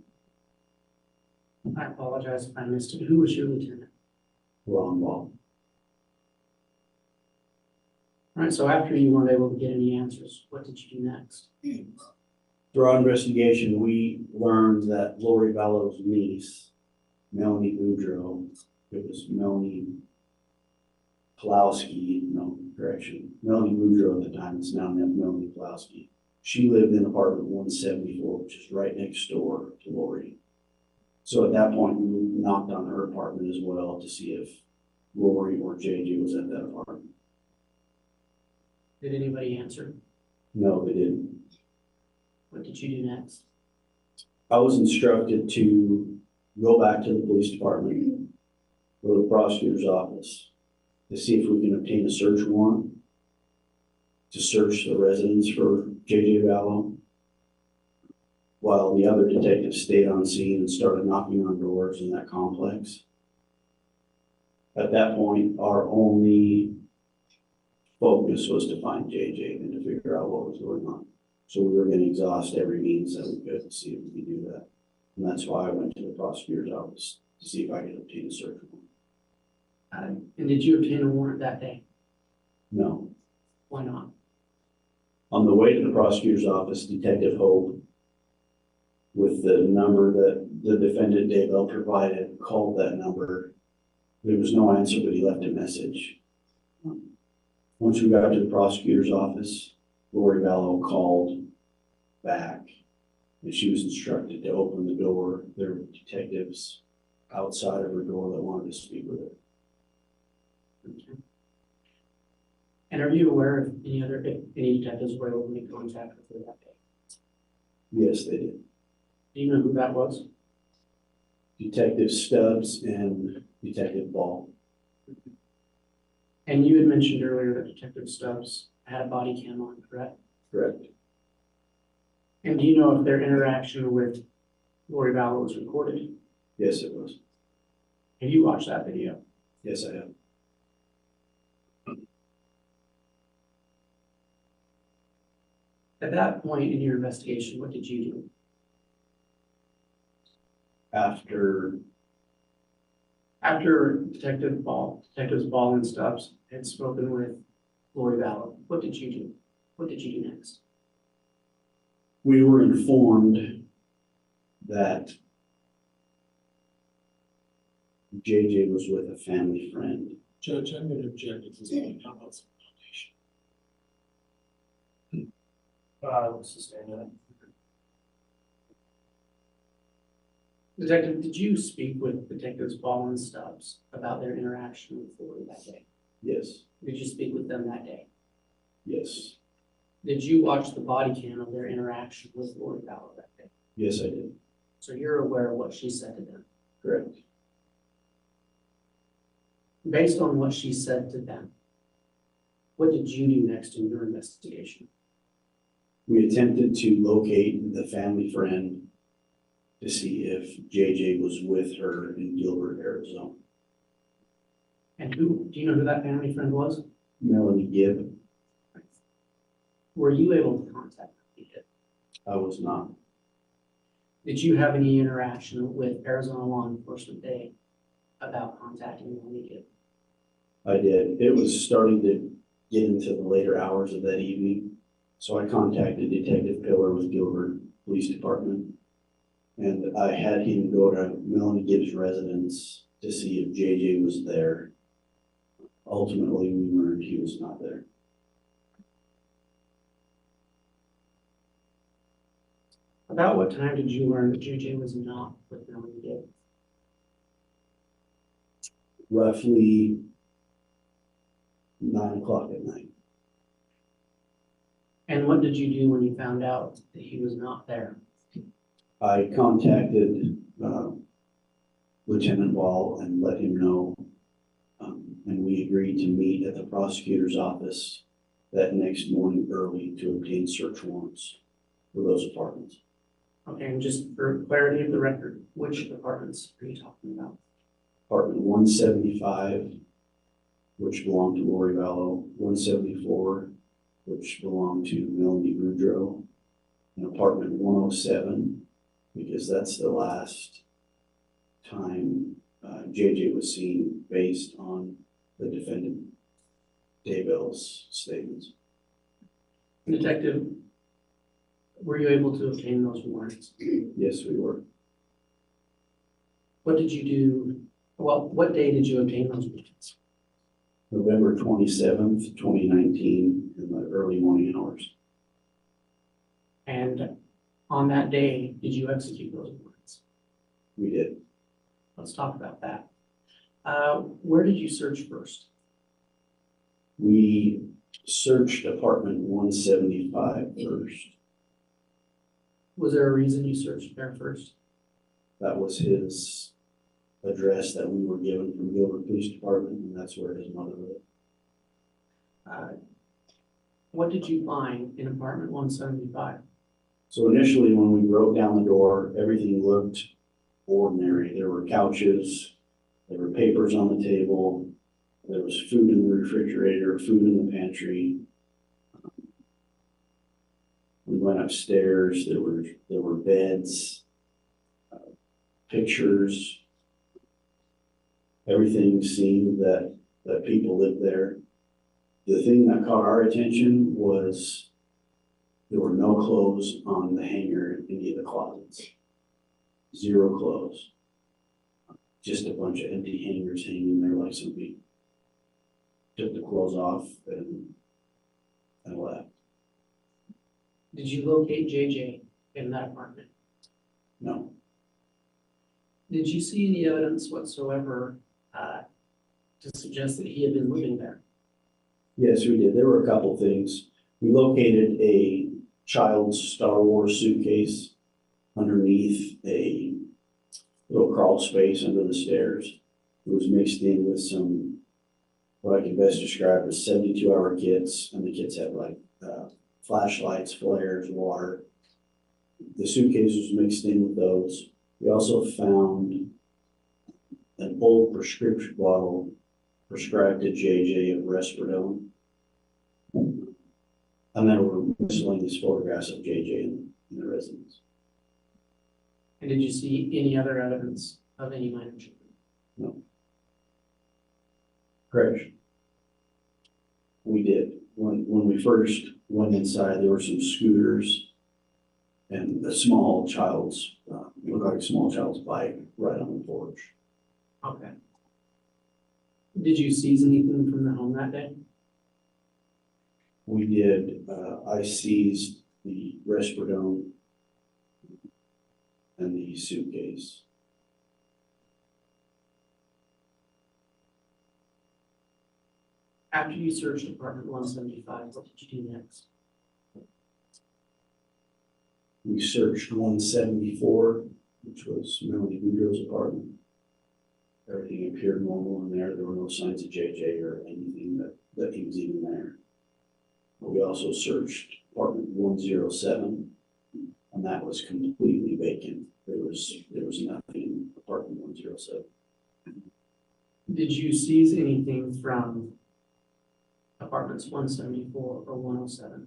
I apologize if I missed it. Who was your lieutenant? Ron Ball. All right, so after you weren't able to get any answers, what did you do next? Through our investigation, we learned that Lori Vallow's niece, Melanie Boudreaux, it was Melanie Pulowski, Melanie Boudreaux at the time, it's now Melanie Pulowski. She lived in apartment 174, which is right next door to Lori. So at that point, we knocked on her apartment as well to see if Lori or JJ was at that apartment. Did anybody answer? No, they didn't. What did you do next? I was instructed to go back to the police department, go to the prosecutor's office to see if we can obtain a search warrant to search the residence for JJ Vallow, while the other detectives stayed on scene and started knocking on doors in that complex. At that point, our only focus was to find JJ and to figure out what was going on. So we were going to exhaust every means that we could to see if we could do that. And that's why I went to the prosecutor's office to see if I could obtain a search warrant. And did you obtain a warrant that day? No. Why not? On the way to the prosecutor's office, Detective Hope, with the number that the defendant Daybell provided, called that number. There was no answer, but he left a message. Once we got to the prosecutor's office, Lori Vallow called back, and she was instructed to open the door. There were detectives outside of her door that wanted to speak with her. Okay. And are you aware of if any detectives were able to make contact with her that day? Yes, they did. Do you know who that was? Detective Stubbs and Detective Ball. And you had mentioned earlier that Detective Stubbs had a body cam on, correct? Correct. And do you know if their interaction with Lori Vallow was recorded? Yes, it was. Have you watched that video? Yes, I have. At that point in your investigation, what did you do? After, After Detectives Ball and Stubbs had spoken with Lori Vallow, what did you do? What did you do next? we were informed that JJ was with a family friend. Judge, I'm going to object at this point. How about some foundation? Let's sustain that. Detective, did you speak with Detectives Ball and Stubbs about their interaction with Lori that day? Yes, Did you speak with them that day? yes, Did you watch the body cam of their interaction with Lori Vallow that day? yes, I did. So you're aware of what she said to them? Correct. Based on what she said to them, what did you do next in your investigation? We attempted to locate the family friend to see if JJ was with her in Gilbert, Arizona. And do you know who that family friend was? Melanie Gibb, Were you able to contact them? I was not. Did you have any interaction with Arizona law enforcement day about contacting Melanie Gibb? I did. It was starting to get into the later hours of that evening. So I contacted Detective Pillar with Gilbert Police Department. And I had him go to Melanie Gibb's residence to see if JJ was there. Ultimately, we learned he was not there. About what time did you learn that JJ was not with Melanie Gibb? Roughly 9 o'clock at night. And what did you do when you found out that he was not there? I contacted Lieutenant Wall and let him know. And we agreed to meet at the prosecutor's office that next morning early to obtain search warrants for those apartments. Okay, and just for clarity of the record, which apartments are you talking about? Apartment 175, which belonged to Lori Vallow, 174, which belonged to Melanie Boudreaux, and apartment 107, because that's the last time JJ was seen based on the defendant Daybell's statements. Detective, were you able to obtain those warrants? Yes, we were. What did you do? Well, what day did you obtain those warrants? November 27th, 2019, in the early morning hours. And on that day, did you execute those warrants? We did. Let's talk about that. Where did you search first? We searched apartment 175 first. Was there a reason you searched there first? That was his address that we were given from Gilbert Police Department, and that's where his mother lived. What did you find in apartment 175? So initially, when we broke down the door, everything looked ordinary. There were couches, there were papers on the table, there was food in the refrigerator, food in the pantry. We went upstairs, there were beds, pictures. Everything seemed that people lived there. The thing that caught our attention was there were no clothes on the hanger in any of the closets. Zero clothes. Just a bunch of empty hangers hanging there like somebody took the clothes off and left. Did you locate JJ in that apartment? No. Did you see any evidence whatsoever to suggest that he had been living there? Yes, we did. There were a couple things. We located a child's Star Wars suitcase underneath a little crawl space under the stairs. It was mixed in with some, what I can best describe as 72-hour kits, and the kits had like flashlights, flares, water. The suitcase was mixed in with those. We also found an old prescription bottle prescribed to JJ of Risperidone. And there were miscellaneous photographs of JJ in the residence. And did you see any other evidence of any minor children? Crash. We did. When we first went inside, there were some scooters and a small child's, it looked like a small child's bike right on the porch. Okay. Did you seize anything from the home that day? We did, I seized the Resperdome and the suitcase. After you searched apartment 175, what did you do next? We searched 174, which was Melanie Boudreaux's apartment. Everything appeared normal in there. There were no signs of JJ or anything that he was even there. We also searched apartment 107, and that was completely vacant. There was nothing in apartment 107. Did you seize anything from apartments 174 or 107?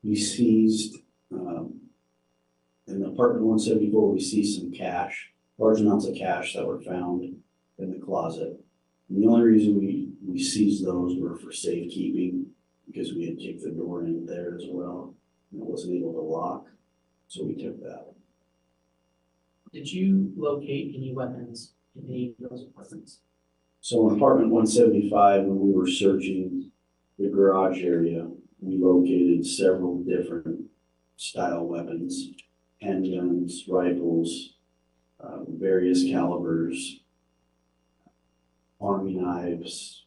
We seized, in apartment 174, we seized some cash, large amounts of cash that were found in the closet. And the only reason we seized those were for safekeeping, because we had kicked the door in there as well, and it wasn't able to lock, so we took that. Did you locate any weapons in any of those apartments? So in apartment 175, when we were searching the garage area, we located several different style weapons, handguns, rifles, various calibers, army knives,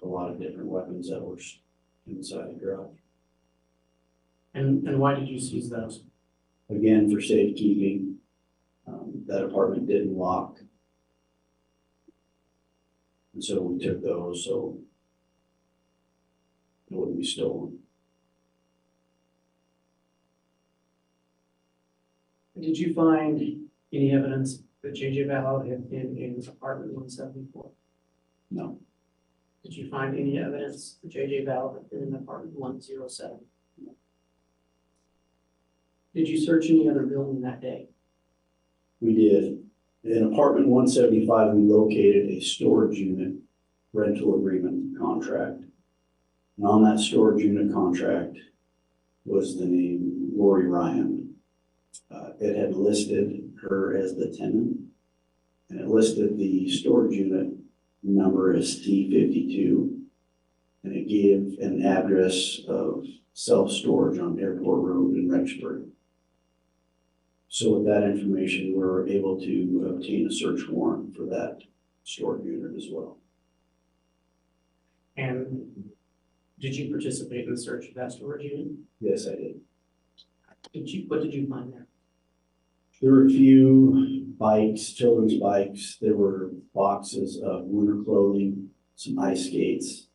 a lot of different weapons that were inside the garage. And why did you seize those? Again, for safekeeping, that apartment didn't lock. And so we took those so it wouldn't be stolen. Did you find any evidence that JJ Vallow had been in apartment 174? No, Did you find any evidence that JJ Vallow had been in apartment 107? No. Did you search any other building that day? we did. In apartment 175, we located a storage unit rental agreement contract. And on that storage unit contract was the name Lori Ryan. It had listed her as the tenant, and it listed the storage unit number as T52, and it gave an address of self-storage on Airport Road in Rexburg. So with that information, we were able to obtain a search warrant for that storage unit as well. And did you participate in the search of that storage unit? Yes, I did. What did you find there? There were a few bikes, children's bikes. There were boxes of winter clothing, some ice skates.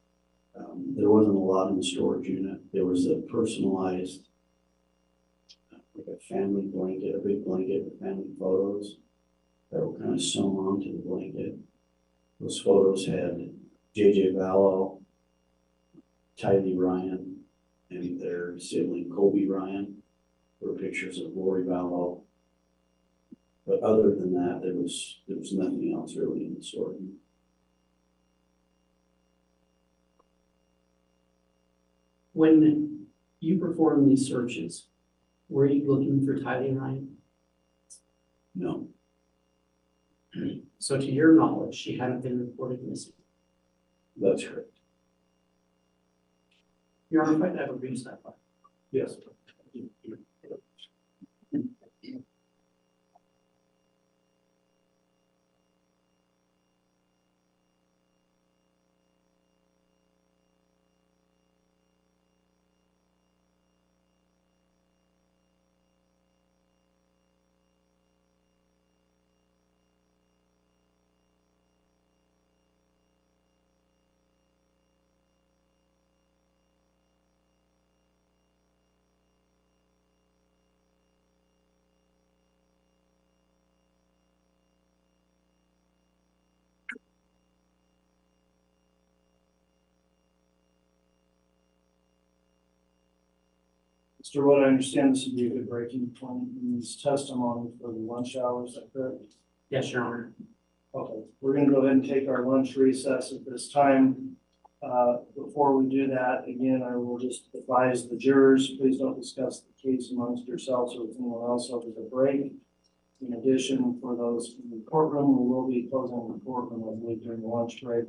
There wasn't a lot in the storage unit. There was a personalized, like a family blanket, a big blanket with family photos that were kind of sewn onto the blanket. Those photos had JJ Vallow, Tylee Ryan, and their sibling Kobe Ryan. There were pictures of Lori Vallow. But other than that, there was nothing else really in the storage unit. When you performed these searches, were you looking for Tylee Ryan? No, So to your knowledge, she hadn't been reported missing. that's correct. Your Honor, if I'd ever reach that far. Yes. Mr. Wood, I understand this would be a good breaking point in his testimony for the lunch hour, is that correct? Yes, Your Honor. Okay, we're gonna go ahead and take our lunch recess at this time. Before we do that, again, I will just advise the jurors, please don't discuss the case amongst yourselves or with anyone else over the break. In addition, for those in the courtroom, we will be closing the courtroom, I believe, during the lunch break.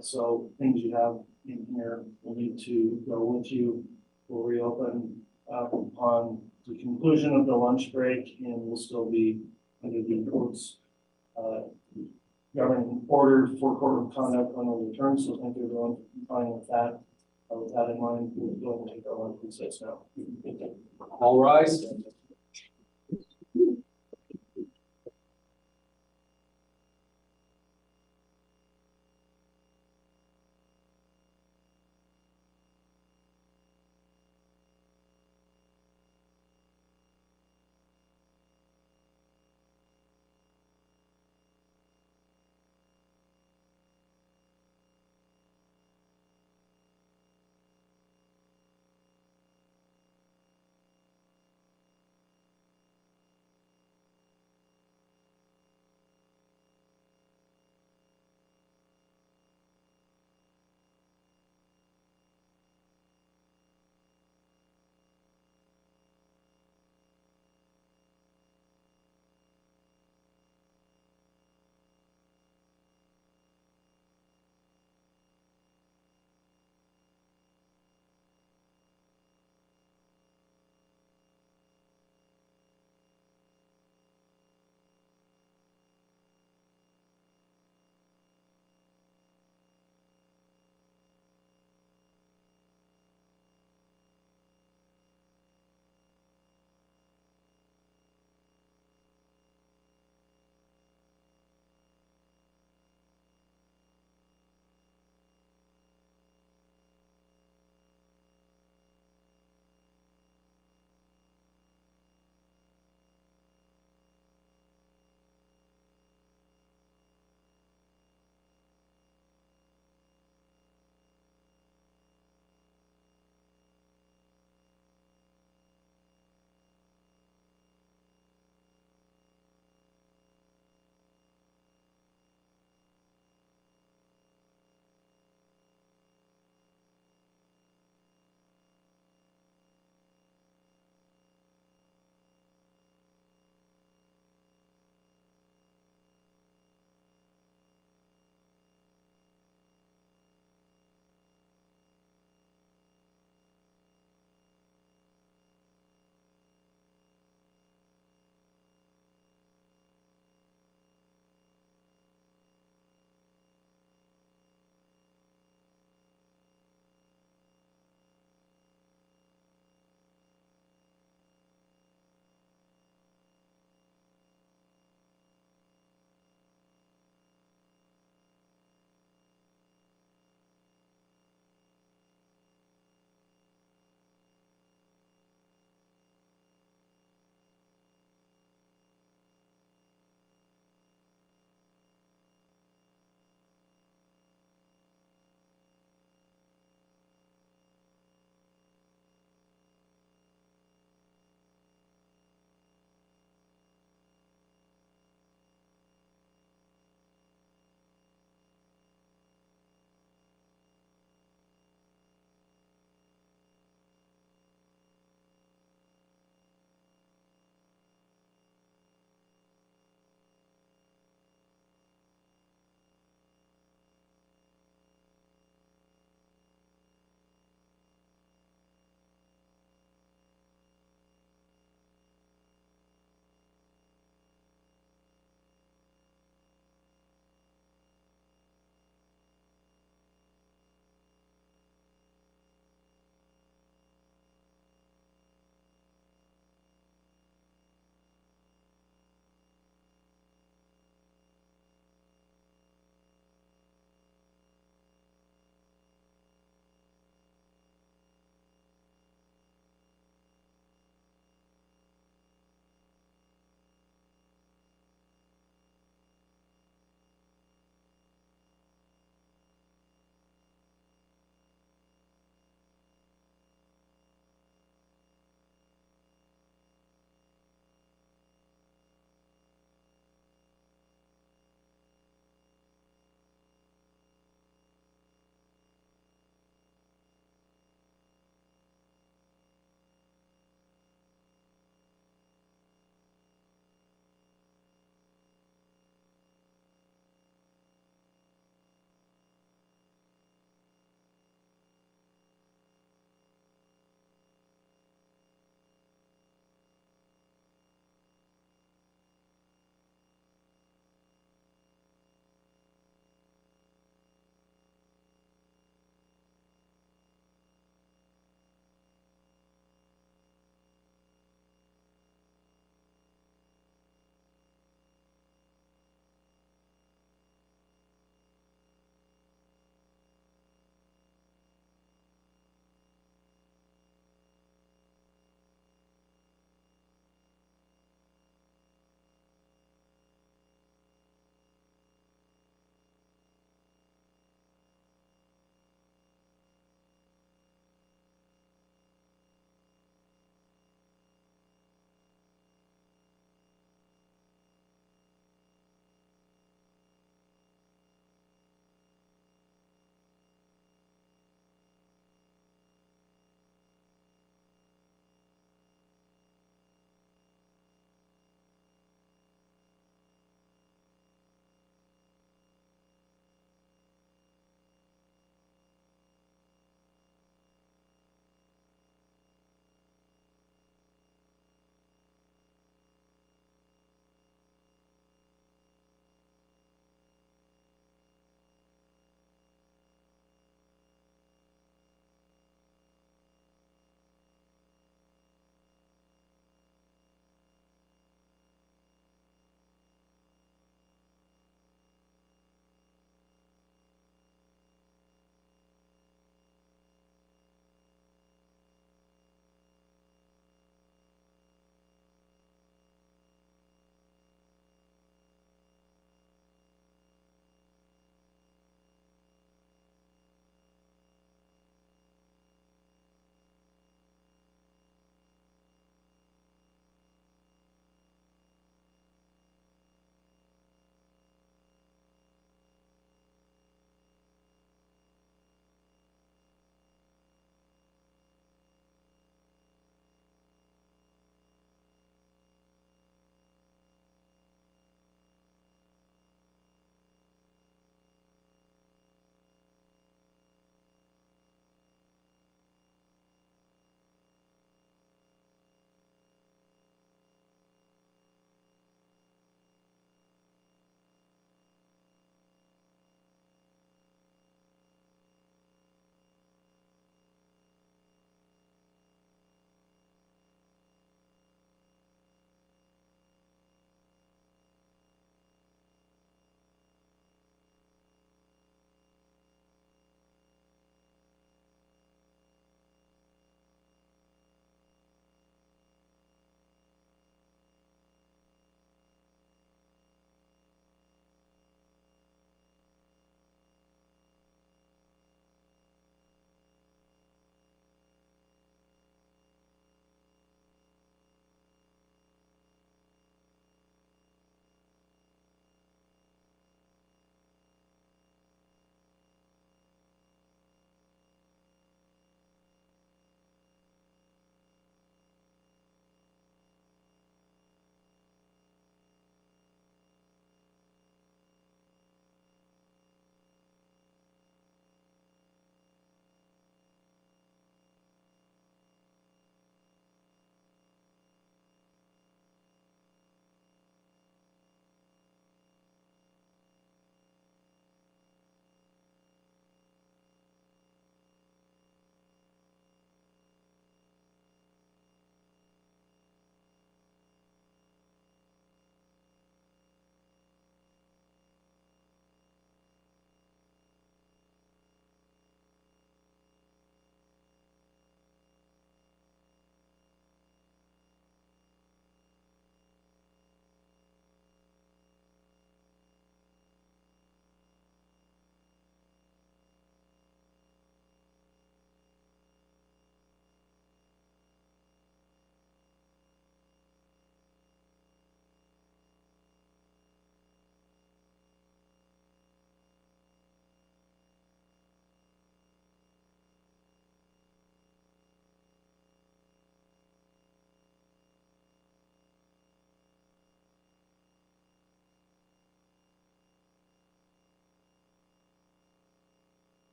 So things you have in here will need to go with you. We'll reopen upon the conclusion of the lunch break, and we'll still be under the court's governing order for courtroom conduct when we return. So thank you everyone for complying with that. With that in mind, we'll go ahead and take our lunch recess now. All rise.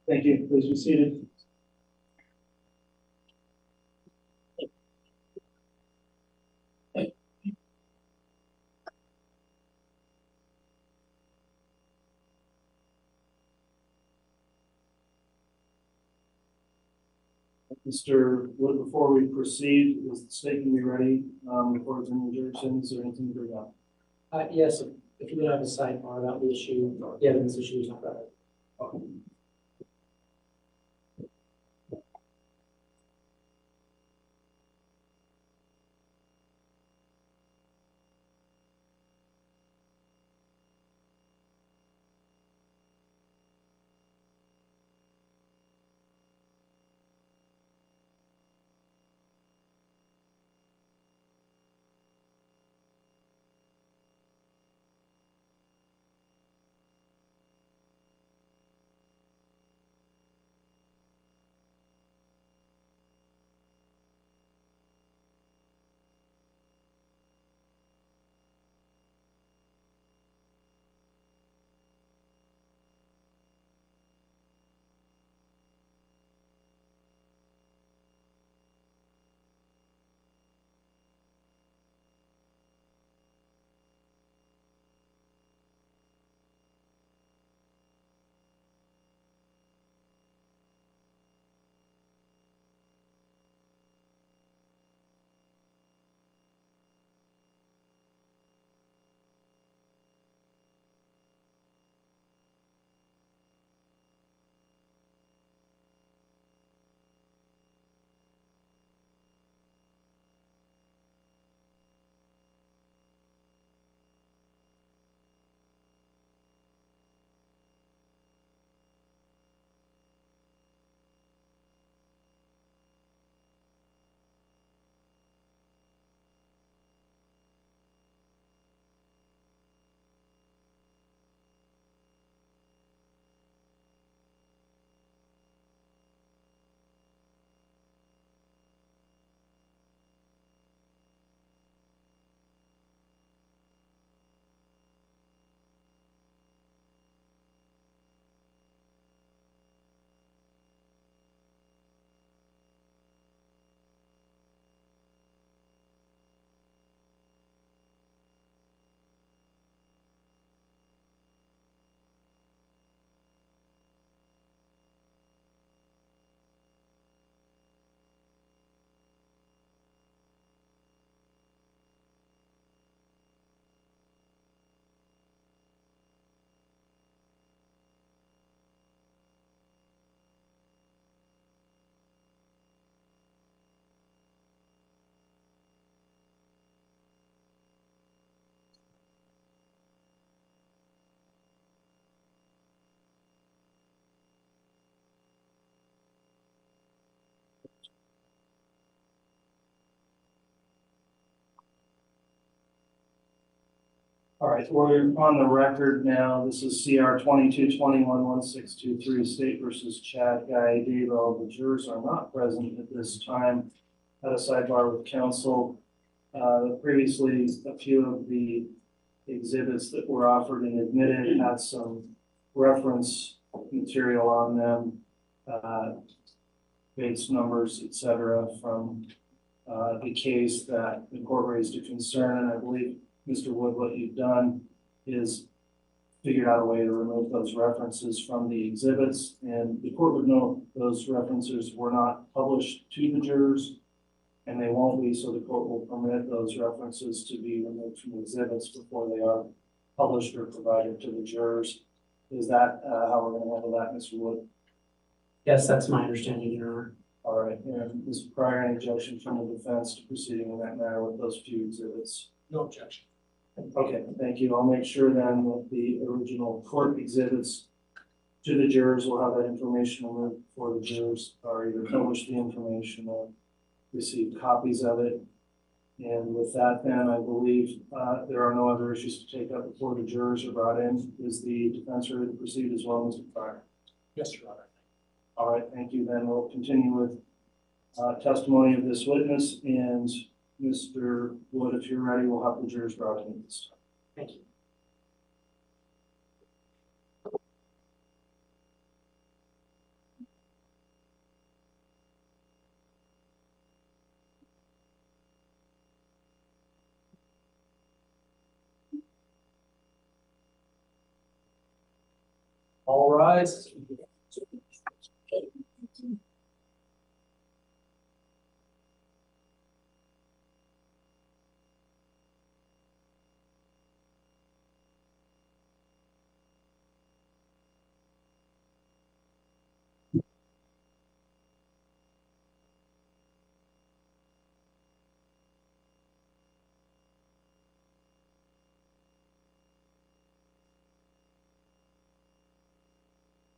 Thank you. Please be seated. Mr. Wood, before we proceed, is the state can be ready, before it's in the jurisdiction, is there anything to bring up? Yes, if you would have a sidebar about the issue, the evidence issue we talked about. Okay. All right, we're on the record now. This is CR 22211623, State versus Chad Daybell. The jurors are not present at this time. Had a sidebar with counsel. Previously, a few of the exhibits that were offered and admitted had some reference material on them, base numbers, et cetera, from the case that the court raised a concern. And I believe, Mr. Wood, what you've done is figured out a way to remove those references from the exhibits, and the court would know those references were not published to the jurors, and they won't be, so the court will permit those references to be removed from the exhibits before they are published or provided to the jurors. Is that how we're going to handle that, Mr. Wood? Yes, that's my understanding, Your Honor. All right, and Mr. Pryor, any objection from the defense to proceeding in that manner with those few exhibits? No objection. Okay, thank you. I'll make sure then that the original court exhibits to the jurors will have that information removed before the jurors are either published the information or receive copies of it. And with that, then I believe there are no other issues to take up before the jurors are brought in. Is the defense ready to proceed as well, Mr. Pryor? Yes, Your Honor. All right, thank you. Then we'll continue with testimony of this witness, and Mr. Wood, if you're ready, we'll have the jurors brought in at this time. Thank you. All rise.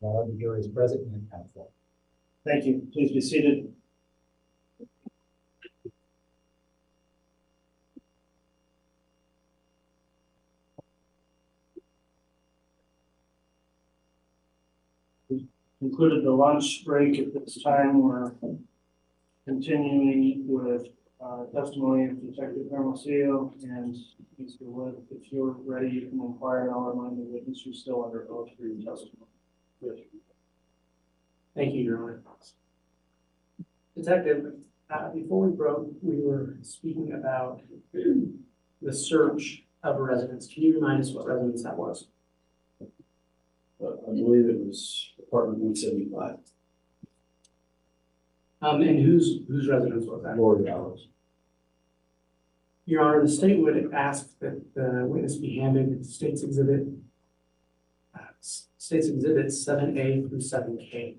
Now, the jury is present and counsel. Thank you. Please be seated. We concluded the lunch break. At this time, we're continuing with testimony of Detective Hermosillo and Mr. Wood. If you're ready, you can inquire, and I'll remind the witness you're still under oath for your testimony. Good. Thank you, Your Honor. Detective, before we broke, we were speaking about the search of a residence. Can you remind us what residence that was? I believe it was apartment 175. And whose residence was that? Lori Vallow. Your Honor, the state would ask that the witness be handed State's Exhibits 7A through 7K.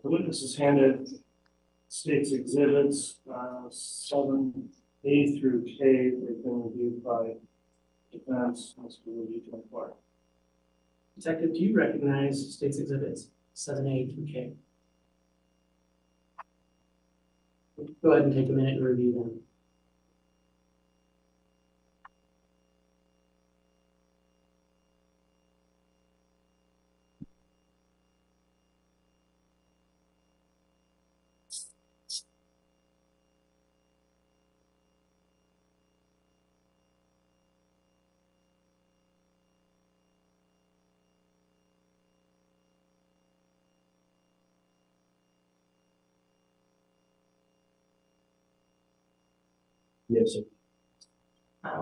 The witness is handed State's Exhibits 7A through K. They've been reviewed by defense. Mr. Wood, you can inquire. Detective, do you recognize State's Exhibits 7A through K? Go ahead and take a minute and review them. Yes, sir.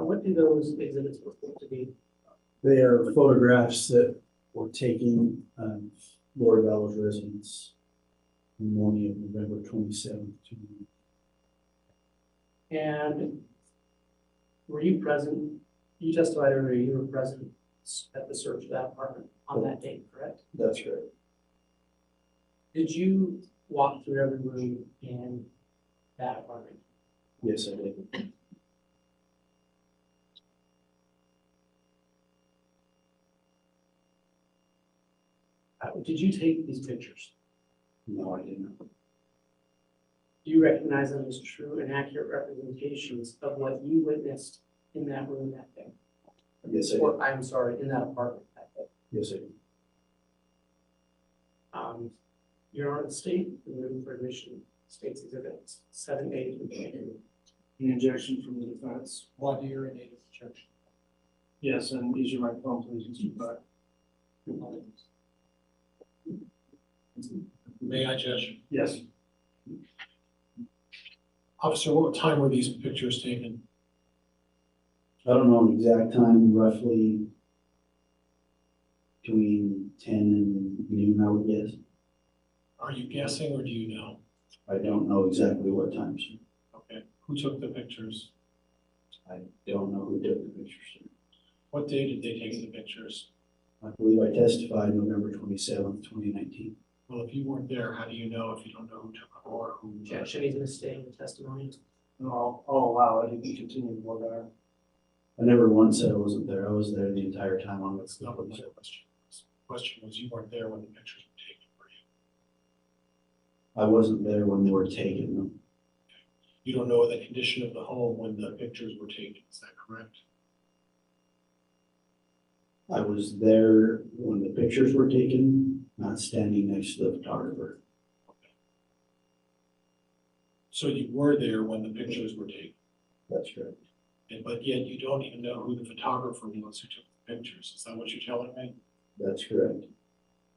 What do those exhibits purport to be? They are photographs that were taken of Lori Vallow's residence on the morning of November 27th. And were you present? You testified earlier you were present at the search of that apartment on that date, correct? That's right. Did you walk through every room in that apartment? Yes, I did. Did you take these pictures? No, I did not. Do you recognize them as true and accurate representations of what you witnessed in that room that day? Yes, I did. Or, I'm sorry, in that apartment that day? Yes, I did. Your Honor, the state, moving for admission, states exhibits 7, 8, and 10. Any objection from the defense? Why do you a native objection? Yes, and use your microphone, please, Mr. Black. May I, Judge? Yes. Officer, what time were these pictures taken? I don't know an exact time, roughly between 10 and noon, I would guess. Are you guessing or do you know? I don't know exactly what time, sir. Okay, who took the pictures? I don't know who took the pictures, sir. What day did they take the pictures? I believe I testified November 27th, 2019. Well, if you weren't there, how do you know if you don't know who took them or who? Objection is a stay in testimony. And I'll allow it. You can continue, Board Iron. I never once said I wasn't there. I was there the entire time on That's not what my question was. Question was, you weren't there when the pictures were taken, were you? I wasn't there when they were taken. No. You don't know the condition of the home when the pictures were taken, is that correct? I was there when the pictures were taken, not standing next to the photographer. So you were there when the pictures were taken, That's correct. but yet you don't even know who the photographer was who took the pictures. Is that what you're telling me? That's correct.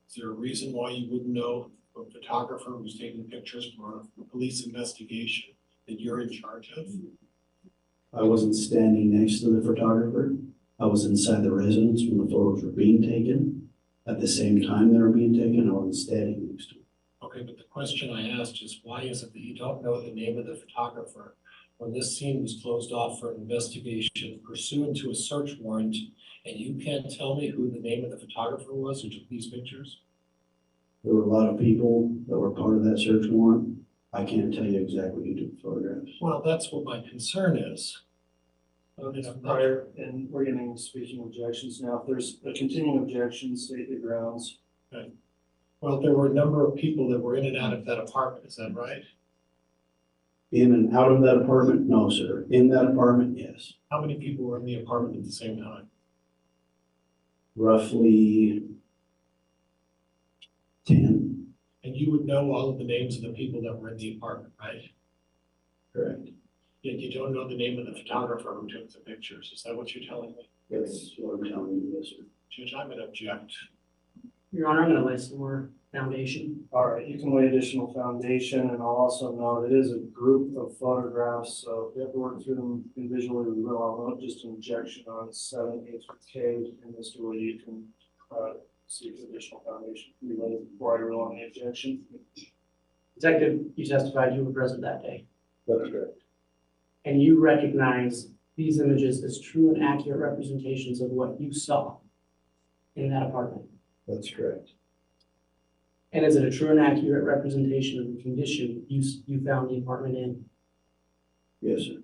Is there a reason why you wouldn't know a photographer who's taking pictures for a police investigation that you're in charge of? I wasn't standing next to the photographer. I was inside the residence when the photos were being taken. At the same time they were being taken, I wasn't standing next to him. Okay, but the question I asked is, why is it that you don't know the name of the photographer when this scene was closed off for an investigation pursuant to a search warrant, and you can't tell me who the name of the photographer was who took these pictures? There were a lot of people that were part of that search warrant. I can't tell you exactly who took the photographs. Well, that's what my concern is. Prior, and we're getting speaking objections now. If there's a continuing objection, state the grounds. Well, there were a number of people that were in and out of that apartment, is that right? In and out of that apartment? No, sir. In that apartment, yes. How many people were in the apartment at the same time? Roughly 10. And you would know all of the names of the people that were in the apartment, right? Correct. Yet you don't know the name of the photographer who took the pictures. Is that what you're telling me? That's what I'm telling you, yes, sir. Judge, I'm gonna object. Your Honor, I'm going to lay some more foundation. All right, you can lay additional foundation, and I'll also note it is a group of photographs, so if you have to work through them individually, we will. I'll note just an objection on 7, 8, K, and Mr. Woody, you can seek additional foundation can be laid before I rule on the objection. Detective, you testified you were present that day, That's correct. and you recognize these images as true and accurate representations of what you saw in that apartment. That's correct. And is it a true and accurate representation of the condition you found the apartment in? Yes, sir.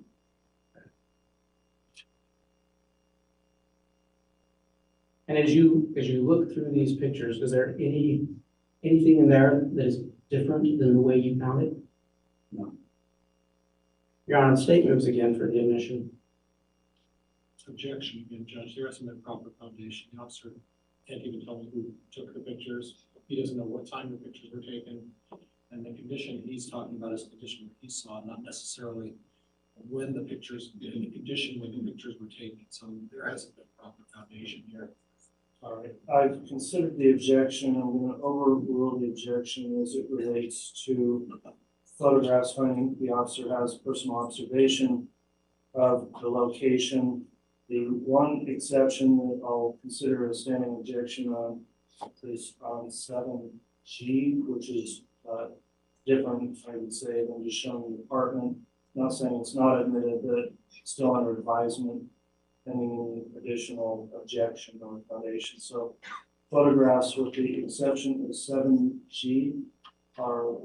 And as you look through these pictures, is there anything in there that is different than the way you found it? No. Your Honor, the state moves again for the admission. Objection again, Judge. There hasn't been proper foundation. The officer can't even tell me who took the pictures. He doesn't know what time the pictures were taken. And the condition he's talking about is the condition that he saw, not necessarily when the pictures, in the condition when the pictures were taken. So there hasn't been proper foundation here. All right, I've considered the objection. I'm going to overrule the objection as it relates to photographs finding the officer has personal observation of the location. The one exception that I'll consider a standing objection on is on 7G, which is different, I would say, than just showing the apartment. Not saying it's not admitted, but still under advisement, pending additional objection or foundation. So photographs with the exception of 7G are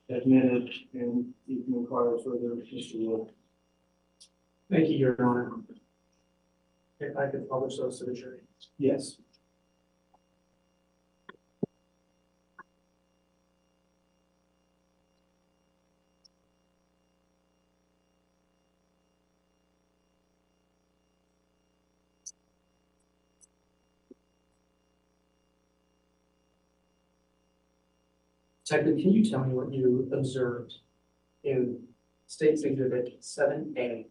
admitted, and you can inquire further, Mr. Wood. Thank you, Your Honor. If I could publish those to the jury. Yes. Detective, can you tell me what you observed in State's Exhibit 7A?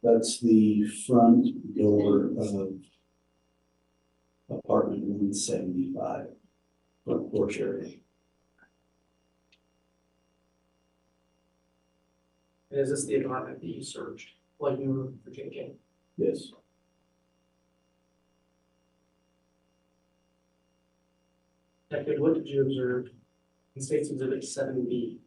That's the front door of apartment 175, front porch area. And is this the apartment that you searched while you were for JJ? Yes. Detective, what did you observe in State's Exhibit 7B?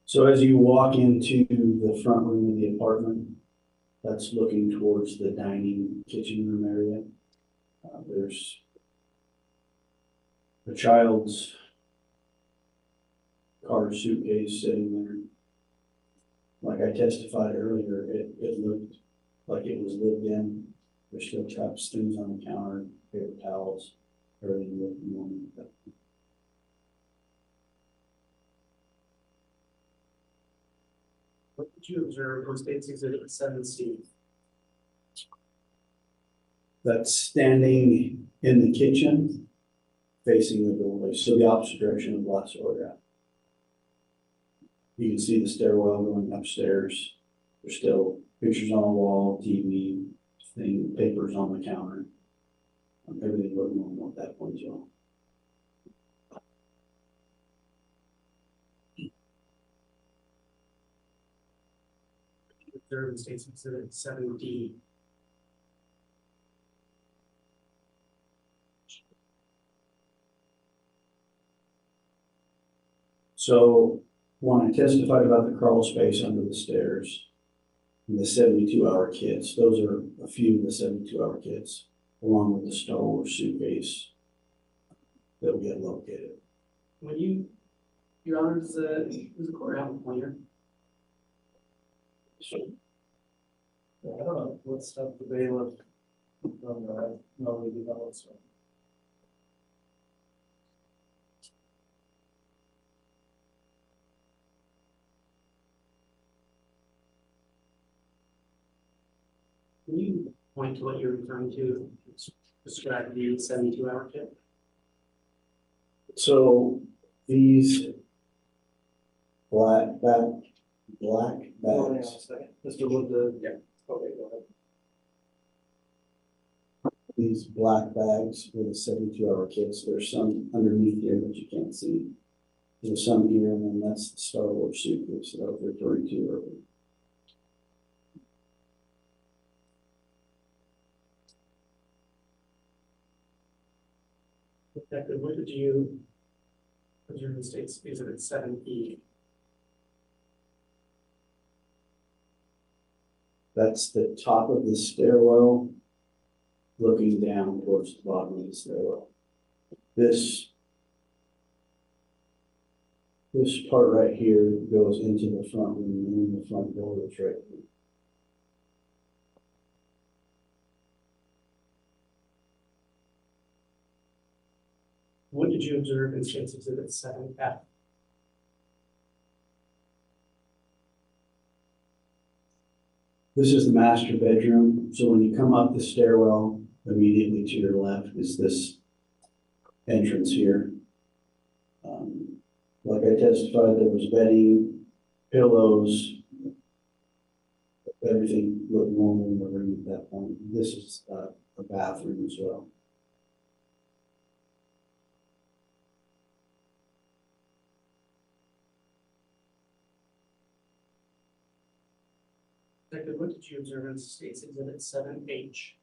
So as you walk into the front room of the apartment, that's looking towards the dining kitchen room area. There's a child's car suitcase sitting there. Like I testified earlier, it looked like it was lived in. There's still traps, things on the counter, paper towels, everything looked normal. What did you observe in State's Exhibit 7C? That's standing in the kitchen, facing the doorway, so the opposite direction of the last photograph. You can see the stairwell going upstairs. There's still pictures on the wall, TV, papers on the counter. Everything looked normal at that point as well. Observed in State's Exhibit 7D. So when I testified about the crawl space under the stairs and the 72-hour kits, those are a few of the 72-hour kits, along with the Star Wars suitcase that we had located. When you, Your Honor, does the court have a pointer? I don't know, let's have the bailiff from Lori Vallow. Can you point to what you're referring to, describe the 72-hour kit? So these black Hold on a bags, second, Mr. Wood, Yeah. Okay, go ahead. these black bags were the 72-hour kits. There's some underneath here that you can't see. There's some here, and then that's the Star Wars suitcase that I was referring to earlier. Detective, what did you observe in State's Exhibit 7E? That's the top of the stairwell, looking down towards the bottom of the stairwell. This part right here goes into the front room, and then the front door is right here. What did you observe in State's Exhibit 7F? This is the master bedroom. So when you come up the stairwell, immediately to your left is this entrance here. Like I testified, there was bedding, pillows, everything looked normal in the room at that point. This is a bathroom as well. Detective, what did you observe in State's Exhibit 7H?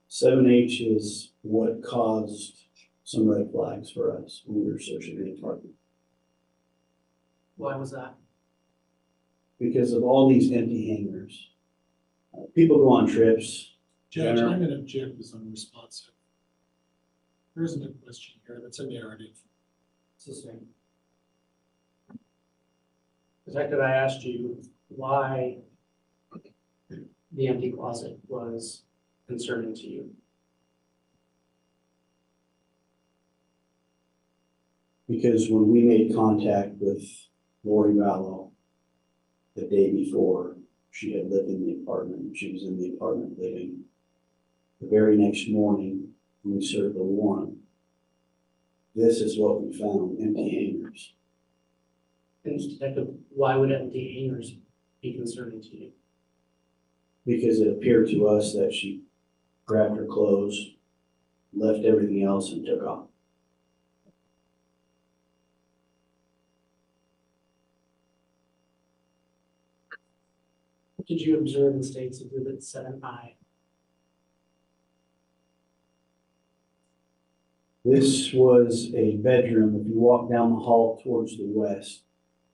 7H is what caused some red flags for us when we were searching the apartment. Why was that? Because of all these empty hangers. People go on trips. Judge, I'm gonna object as unresponsive. There isn't a question here, that's a narrative. It's the same. Detective, I asked you why the empty closet was concerning to you. Because when we made contact with Lori Vallow the day before, she had lived in the apartment. She was in the apartment living. The very next morning, when we served the warrant, this is what we found, empty hangers. And Detective, why would empty hangers be concerning to you? Because it appeared to us that she grabbed her clothes, left everything else, and took off. What did you observe in State's Exhibit 7I? This was a bedroom. If you walk down the hall towards the west,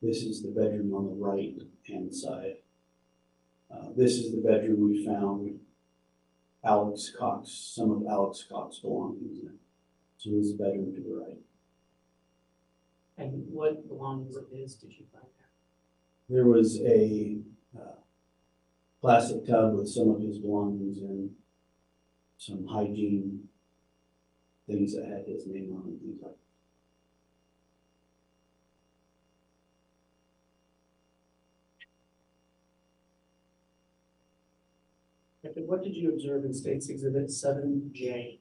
this is the bedroom on the right-hand side. This is the bedroom we found some of Alex Cox's belongings in. So this is the bedroom to the right. And what belongings of his did you find there? There was a plastic tub with some of his belongings in, some hygiene things that had his name on them, things like that. Detective, what did you observe in State's Exhibit 7J?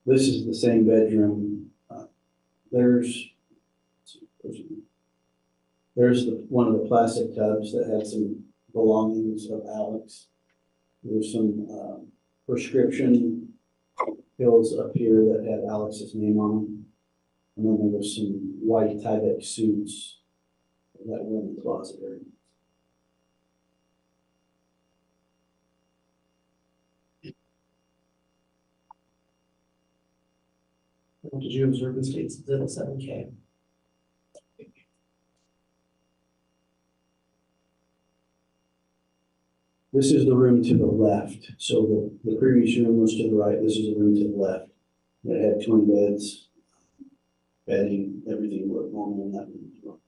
This is the same bedroom. There's one of the plastic tubs that had some belongings of Alex. There's some prescription pills up here that had Alex's name on them. And then there was some white Tyvek suits that were in the closet area. What did you observe in State's Exhibit 7K? This is the room to the left. So the previous room was to the right. This is the room to the left. It had twin beds, bedding, everything looked normal in that room as well.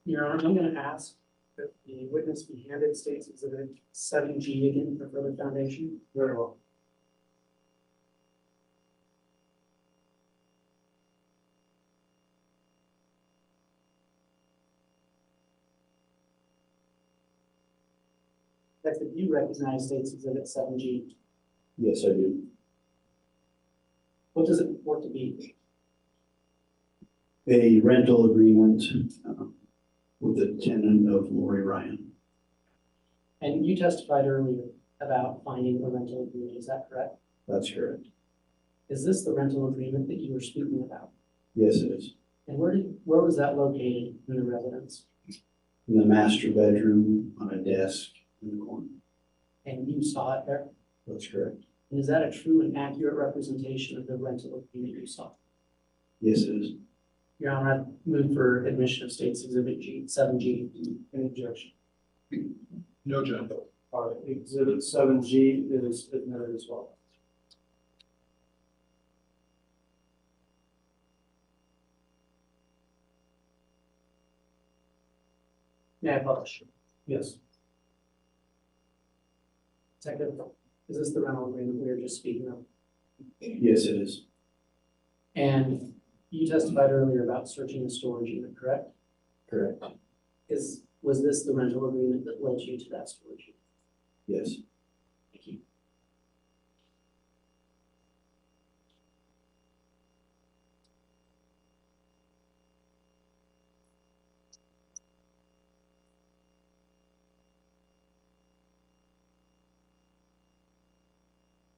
Your Honor, I'm going to ask that the witness be handed State's Exhibit 7G again for further foundation. Very well. That's if you recognize State's Exhibit 7G. Yes, I do. What does it purport to be? A rental agreement with the tenant of Lori Ryan. And you testified earlier about finding a rental agreement, is that correct? That's correct. Is this the rental agreement that you were speaking about? Yes, it is. And where was that located in the residence? In the master bedroom on a desk in the corner. And you saw it there? That's correct. And is that a true and accurate representation of the rental agreement you saw? Yes, it is. Your Honor, I move for admission of State's Exhibit 7G. Any objection? No, Judge. All right, Exhibit 7G is admitted as well. May I publish? Yes. Detective, is this the rental agreement we were just speaking of? Yes, it is. And you testified earlier about searching the storage unit, correct? Correct. Was this the rental agreement that led you to that storage unit? Yes. Thank you.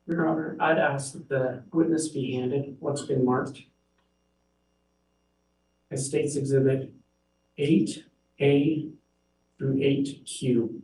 Your Honor, I'd ask that the witness be handed what's been marked as State's Exhibit 8A through 8Q.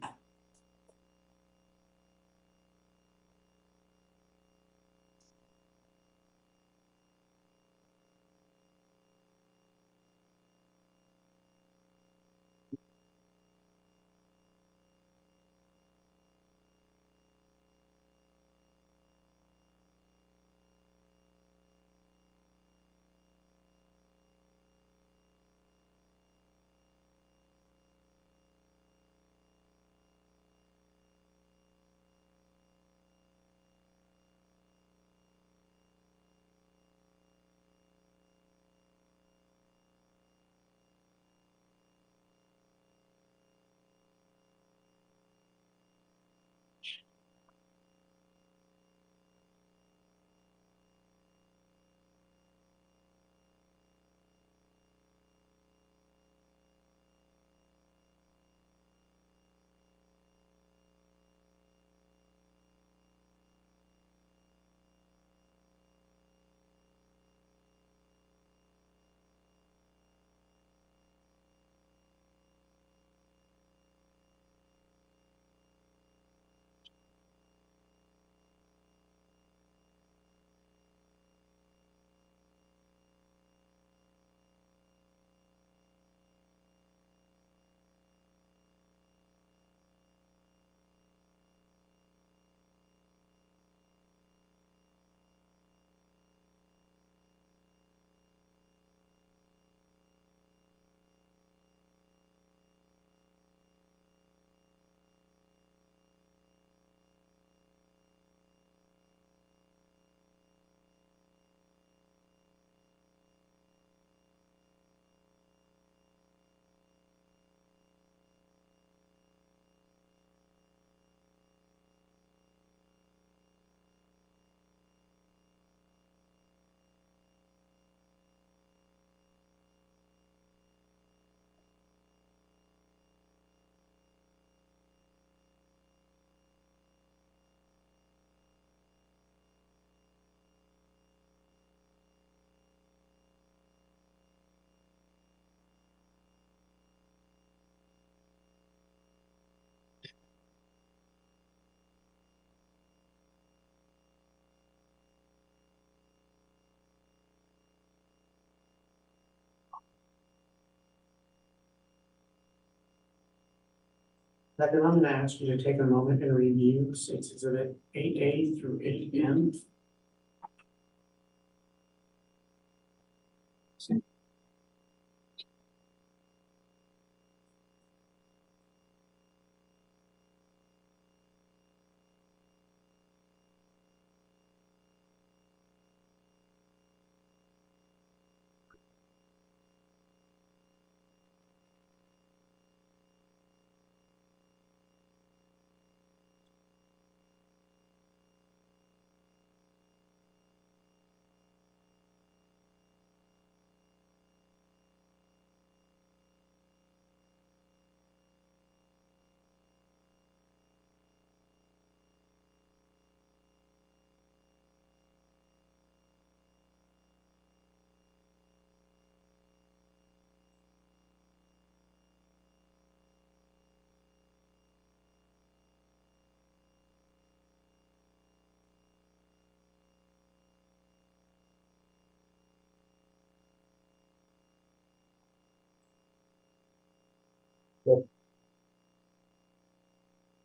Second, I'm gonna ask you to take a moment and review State's Exhibit 8A through 8M.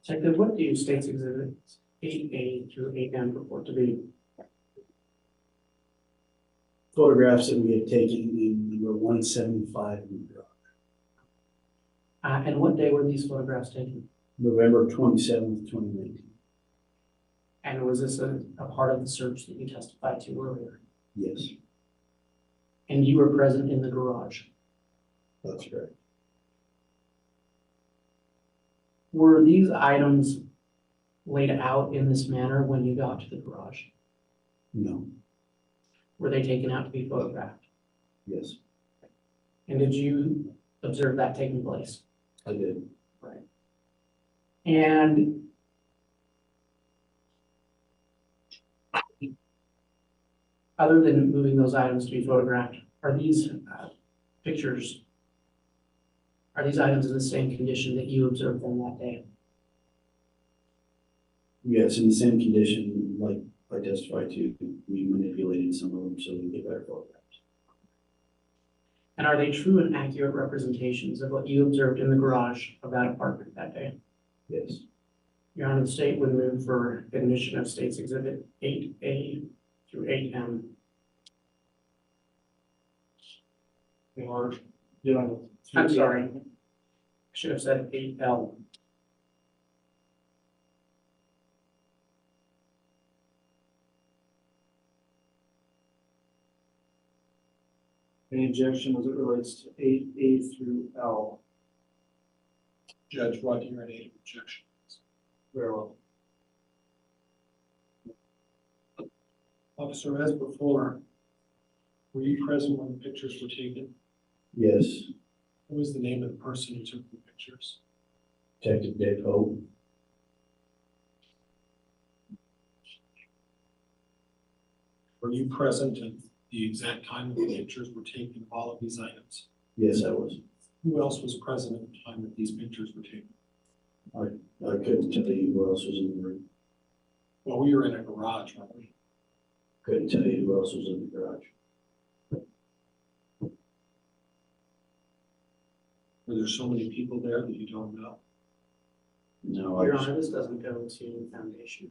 Detective, what do State's Exhibits 8A through 8M purport to be? Photographs that we had taken in number 175 in the garage. And what day were these photographs taken? November 27th, 2019. And was this a part of the search that you testified to earlier? Yes, And you were present in the garage? that's correct. Were these items laid out in this manner when you got to the garage? No, Were they taken out to be photographed? yes, And did you observe that taking place? I did. Right. And other than moving those items to be photographed, are these pictures, are these items in the same condition that you observed them that day? Yes, in the same condition, like I testified to, we manipulated some of them so we get better photographs. And are they true and accurate representations of what you observed in the garage of that apartment that day? Yes, Your Honor, the state would move for admission of State's Exhibit 8A through 8M. Or, yeah. I'm sorry. I should have said 8L. Any objection as it relates to 8A through L? Judge, what are any objections? Very well. Officer, as before, were you present when the pictures were taken? yes, What was the name of the person who took the pictures? Detective Daybell. Were you present at the exact time that the pictures were taken of all of these items? Yes, I was. Who else was present at the time that these pictures were taken? I couldn't tell you who else was in the room. Well, we were in a garage, weren't we? Couldn't tell you who else was in the garage. Were there so many people there that you don't know? No, I Your just, Honor, this doesn't go to foundation.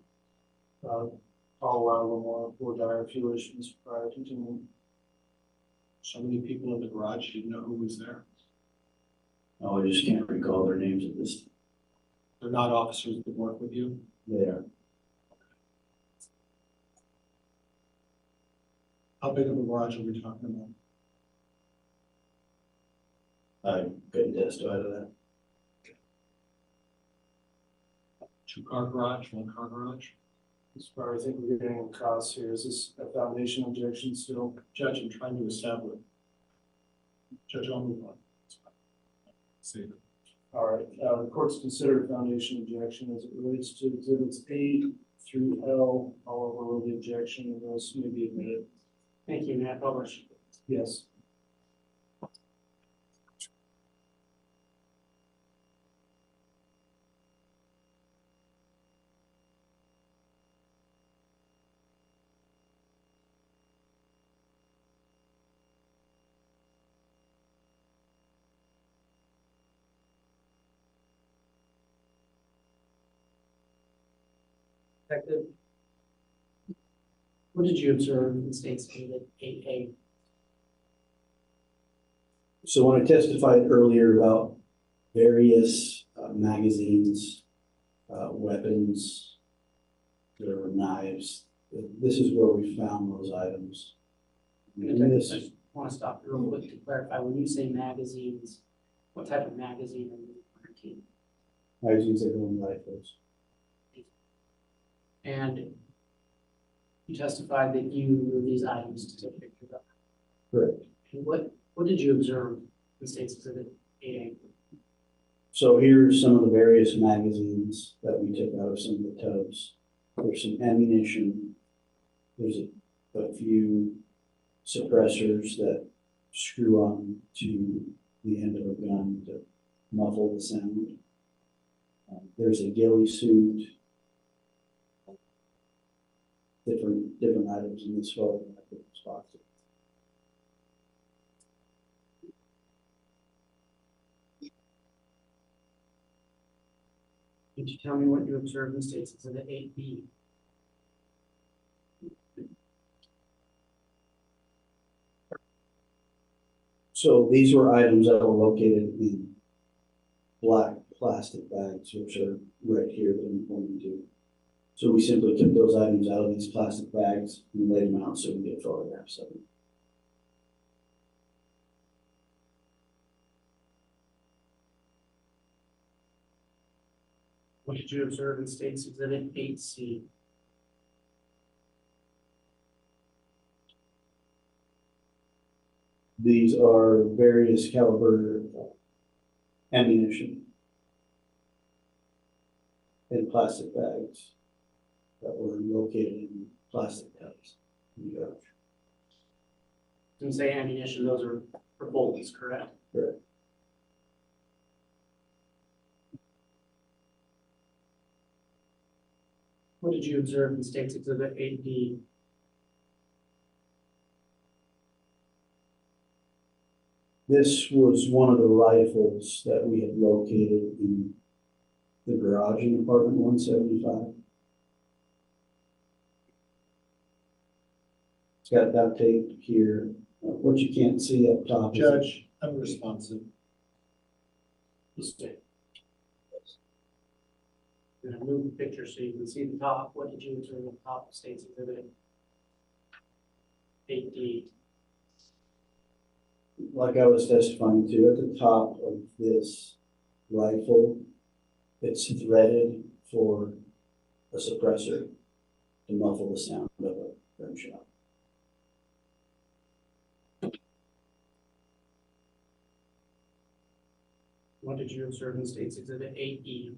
I'll allow one more board dire if you wish, Mr. Pryor, continue. So many people in the garage, you didn't know who was there? no, I just can't recall their names at this. They're not officers that work with you? They are. How big of a garage are we talking about? I couldn't testify to that. 2-car garage, 1-car garage? Mr. Pryor, I think we're getting across here. Is this a foundation objection still? Judge, I'm trying to establish. Judge, I'll move on. See. All right, the court's considered foundation objection as it relates to exhibits A through L. I'll overrule the objection and those may be admitted. Thank you, Matt Publish. Yes. Detective? What did you observe in State's Exhibit 8A? So when I testified earlier about various magazines, weapons, there were knives, this is where we found those items. And Detective, this, I just want to stop you real quick to clarify, when you say magazines, what type of magazine are you referring to? magazines that go in rifles. And you testified that you removed these items to take pictures of. Correct. And what did you observe in State's Exhibit 8A? So here's some of the various magazines that we took out of some of the tubs. There's some ammunition. There's a few suppressors that screw on to the end of a gun to muffle the sound. There's a ghillie suit. Different items in this photo. Could you tell me what you observed in State's Exhibit 8B? So these were items that were located in black plastic bags, which are right here that I'm pointing to. So we simply took those items out of these plastic bags and laid them out so we get photographs of them. What did you observe in State's Exhibit 8C? These are various caliber ammunition in plastic bags that were located in plastic tubs in the garage. Didn't say ammunition, those are for bullets, correct? Correct. What did you observe in State's Exhibit 8D? This was one of the rifles that we had located in the garage in apartment 175. It's got duct tape here. What you can't see up top is Judge, unresponsive. I'm gonna move the picture so you can see the top. What did you observe at the top of State's Exhibit 8D? like I was testifying to, at the top of this rifle, it's threaded for a suppressor to muffle the sound of a gunshot. What did you observe in State's Exhibit 8E?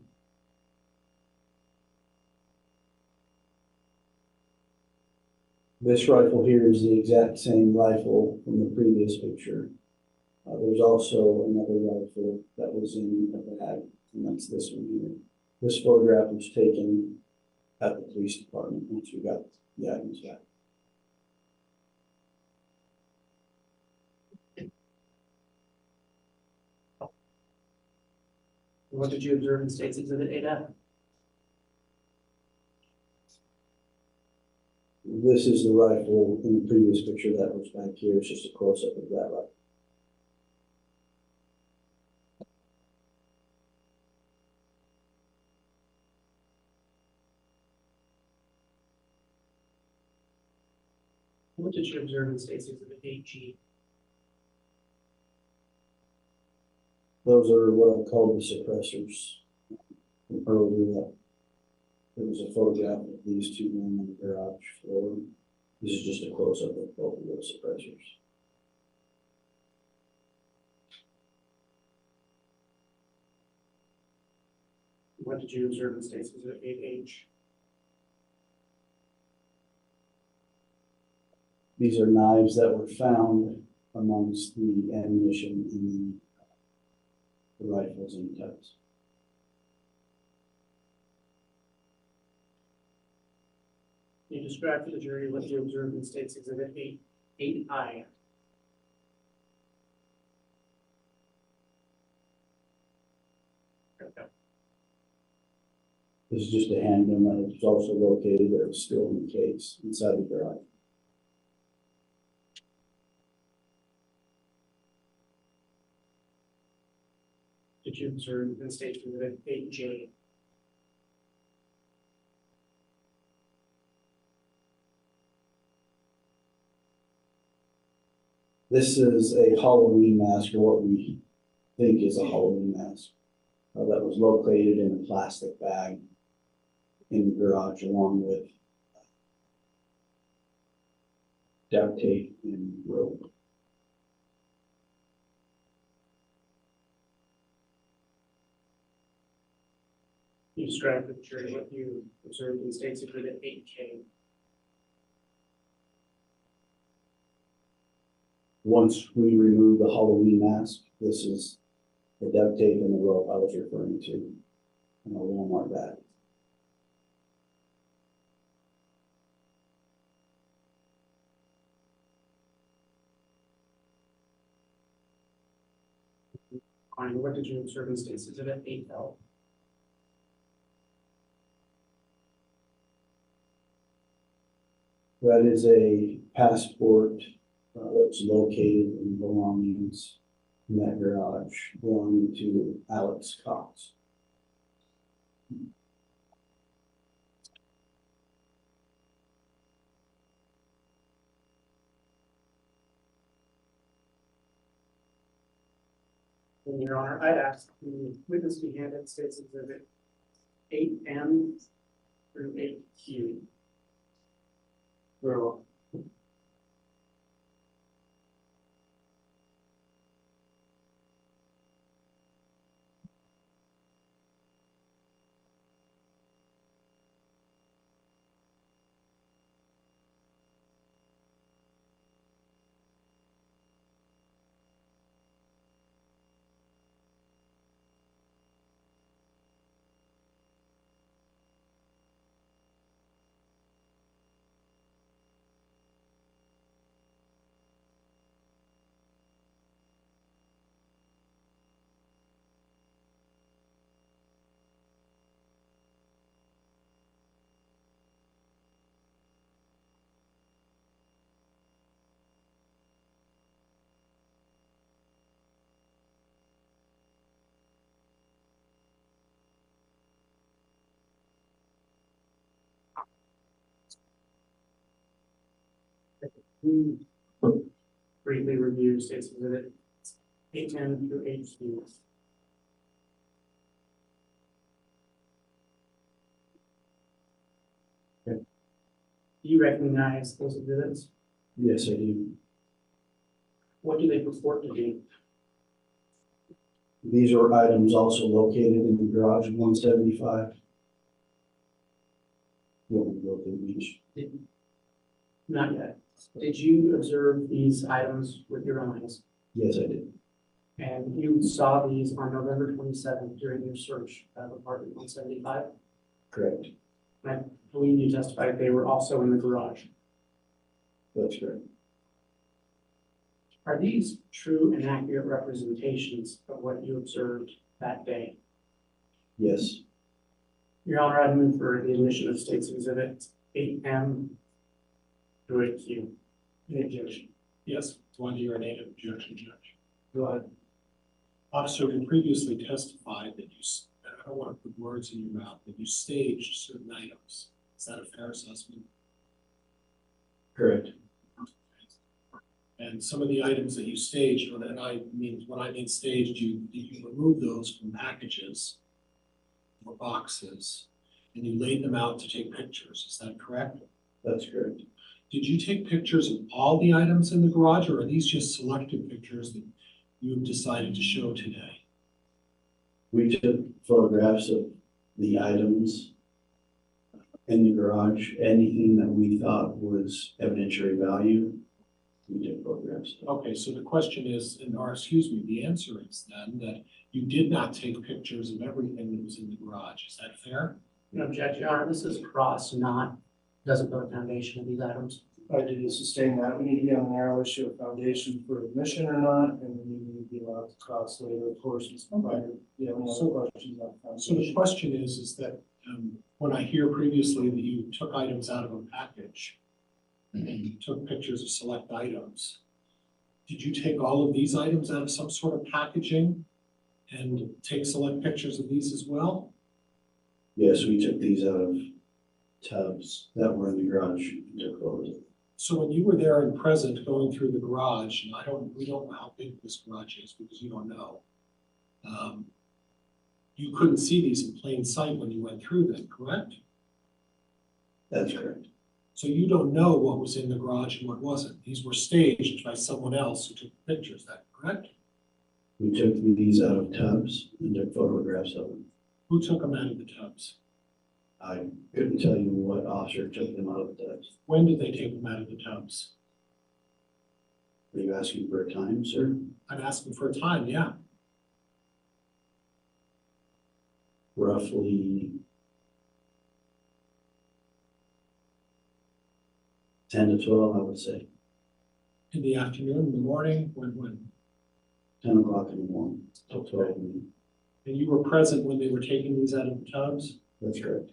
This rifle here is the exact same rifle from the previous picture. There's also another rifle that was in a bag, and that's this one here. This photograph was taken at the police department once we got the items back. What did you observe in State's Exhibit 8F? This is the rifle in the previous picture that was back here. It's just a close-up of that rifle. What did you observe in State's Exhibit 8G? Those are what I call the suppressors. Earlier that there was a photograph of these two men on the garage floor. This is just a close-up of both of those suppressors. What did you observe in State's Exhibit 8H? These are knives that were found amongst the ammunition in the rifles and tubs. Can you describe to the jury what you observed in State's Exhibit 8I? This is just a handgun that was also located that was still in the case inside the garage. Did you observe in state exhibit 8J? This is a Halloween mask, or what we think is a Halloween mask, that was located in a plastic bag in the garage along with duct tape and rope. You described the jury what you observed in state's exhibit 8K. Once we remove the Halloween mask, this is the duct tape and the rope I was referring to in a Walmart bag. Fine, what did you observe in state's exhibit 8L? That is a passport that's located in belongings in that garage belonging to Alex Cox. In your honor, I'd ask the witness be handed state's exhibit 8M through 8Q. Very well. Briefly review state's exhibit 810 through 8Q. Okay. Do you recognize those exhibits? Yes, I do. What do they purport to be? These are items also located in the garage 175. What we go through each. Not yet. Did you observe these items with your own eyes? Yes, I did. And you saw these on November 27th during your search of apartment 175? Correct. I believe you testified they were also in the garage. That's correct. Are these true and accurate representations of what you observed that day? Yes. Your Honor, I move for the admission of State's Exhibit 8M through 8Q. Any objection? Yes, to under your native objection, Judge. Go ahead. Officer, you previously testified that I don't want to put words in your mouth, that you staged certain items. Is that a fair assessment? Correct. And some of the items that you staged, when I mean staged, you remove those from packages or boxes, and you laid them out to take pictures. Is that correct? That's correct. Did you take pictures of all the items in the garage, or are these just selected pictures that you have decided to show today? We took photographs of the items in the garage, anything that we thought was evidentiary value, we took photographs of. Okay, so the question is, the answer is then that you did not take pictures of everything that was in the garage. Is that fair? No objection, Your Honor. This is cross, doesn't build a foundation of these items. I do sustain that. We need to be on the narrow issue of foundation for admission or not, and we need to be allowed to cross later, of course, it's provided, any other questions on So the foundation. question is that When I hear previously that you took items out of a package and you took pictures of select items, did you take all of these items out of some sort of packaging and take select pictures of these as well? Yes, we took these out of tubs that were in the garage and took photos. So when you were there and present going through the garage, and we don't know how big this garage is because you don't know. You couldn't see these in plain sight when you went through them, correct? That's correct. So you don't know what was in the garage and what wasn't. These were staged by someone else who took pictures, that correct? We took these out of tubs and took photographs of them. Who took them out of the tubs? I couldn't tell you what officer took them out of the tubs. When did they take them out of the tubs? Are you asking for a time, sir? I'm asking for a time, yeah. Roughly 10 to 12, I would say. In the afternoon, in the morning, when? 10 o'clock in the morning till 12 noon. And you were present when they were taking these out of the tubs? That's correct.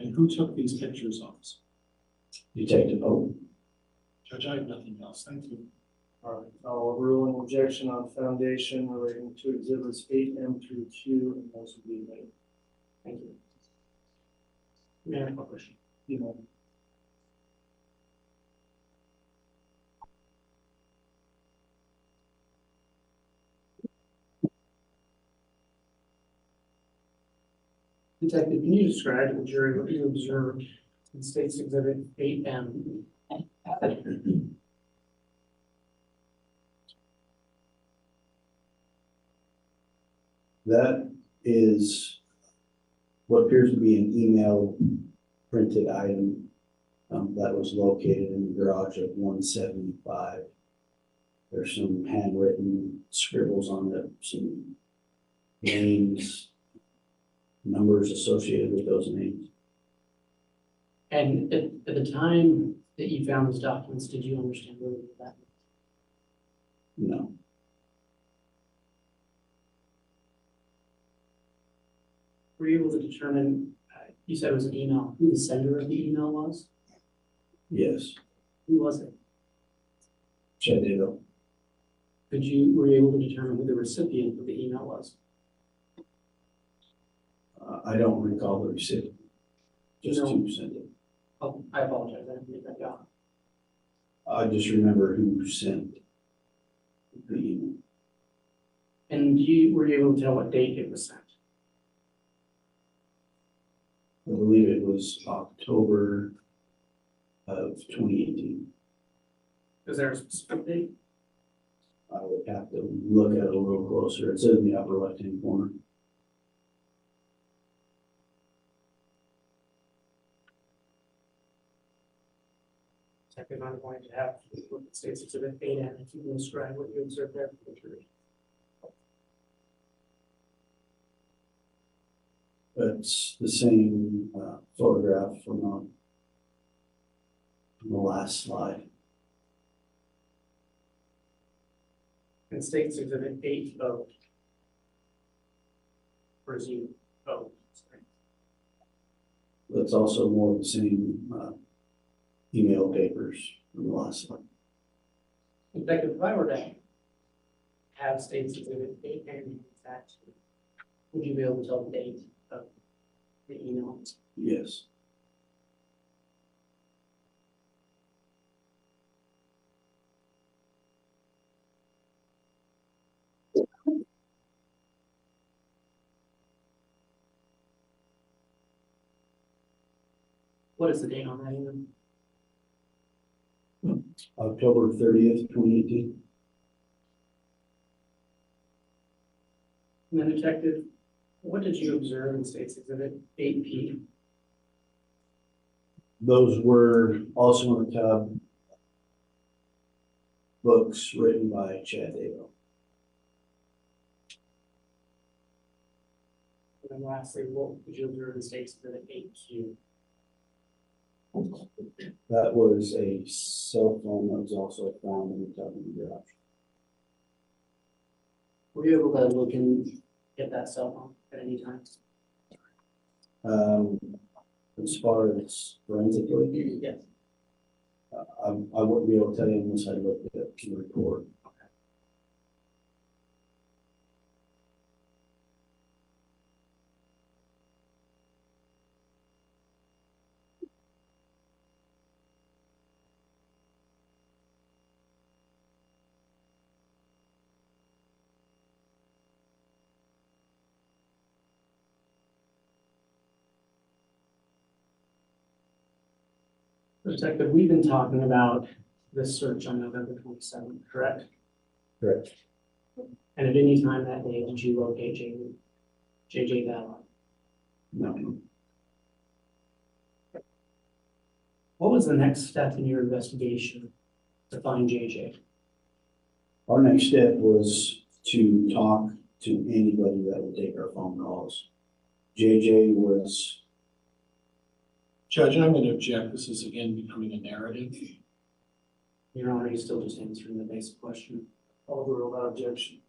And who took these pictures of us? Detective Hope. Judge, I have nothing else. Thank you. All right, I'll rule an objection on foundation relating to exhibits 8M through Q, and those will be made. Thank you. Mayor, I have a question. You know, Detective, can you describe to the jury what you observed in State's Exhibit 8M? That is what appears to be an email printed item that was located in the garage of 175. There's some handwritten scribbles on it, some names, numbers associated with those names. And at the time that you found those documents, did you understand what that meant? No, Were you able to determine, you said it was an email, who the sender of the email was? yes, Who was it? Chad Daybell. Were you able to determine who the recipient of the email was? I don't recall the recipient, just No. who sent it. Oh, I apologize, I didn't get that down. I just remember who sent the email. And were you able to tell what date it was sent? I believe it was October of 2018. Is there a specific date? I would have to look at it a little closer. It's in the upper left-hand corner. Second, I'm going to have look at State's Exhibit 8M, if you can describe what you observed there for the jury. It's the same photograph from the last slide. And State's Exhibit 8O. Or is you, oh, sorry. It's also more of the same email papers from the last slide. Detective, if I were to have State's Exhibit 8M attached, would you be able to tell the date of the email? Yes. What is the date on that email? October 30th, 2018. And then Detective, what did you observe in State's Exhibit 8P? Those were also in the tub books written by Chad Daybell. And then lastly, what did you observe in State's Exhibit 8Q? That was a cell phone that was also found in the tub in the garage. Were you able to look and get that cell phone at any time? As far as forensically, Yes. I wouldn't be able to tell you unless I looked at the report. Detective, we've been talking about this search on November 27th, correct? Correct. And at any time that day, did you locate JJ Vallow? No. What was the next step in your investigation to find JJ? Our next step was to talk to anybody that would take our phone calls. JJ was, Judge, I'm going to object. This is again becoming a narrative. Your Honor, he's still just answering the basic question. Overrule without objection.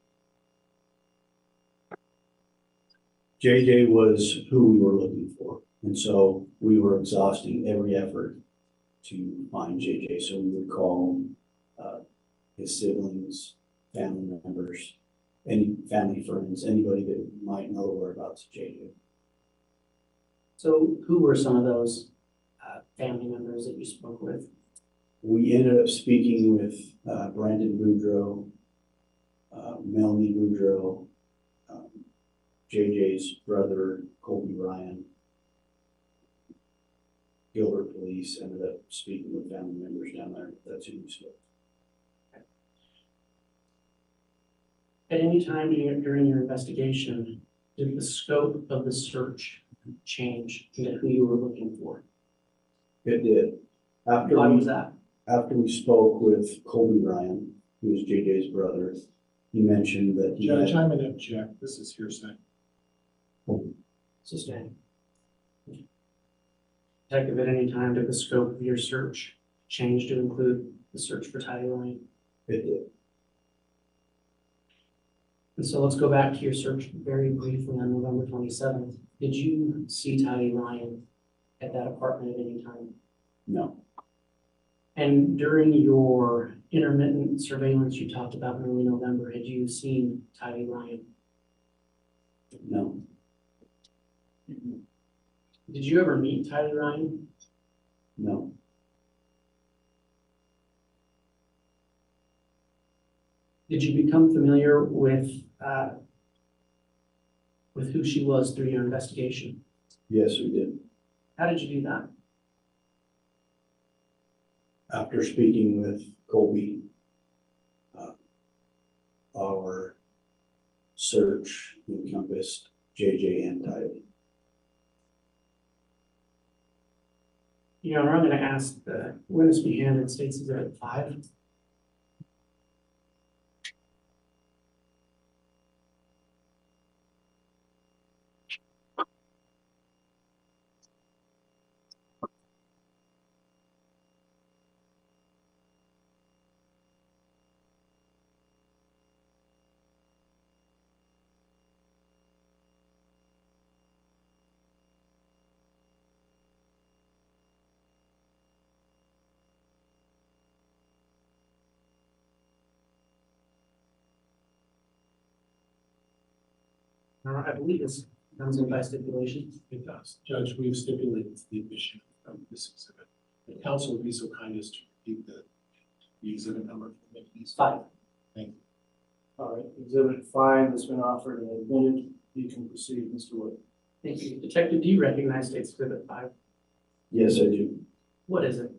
JJ was who we were looking for. And so we were exhausting every effort to find JJ. So we would call his siblings, family members, any family friends, anybody that might know the whereabouts of JJ. So who were some of those family members that you spoke with? We ended up speaking with Brandon Boudreaux, Melanie Boudreaux, JJ's brother, Colby Ryan. Gilbert Police ended up speaking with family members down there. That's who we spoke. At any time during your investigation, did the scope of the search change into who you were looking for? It did. Why was that? After we spoke with Colby Ryan, who was JJ's brother, he mentioned that he Judge, had, I'm going to object. This is hearsay. Sustained. Detective, at any time did the scope of your search change to include the search for Ty Ryan? it did. And so let's go back to your search very briefly on November 27th. Did you see Ty Ryan at that apartment at any time? No, And during your intermittent surveillance you talked about in early November, had you seen Ty Ryan? no, Did you ever meet Ty Ryan? no, Did you become familiar with who she was through your investigation? yes, we did. How did you do that? After speaking with Colby, our search encompassed JJ and Ty. Your Honor, I'm going to ask the witness be handed State's Exhibit 5. I believe this comes in by stipulation. It does. Judge, we've stipulated the admission of this exhibit. The counsel would be so kind as to repeat the exhibit number for me, please. 5. Thank you. All right, exhibit 5 has been offered and admitted. You can proceed, Mr. Wood. Thank you. Detective, do you recognize State's Exhibit 5? Yes, I do. What is it?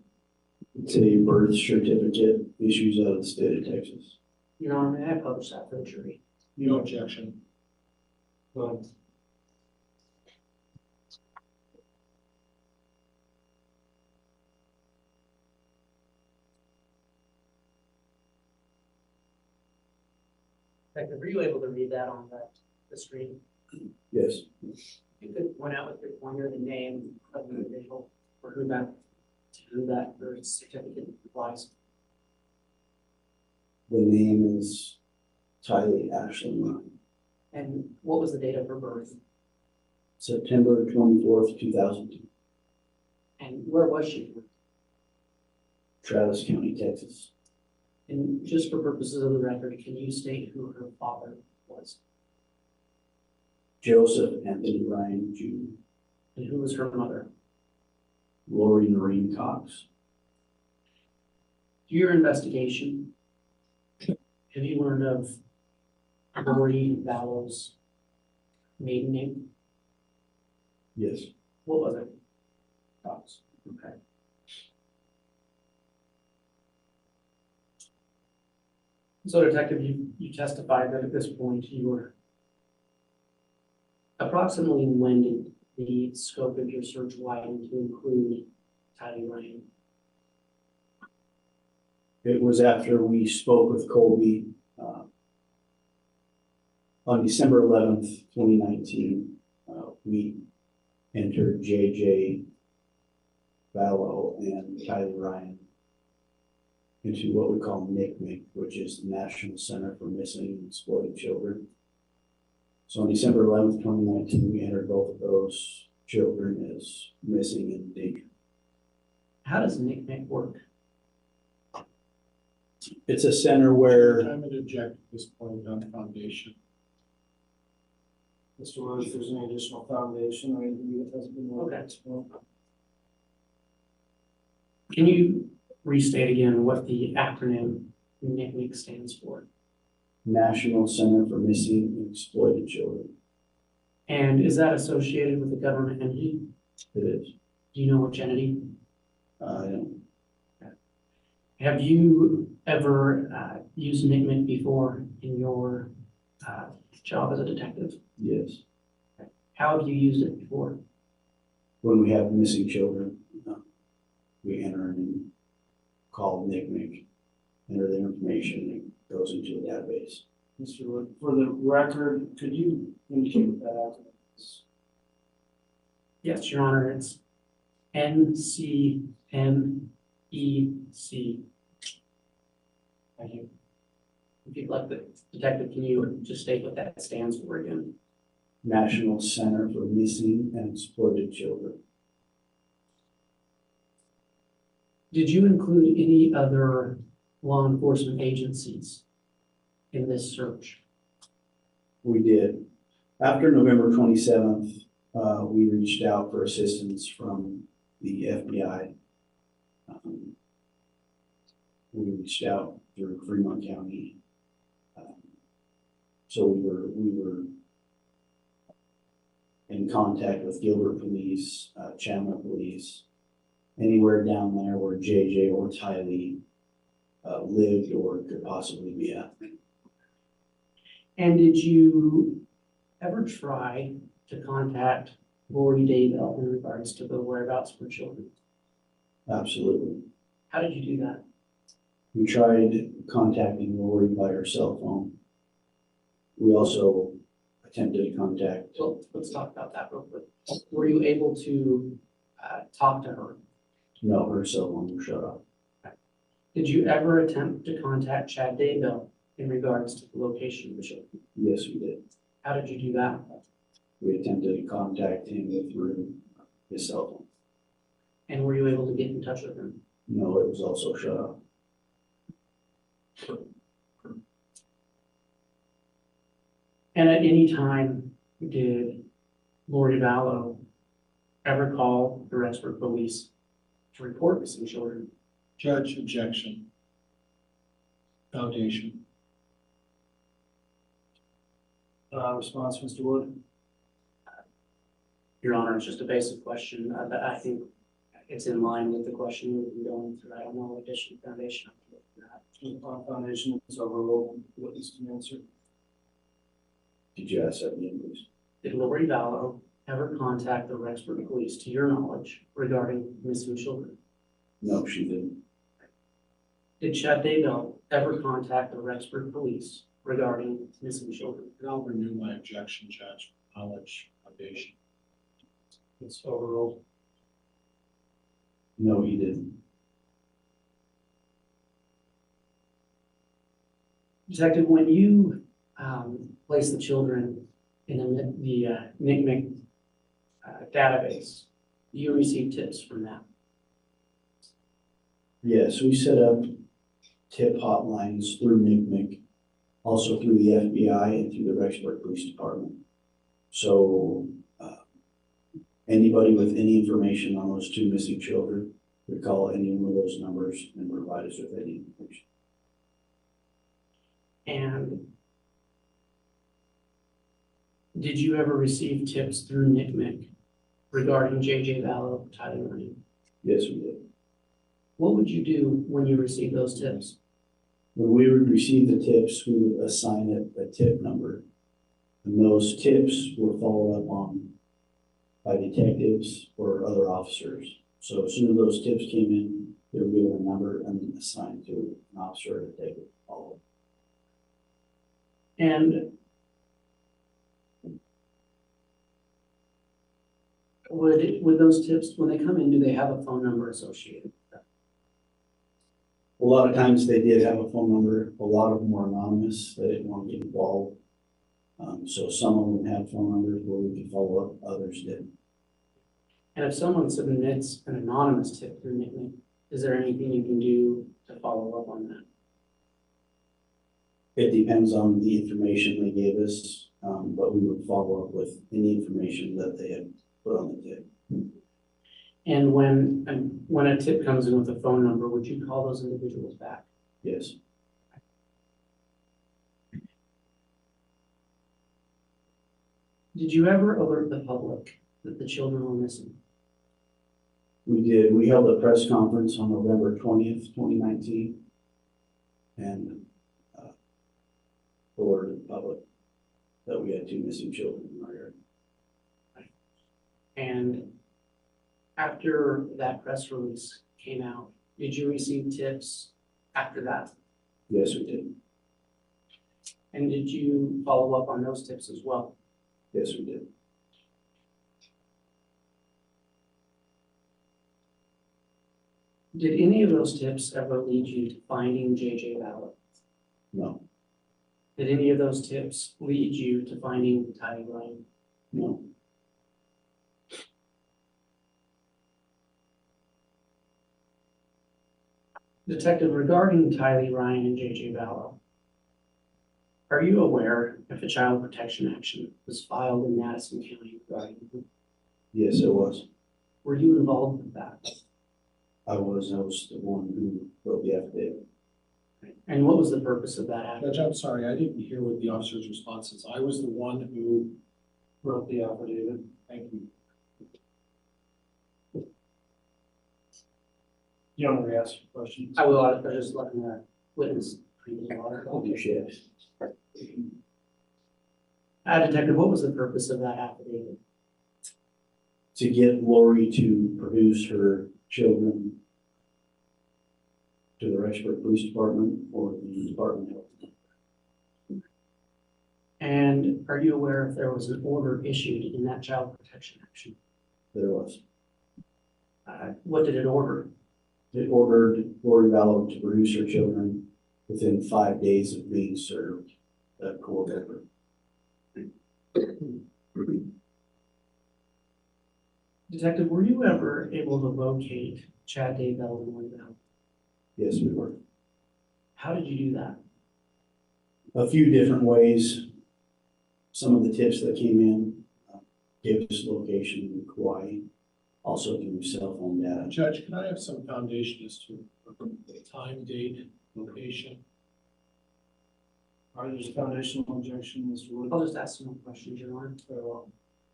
It's a birth certificate issues out of the state of Texas. Your Honor, may I publish that for the jury? No objection. Go ahead. Detective, were you able to read that on the screen? Yes, If you could point out with your pointer the name of the individual for who that birth certificate applies. the name is Tylee Ashley Ryan, And what was the date of her birth? September 24th, 2002, And where was she? Travis County, Texas. And just for purposes of the record, can you state who her father was? Joseph Anthony Ryan Jr., And who was her mother? Lori Noreen Cox. Through your investigation, have you learned of Lori Vallow's maiden name? Yes. What was it? Cox. Okay. So Detective, you testified that at this point you were approximately when did the scope of your search widen to include Tylee Ryan? It was after we spoke with Colby on December 11th, 2019. We entered JJ Vallow and Tylee Ryan into what we call NCMEC, which is the National Center for Missing and Exploited Children. So on December 11th, 2019, we entered both of those children as missing and in danger. How does NCMEC work? It's a center where I'm going to object at this point on the foundation. Mr. Wood, if there's any additional foundation or anything that hasn't been. Okay. Can you restate again what the acronym NCMEC stands for? National Center for Missing and Exploited Children. And is that associated with a government entity? It is. Do you know which entity? I don't. Have you ever used NCMEC before in your job as a detective? Yes. How have you used it before? When we have missing children, we enter and call NCMEC, enter their information, and it goes into a database. Mr. Wood, for the record, could you indicate what that acronym is? Yes, Your Honor, it's NCMEC. Thank you. If you'd like, the detective, can you just state what that stands for again? National Center for Missing and Exploited Children. Did you include any other law enforcement agencies in this search? We did. After November 27th, we reached out for assistance from the FBI. We reached out through Fremont County. So we were in contact with Gilbert Police, Chandler Police, anywhere down there where JJ or Tylee lived or could possibly be at. And did you ever try to contact Lori Daybell in regards to the whereabouts for children? Absolutely. How did you do that? We tried contacting Lori by her cell phone. We also attempted to contact. Well, let's talk about that real quick. Were you able to talk to her? No, her cell phone was shut off. Did you ever attempt to contact Chad Daybell in regards to the location of the children? Yes, we did. How did you do that? We attempted to contact him through his cell phone. And were you able to get in touch with him? No, it was also shut off. And at any time, did Lori Vallow ever call the Rexburg police to report missing children? Judge, objection. Foundation. Response, Mr. Wood? Your Honor, it's just a basic question that I think it's in line with the question we've been going through. I don't know additional foundation. Upon foundation is overruled. Witness can answer. Did you ask that again, please? Did Lori Vallow ever contact the Rexburg police, to your knowledge, regarding missing children? No, she didn't. Did Chad Daybell ever contact the Rexburg police regarding missing children? And I'll renew my objection, Judge. Knowledge, foundation. It's overruled. No, he didn't. Detective, when you place the children in the NCMEC database. Do you receive tips from that? Yes, we set up tip hotlines through NCMEC, also through the FBI and through the Rexburg Police Department. So anybody with any information on those two missing children would call any one of those numbers and provide us with any information. And did you ever receive tips through NCMEC regarding JJ Vallow, Tyler Ryan? Yes, we did. What would you do when you received those tips? When we would receive the tips, we would assign it a tip number. And those tips were followed up on by detectives or other officers. So as soon as those tips came in, they were given a number and then assigned to an officer to take it follow. And would those tips, when they come in, do they have a phone number associated with them? A lot of times they did have a phone number. A lot of them were anonymous. They didn't want to get involved. So some of them had phone numbers where we could follow up, others didn't. And if someone submits an anonymous tip through NCMEC, is there anything you can do to follow up on that? It depends on the information they gave us, but we would follow up with any information that they had put on the tip. And when a tip comes in with a phone number, would you call those individuals back? Yes. Did you ever alert the public that the children were missing? We did. We held a press conference on November 20th, 2019, and alerted the public that we had two missing children in our area. And after that press release came out, did you receive tips after that? Yes, we did. And did you follow up on those tips as well? Yes, we did. Did any of those tips ever lead you to finding JJ Vallow? No, Did any of those tips lead you to finding Tyler Ryan? no. Detective, regarding Tyler Ryan and JJ Vallow, are you aware if a child protection action was filed in Madison County regarding them? Yes, it was. Were you involved with that? I was the one who wrote the affidavit. And what was the purpose of that action? Judge, I'm sorry, I didn't hear what the officer's response is. I was the one who Wrote the affidavit. thank you. You want me to ask questions? I will, I was just letting the witness read the water. Yes. Detective, what was the purpose of that affidavit? To get Lori to produce her children to the Rexburg Police Department or the Department of Health. And are you aware if there was an order issued in that child protection action? There was. What did it order? It ordered Lori Vallow to produce her children within 5 days of being served at court order. Detective, were you ever able to locate Chad Daybell and Lori Vallow? Yes, we were. How did you do that? A few different ways. Some of the tips that came in gave us location in Kauai, also through cell phone data. Judge, can I have some foundation as to the time, date, location? Are there foundational objection, Mr. Wood? I'll just ask some more questions, Your Honor. Very well.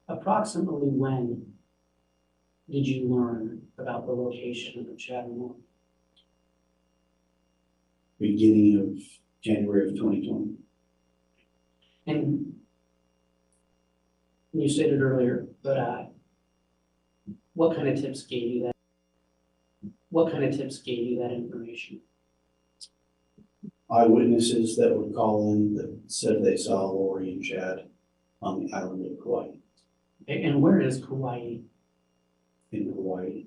Approximately when did you learn about the location of Chad and Lori? Beginning of January of 2020. And you stated earlier, but what kind of tips gave you that? What kind of tips gave you that information? Eyewitnesses that would call in that said they saw Lori and Chad on the island of Kauai, And where is Kauai? in Hawaii.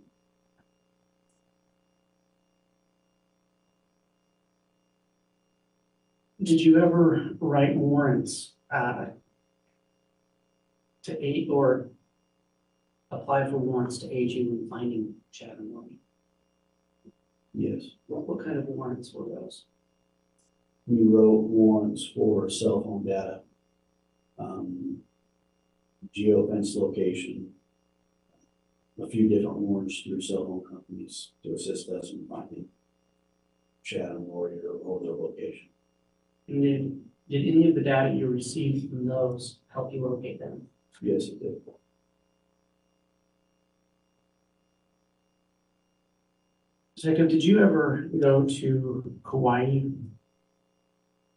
Did you ever write warrants to aid or apply for warrants to aid you in finding Chad and Lori? Yes. What kind of warrants were those? We wrote warrants for cell phone data, geofence location, a few different warrants through cell phone companies to assist us in finding Chad and Lori or their location. And did any of the data you received from those help you locate them? Yes, it did. Jacob, did you ever go to Kauai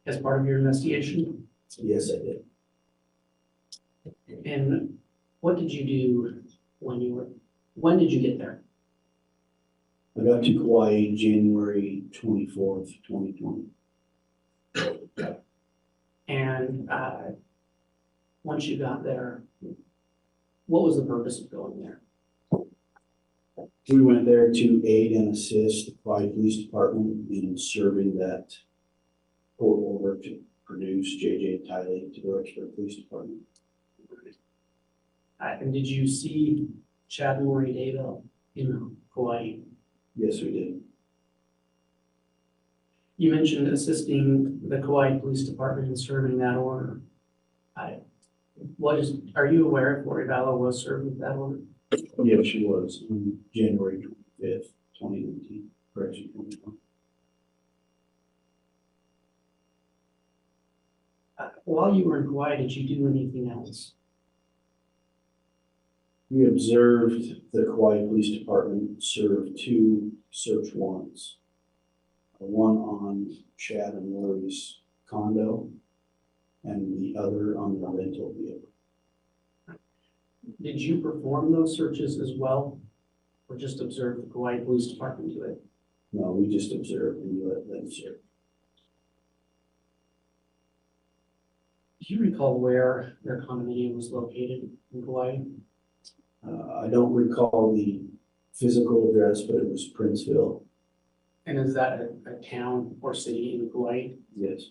as part of your investigation? Yes, I did. And what did you do when did you get there? I got to Kauai January 24th, 2020. And once you got there, what was the purpose of going there? We went there to aid and assist the Kauai Police Department in serving that court order to produce JJ Vallow to the Rexburg Police Department. And did you see Chad and Lori Daybell in Kauai? Yes, we did. You mentioned assisting the Kauai Police Department in serving that order. Are you aware if Lori Vallow was served with that order? Yeah, she was on January 25th, 2019, correction, 2020. While you were in Kauai, did you do anything else? We observed the Kauai Police Department serve 2 search warrants. One on Chad and Lori's condo and the other on the rental vehicle. Did you perform those searches as well, or just observe the Kauai Police Department do it? No, we just observed and we let them serve. Do you recall where their condominium was located in Kauai? I don't recall the physical address, but it was Princeville. And is that a town or city in Kauai? Yes.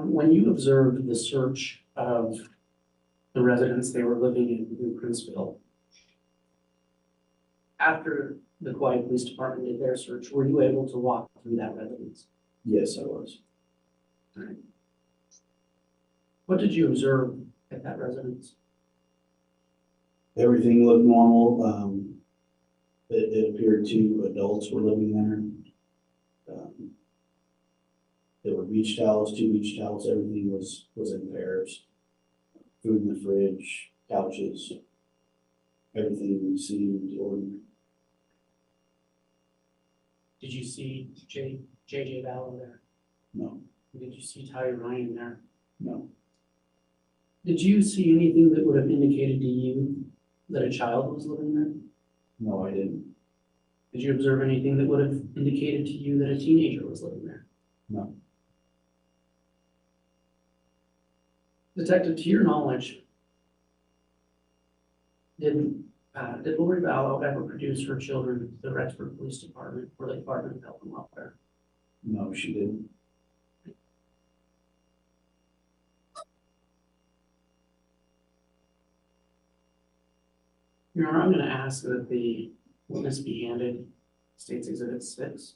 When you observed the search of the residents they were living in Princeville, after the Kauai Police Department did their search, were you able to walk through that residence? Yes, I was. What did you observe at that residence? Everything looked normal. It appeared 2 adults were living there. There were beach towels, 2 beach towels. Everything was in pairs. Food in the fridge, couches. Everything seemed ordinary. Did you see JJ Vallow there? No, Did you see Tyler Ryan there? no, Did you see anything that would have indicated to you that a child was living there? no, I didn't. Did you observe anything that would have indicated to you that a teenager was living there? No. Detective, to your knowledge, did Lori Vallow ever produce her children to the Rexburg Police Department or the Department of Health and Welfare? No, she didn't. Your Honor, I'm going to ask that the witness be handed State's Exhibit 6.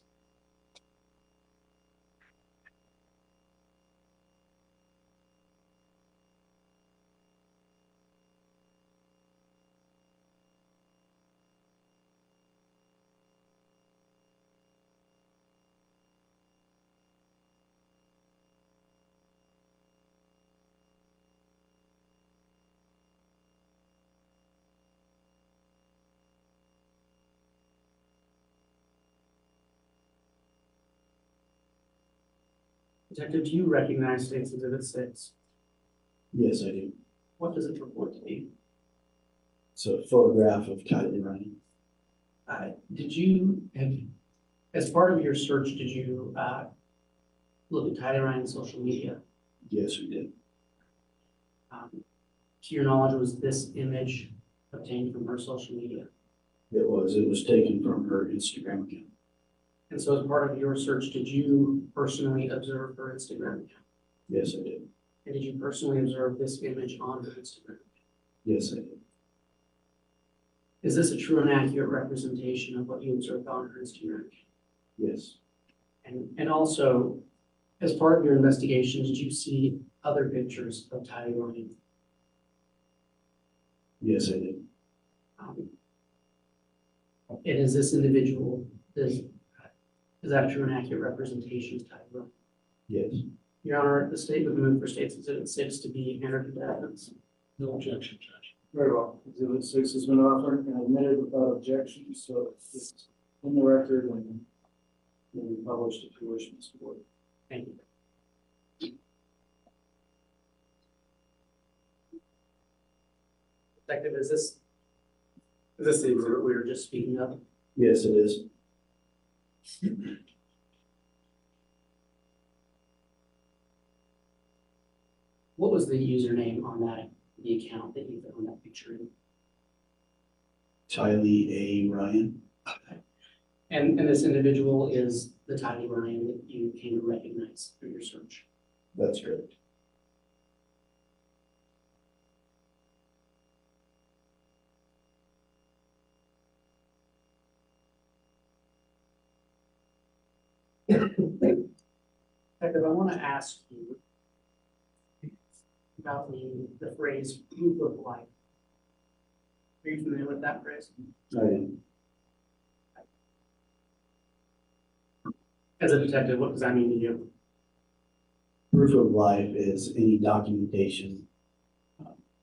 Detective, do you recognize State's Exhibit 6? Yes, I do. What does it purport to be? It's a photograph of Tyler Ryan. Did you have, as part of your search, did you look at Tyler Ryan's social media? Yes, we did. To your knowledge, was this image obtained from her social media? It was taken from her Instagram account. And so as part of your search, did you personally observe her Instagram account? Yes, I did. And did you personally observe this image on Instagram? Yes, I did. Is this a true and accurate representation of what you observed on Instagram? Yes, And also, as part of your investigation, did you see other pictures of Tylee Ryan? yes, I did. And is this individual, is that a true and accurate representation of Tylee Ryan? Yes, Your Honor, the state would move for State's Exhibit 6 to be entered into evidence. No objection, Judge. Very well. Exhibit 6 has been offered and admitted without objection, so it's in the record and will be published if you wish, Mr. Board. Thank you. Detective, is this the exhibit we were just speaking of? yes, it is. What was the username on the account that you found that picture in? Tylee A. Ryan. And this individual is the Tylee Ryan that you came to recognize through your search. That's correct. Detective, I want to ask you about the phrase proof of life. Are you familiar with that phrase? I am. As a detective, what does that mean to you? Proof of life is any documentation,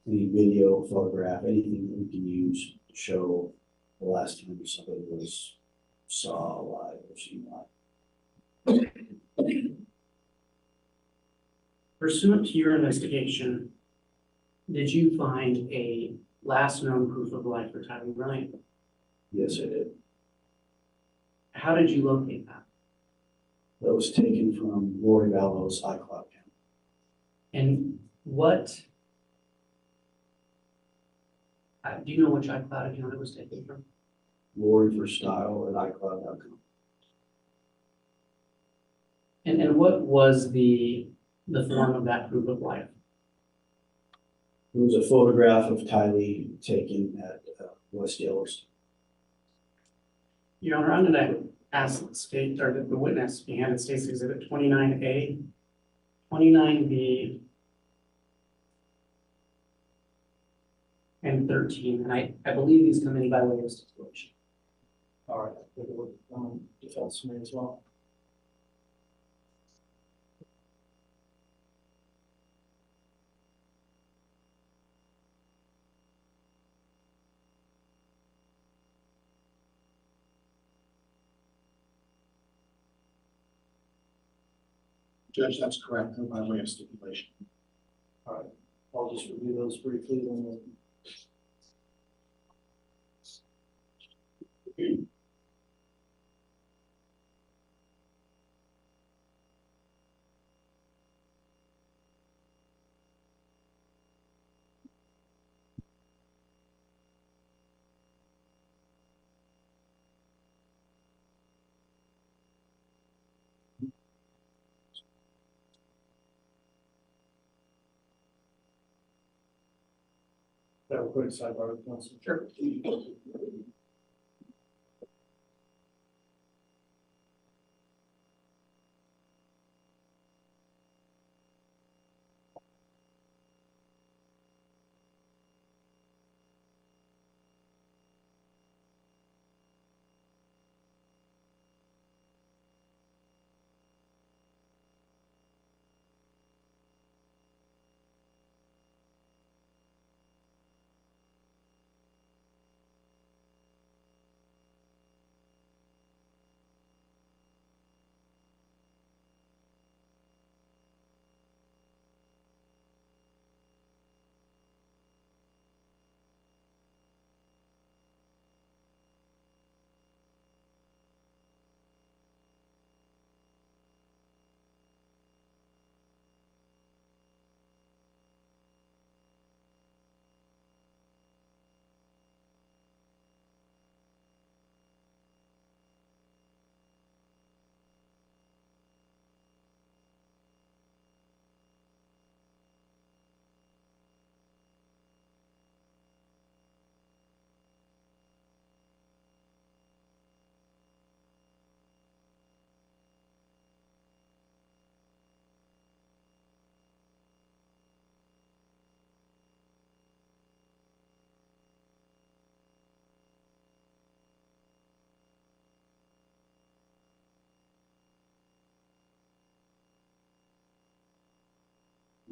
any video, photograph, anything that we can use to show the last time somebody was saw alive or seen alive. Pursuant to your investigation, did you find a last known proof of life for Tylee Ryan? Yes, I did. How did you locate that? That was taken from Lori Vallow's iCloud account. And what, do you know which iCloud account it was taken from? Lori for style at iCloud.com. And what was the form of that proof of life? It was a photograph of Tylee taken at West Yellowstone. Your Honor, I'm going to ask the state, or the witness behind the State's Exhibit 29A, 29B, and 13, and I believe these come in by way of stipulation. All right, take a look defense me as well. Judge, that's correct, by way of stipulation. All right, I'll just review those briefly and then. Have a quick sidebar with counsel. Sure.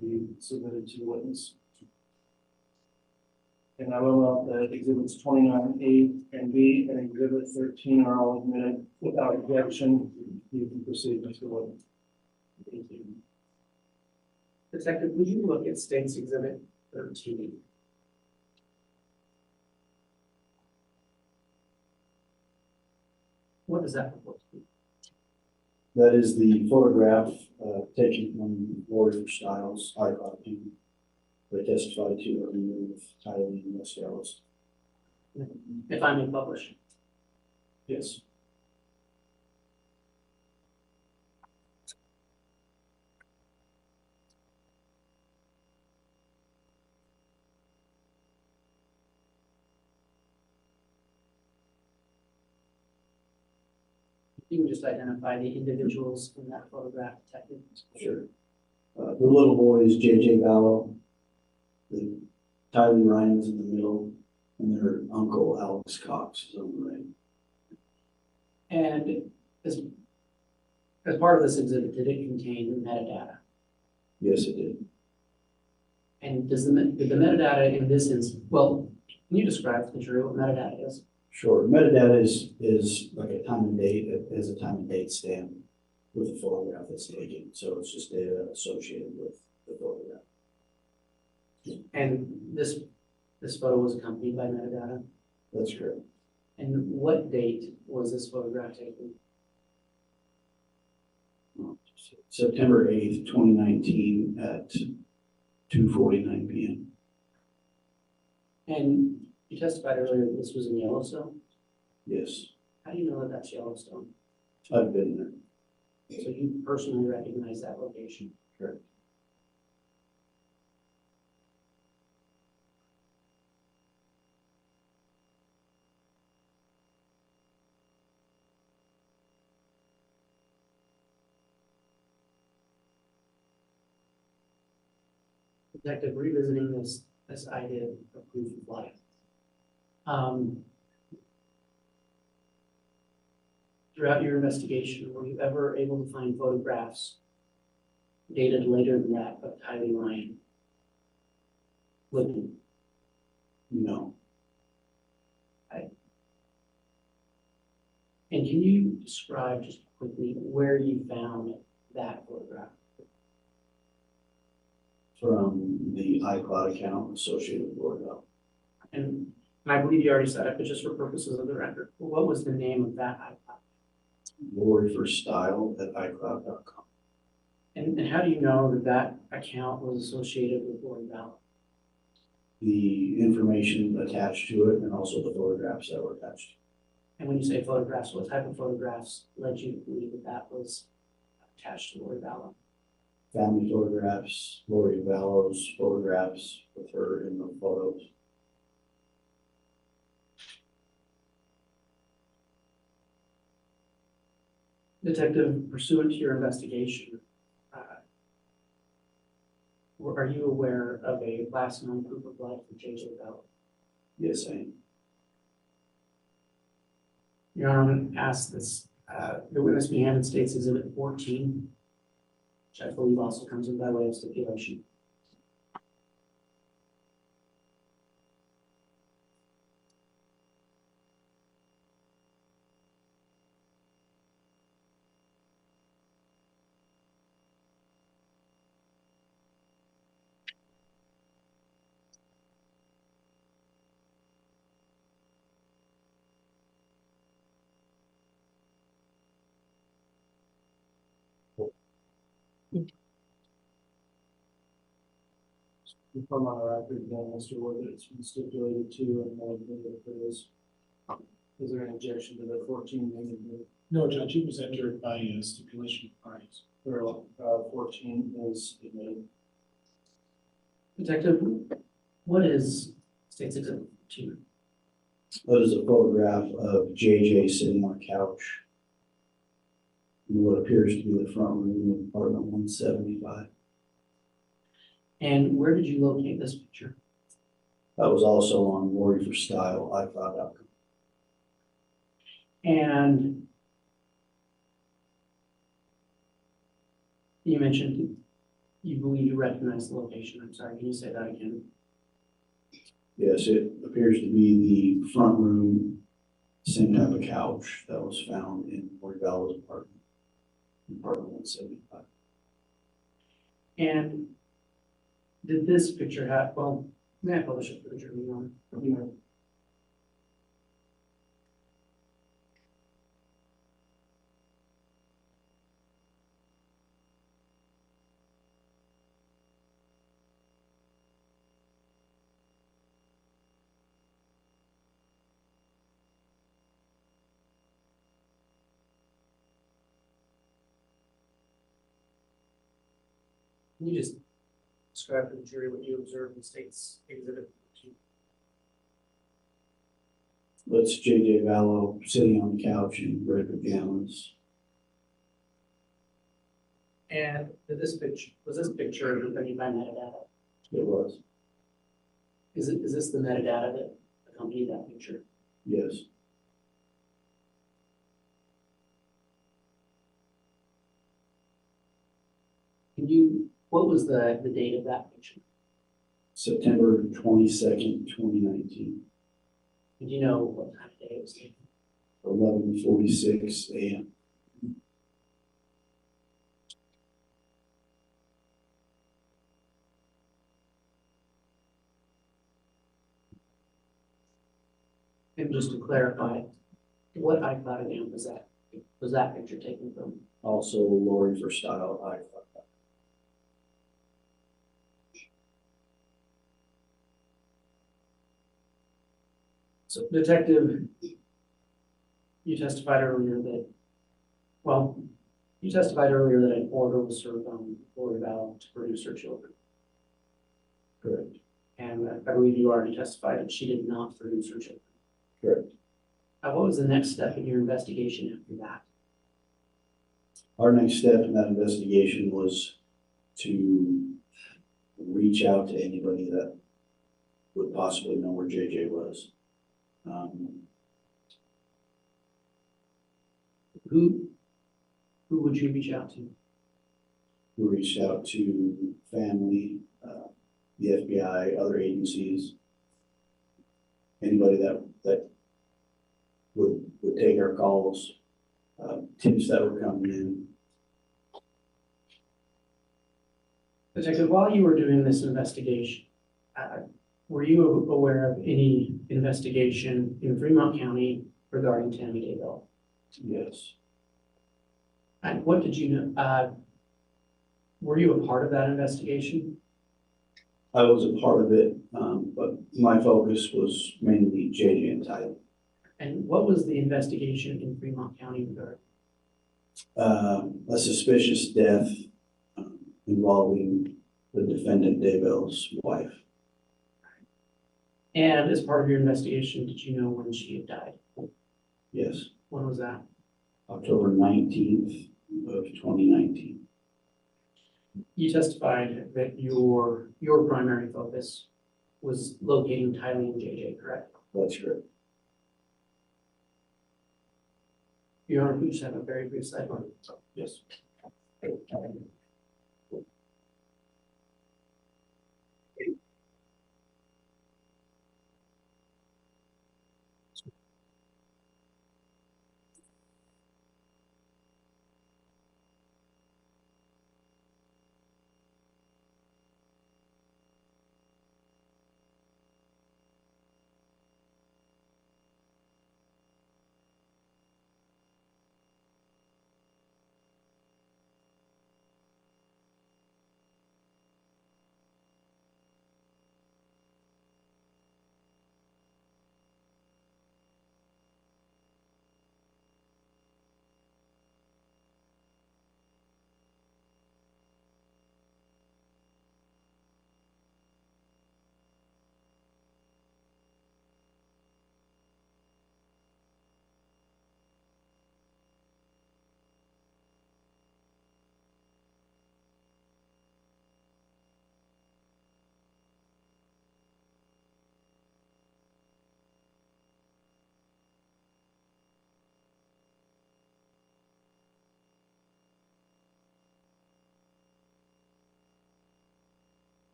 be submitted to the witness. And I will note that exhibits 29A and B and exhibit 13 are all admitted without objection. You can proceed, Mr. Wood. Thank you. Detective, would you look at State's Exhibit 13? What does that report to be? That is the photograph taken from Lori Styles' iCloud team. They testified to earlier with Tyler and West Dallas. If I may publish. Yes. You can just identify the individuals in that photograph, detective. Sure. The little boy is JJ Vallow. The Tyler Ryan's in the middle, and their uncle Alex Cox is on the right. And as part of this exhibit, did it contain metadata? Yes, it did. And did the metadata in this instance, well, can you describe to the jury what metadata is? Sure. Metadata is like a time and date, it has a time and date stamp with the photograph that's taken. So it's just data associated with the photograph. And this photo was accompanied by metadata? That's correct. And what date was this photograph taken? September 8th, 2019 at 2:49 p.m. And you testified earlier that this was in Yellowstone? Yes, How do you know that that's Yellowstone? I've been there. So you personally recognize that location? Correct. Detective, revisiting this idea of proof of life. Throughout your investigation, were you ever able to find photographs dated later than that of Tylee Ryan living? No. And can you describe just quickly where you found that photograph? From the iCloud account associated with Lori Vallow. And I believe you already said it, but just for purposes of the record, what was the name of that iCloud? Lori for style at iCloud.com. And how do you know that that account was associated with Lori Vallow? The information attached to it and also the photographs that were attached. And when you say photographs, what type of photographs led you to believe that that was attached to Lori Vallow? Family photographs, Lori Vallow's photographs with her in the photos. Detective, pursuant to your investigation, are you aware of a last known proof of life for JJ Vallow? Yes, I am. Your Honor, I'm going to ask this. The witness be handed State's Exhibit 14, which I believe also comes in by way of stipulation. Confirm on the record again, Mr. Wood, that it's been stipulated to and no admitted if it is. Is there an objection to the 14 being admitted? No, Judge, it was entered by stipulation of parties. Or 14 is admitted. Detective, what is State's Exhibit 2? That is a photograph of JJ sitting on a couch in what appears to be the front room of apartment 175. And where did you locate this picture? That was also on Lori for Style, iCloud.com. You believe you recognize the location. I'm sorry, can you say that again? Yes, it appears to be the front room, same type of couch that was found in Lori Vallow's apartment, apartment 175. And did this picture have, well, may I publish it for the jury, Your Honor? Can you just describe to the jury what you observed in State's Exhibit 2? That's JJ Vallow sitting on the couch in red pajamas. And did this picture, was this picture accompanied by metadata? It was, Is this the metadata that accompanied that picture? yes. Can you, what was the date of that picture? September 22nd, 2019, Did you know what time of day it was taken? 11:46 a.m. And just to clarify, what iCloud account was that picture taken from? Also, Lori for style, So Detective, you testified earlier that, well, you testified earlier that an order was served on Lori Vallow to produce her children. Correct. And I believe you already testified that she did not produce her children. Correct. What was the next step in your investigation after that? Our next step in that investigation was to reach out to anybody that would possibly know where JJ was. Who would you reach out to? We reached out to family, the FBI, other agencies, anybody that would take our calls, tips that were coming in. Detective, while you were doing this investigation, were you aware of any investigation in Fremont County regarding Tammy Daybell? Yes, And what did you know? Were you a part of that investigation? I was a part of it, but my focus was mainly JJ and Tyler. And what was the investigation in Fremont County regarding? A suspicious death involving the defendant Daybell's wife. And as part of your investigation, did you know when she had died? Yes, When was that? October 19th of 2019. You testified that your primary focus was locating Tylee and JJ, correct? That's correct. Your Honor, we just have a very brief sidebar. Yes.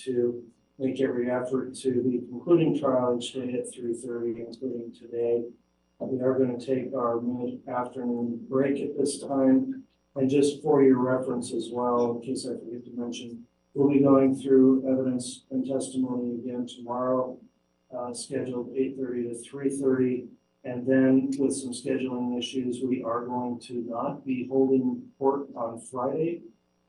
to make every effort to be concluding trial each day at 3:30, including today. We are going to take our mid-afternoon break at this time. And just for your reference as well, in case I forget to mention, we'll be going through evidence and testimony again tomorrow, scheduled 8:30 to 3:30. And then with some scheduling issues, we are going to not be holding court on Friday.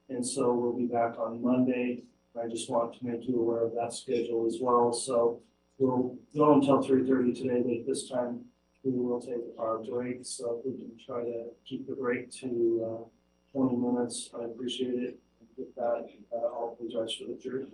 And so we'll be back on Monday. I just want to make you aware of that schedule as well. So we'll go until 3:30 today, but at this time, we will take our break. So if we can try to keep the break to 20 minutes, I appreciate it. With that, I'll apologize for the jury.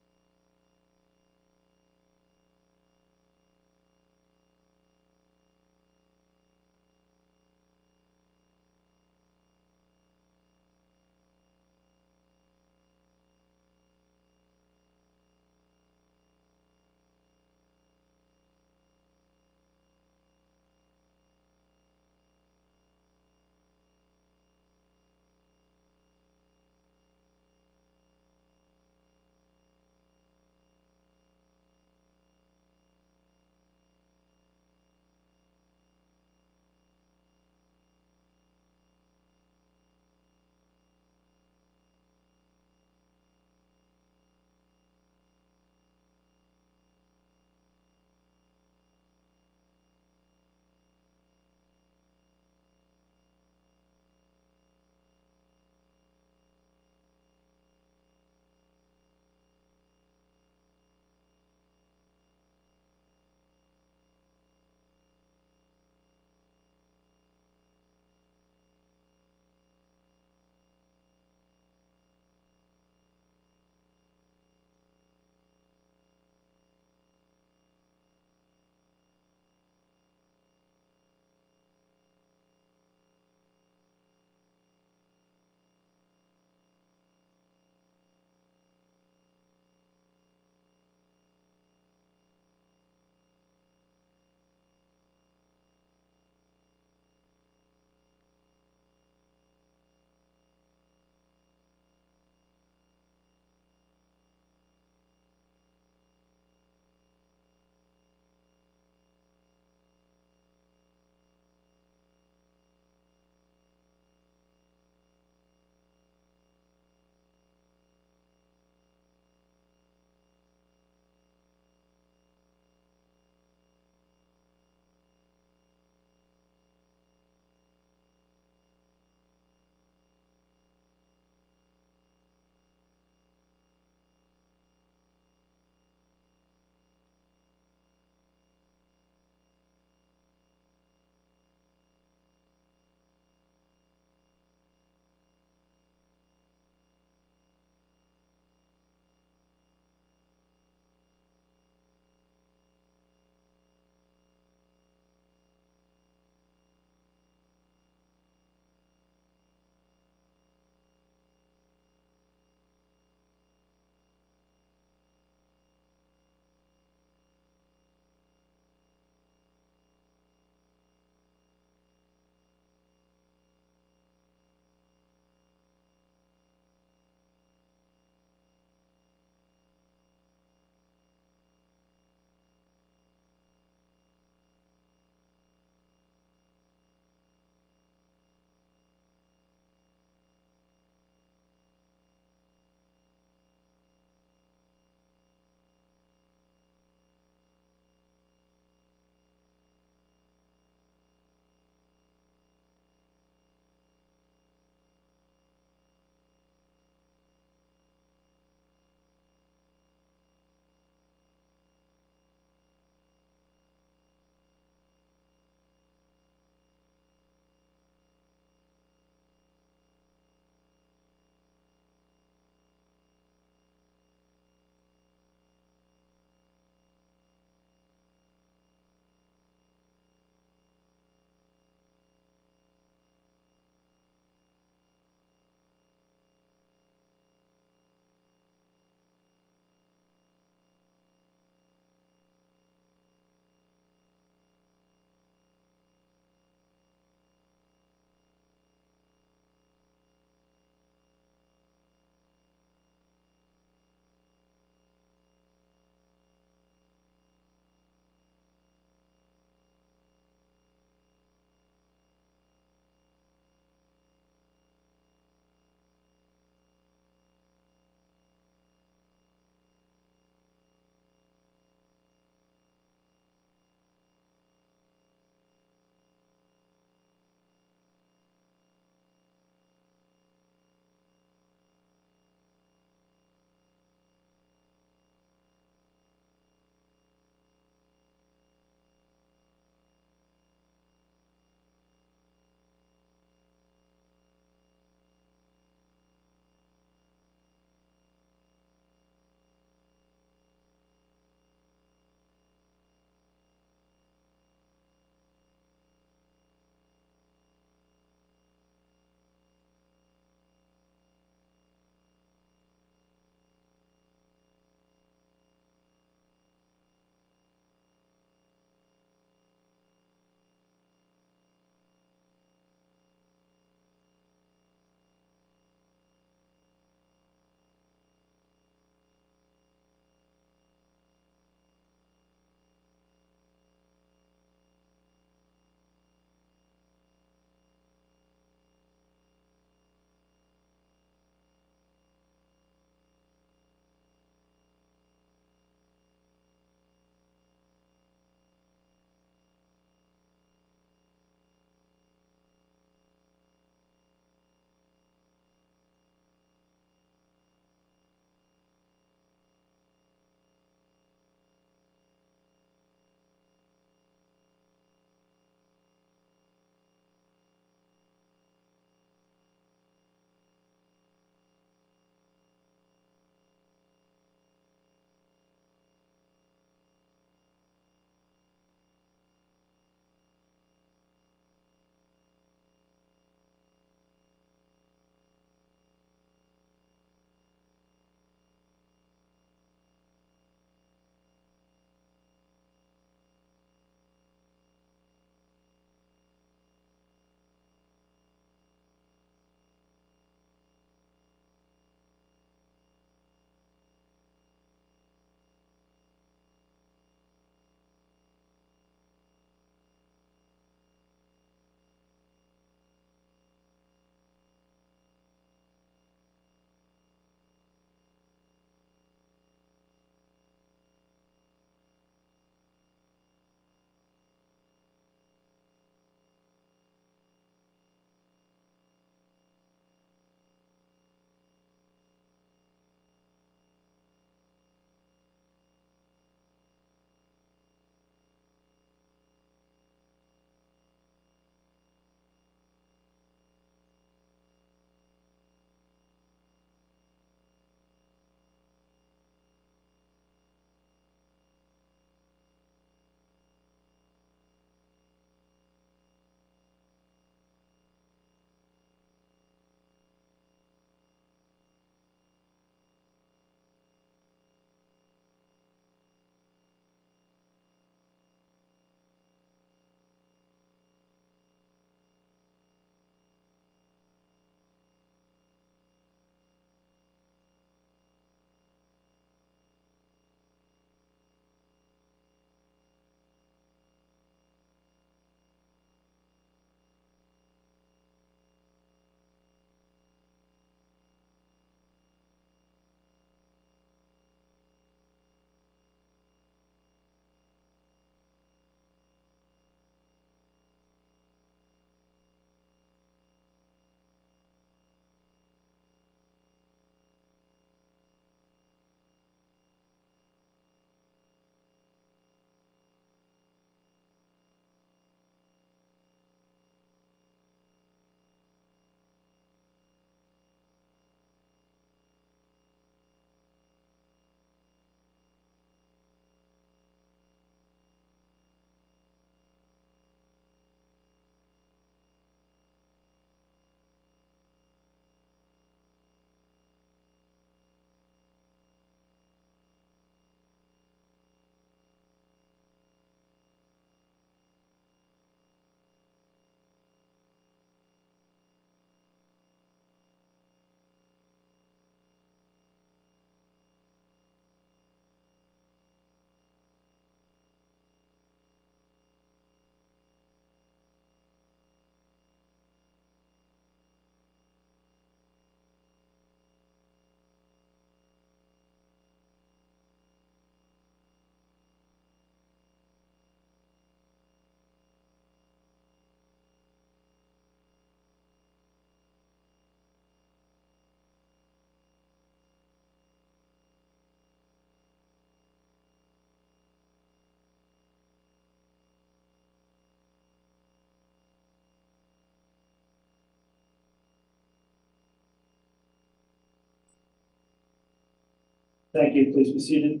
Thank you. Please be seated.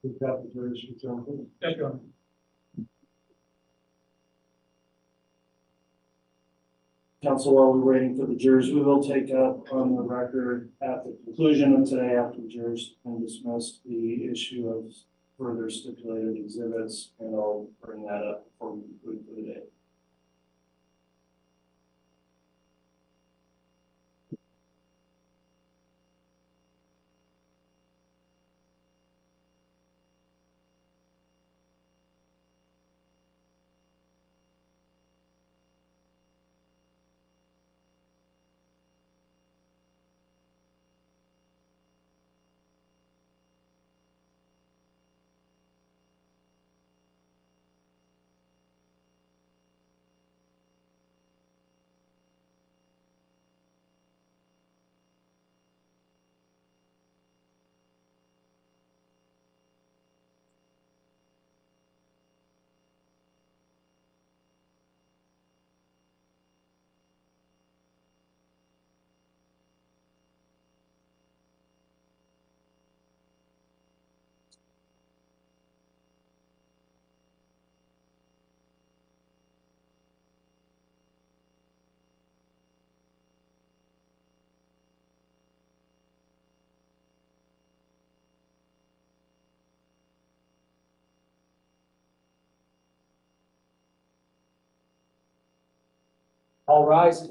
We've got the jurors return, please. Yes, Your Honor. Council, while we're waiting for the jurors, we will take up on the record at the conclusion of today, after the jurors have dismissed, the issue of further stipulated exhibits, and I'll bring that up before we conclude for the day. All rise.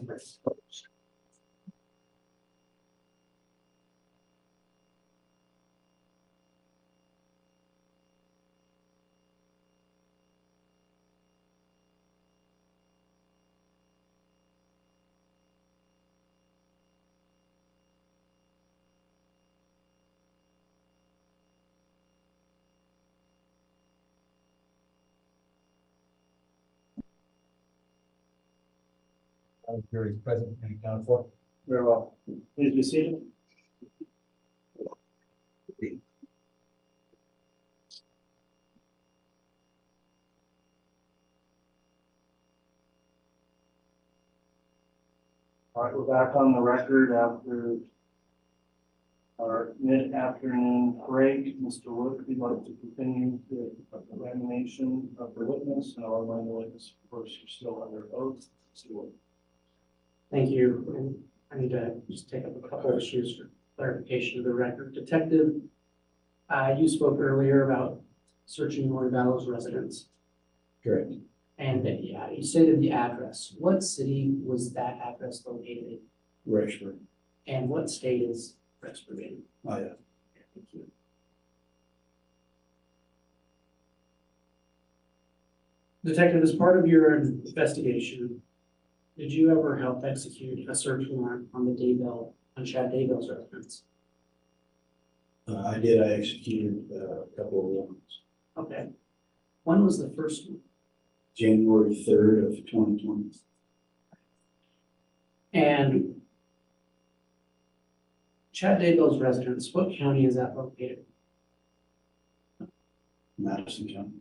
Jury is present and accounted for. Very well. Please be seated. All right, we're back on the record after our mid-afternoon break. Mr. Wood, if you'd like to continue the examination of the witness, and I'll remind the witness, of course, you're still under oath. Mr. Wood. Thank you. And I need to just take up a couple of issues for clarification of the record. Detective, you spoke earlier about searching Lori Vallow's residence. Correct. And yeah, you stated the address. What city was that address located in? Rexburg. And what state is Rexburg in? Idaho. Thank you. Detective, as part of your investigation, did you ever help execute a search warrant on the Daybell, on Chad Daybell's residence? I did. I executed a couple of warrants. Okay. When was the first one? January 3rd of 2020. And Chad Daybell's residence, what county is that located? Madison County.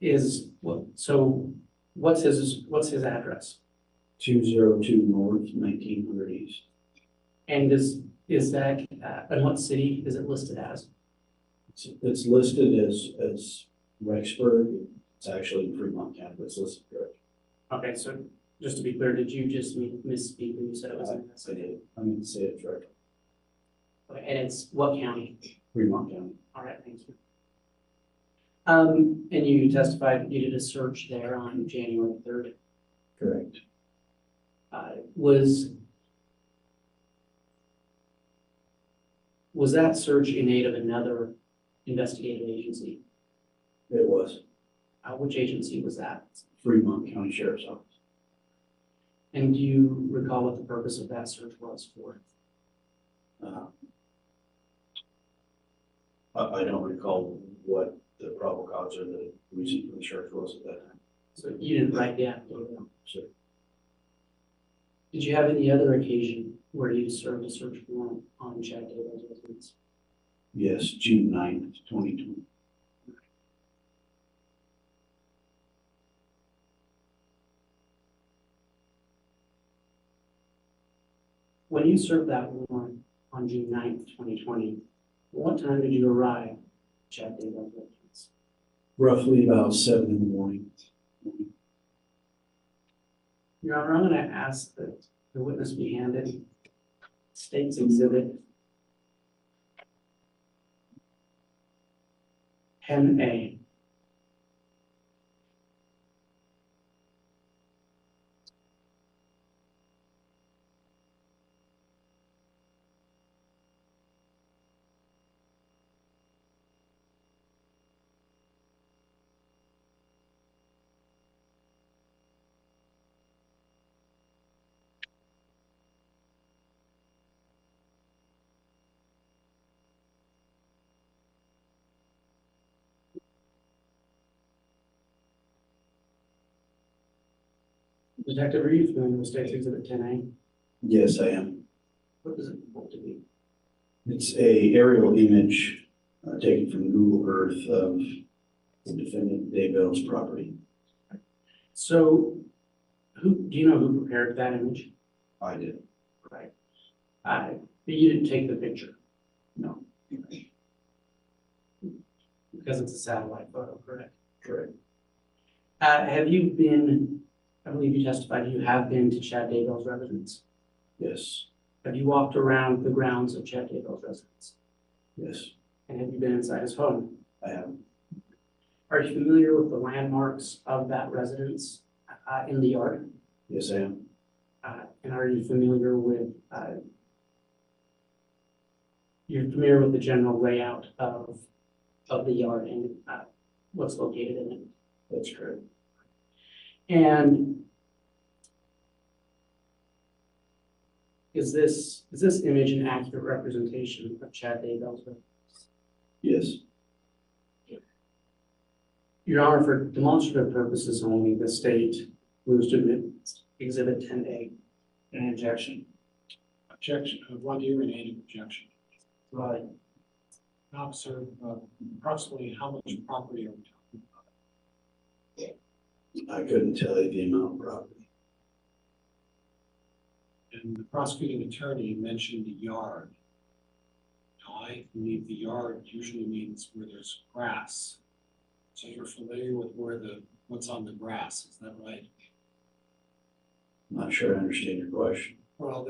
Is what, so what's his address? 202 North, 1900 East. And is that, and what city is it listed as? It's listed as Rexburg. It's actually in Fremont County, but it's listed correct. Okay, so just to be clear, did you just misspeak when you said it was in I did. I mean to say it correct. Okay, and it's what county? Fremont County. All right, thank you. And you testified that you did a search there on January 3rd. Correct. Was that search in aid of another investigative agency? It was Which agency was that? Fremont County Sheriff's Office. And do you recall what the purpose of that search was for? I don't recall what the probable cause or the reason for the search was at that time. So you didn't write the affidavit. So, Did you have any other occasion where you served a search warrant on Chad Daybell's residence? yes, June 9th, 2020. When you served that warrant on June 9th, 2020, what time did you arrive at Chad Daybell's residence? Roughly about 7 in the morning. Your Honor, I'm going to ask that the witness be handed State's Exhibit 10A. Detective, are you familiar with State's Exhibit 10A? Yes, I am. What does it want to be? It's a aerial image taken from Google Earth of the defendant Daybell's property. So, do you know who prepared that image? I did. Right. But you didn't take the picture No. because it's a satellite photo, correct? Correct. Have you been, I believe you testified you have been to Chad Daybell's residence. Yes. Have you walked around the grounds of Chad Daybell's residence? Yes. And have you been inside his home? I have. Are you familiar with the landmarks of that residence in the yard? Yes, I am. And are you familiar with, you're familiar with the general layout of the yard and what's located in it? That's correct. And is this image an accurate representation of Chad Daybell's residence? Yes. Your Honor, for demonstrative purposes only, the state moves to admit Exhibit 10A. Any objection? Objection, one urinated objection. Right. Officer, approximately how much property are we talking about? I couldn't tell you the amount of property. And the prosecuting attorney mentioned the yard. Now, I believe the yard usually means where there's grass. So you're familiar with what's on the grass, is that right? I'm not sure I understand your question. Well,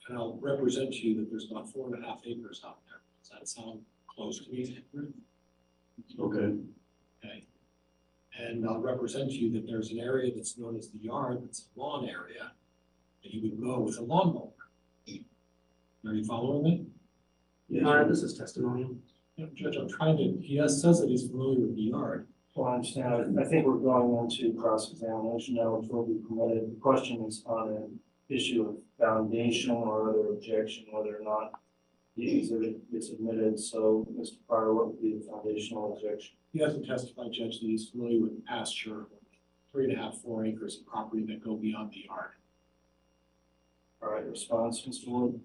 and I'll represent to you that there's about 4.5 acres out there. Does that sound close to me? Okay. Okay. And I'll represent to you that there's an area that's known as the yard, that's a lawn area, that you would mow with a lawnmower. Are you following me? Yes. Your Honor, this is testimonial. Yeah, Judge, he says that he's familiar with the yard. Well, I understand. I think we're going into cross-examination now, which will be permitted. The question is on an issue of foundation or other objection, whether or not the exhibit gets admitted. So, Mr. Pryor, what would be the foundational objection? He hasn't testified, Judge, that he's familiar with pasture, 3.5, 4 acres of property that go beyond the yard. All right, response, Mr. Wood?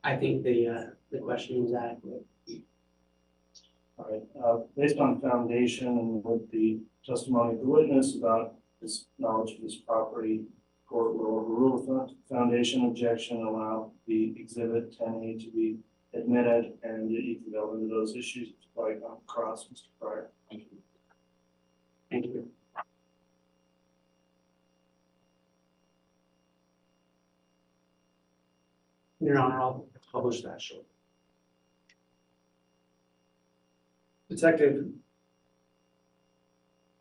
I think the question was adequate. All right, based on foundation and with the testimony of the witness about his knowledge of this property, court will overrule the foundation objection, allow the exhibit 10A to be admitted, and you can go into those issues like on cross, Mr. Pryor. Thank you. Thank you. Your Honor, I'll publish that shortly. Detective,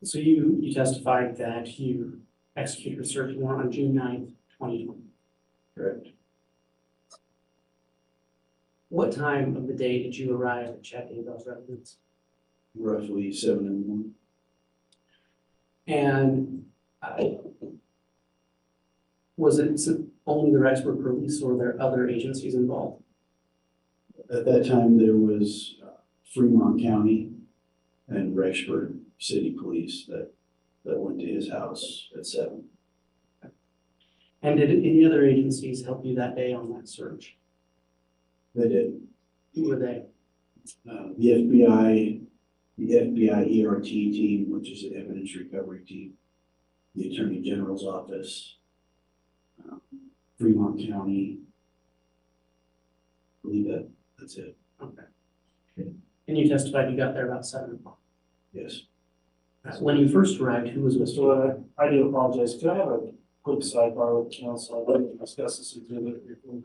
so you testified that you executed a search warrant on June 9th, 2020. Correct. What time of the day did you arrive at Chad Daybell's residence? Roughly 7 in the morning. And was it only the Rexburg Police or were there other agencies involved? At that time, there was Fremont County and Rexburg City Police that went to his house at 7. And did any other agencies help you that day on that search? They did. Who were they? The FBI ERT team, which is the evidence recovery team, the Attorney General's office, Fremont County. I believe that's it, Okay. And you testified you got there about 7 o'clock. yes. When you first arrived, who was with you? So I do apologize. Could I have a quick sidebar with council? I'd like to discuss this exhibit briefly.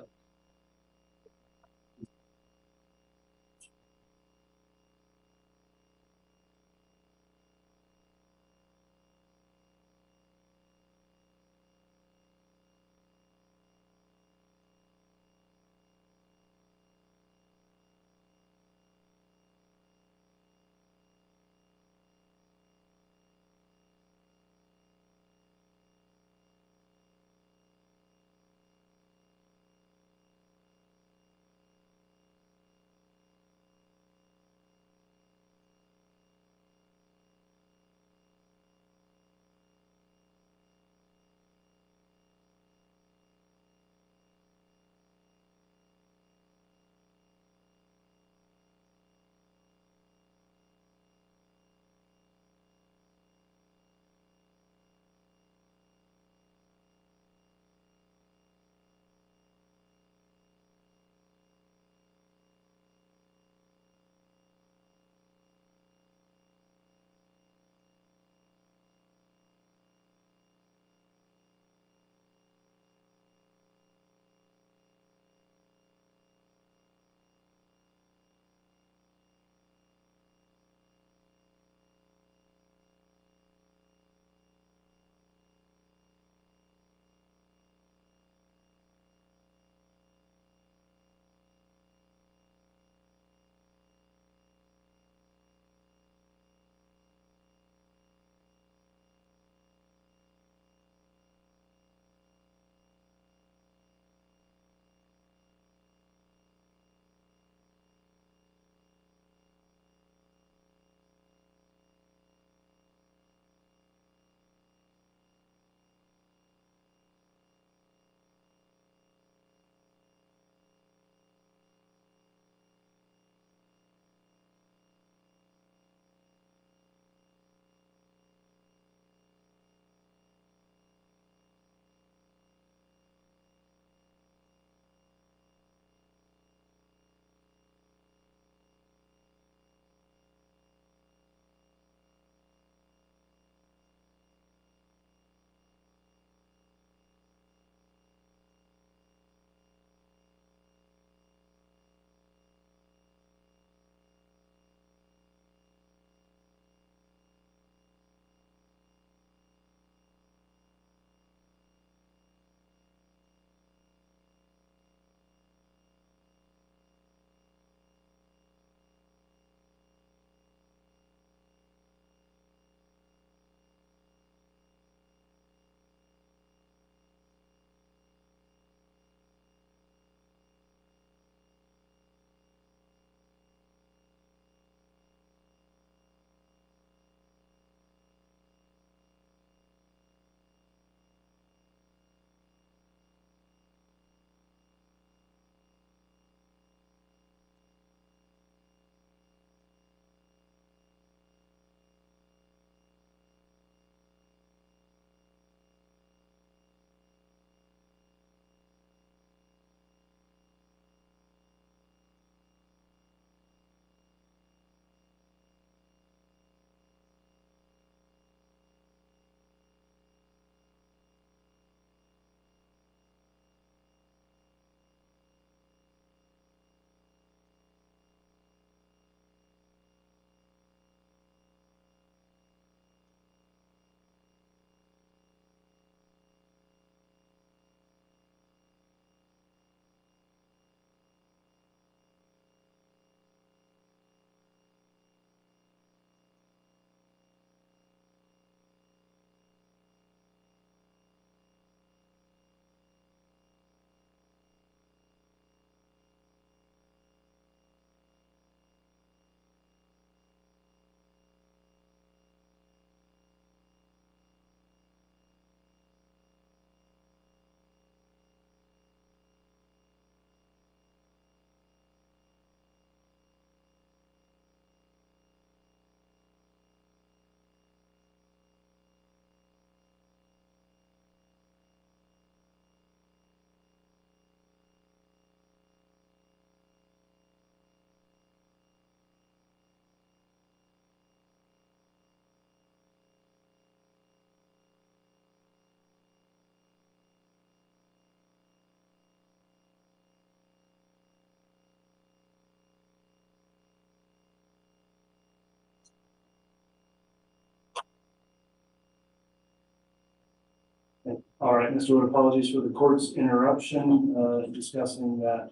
All right, Mr. Wood, apologies for the court's interruption, discussing that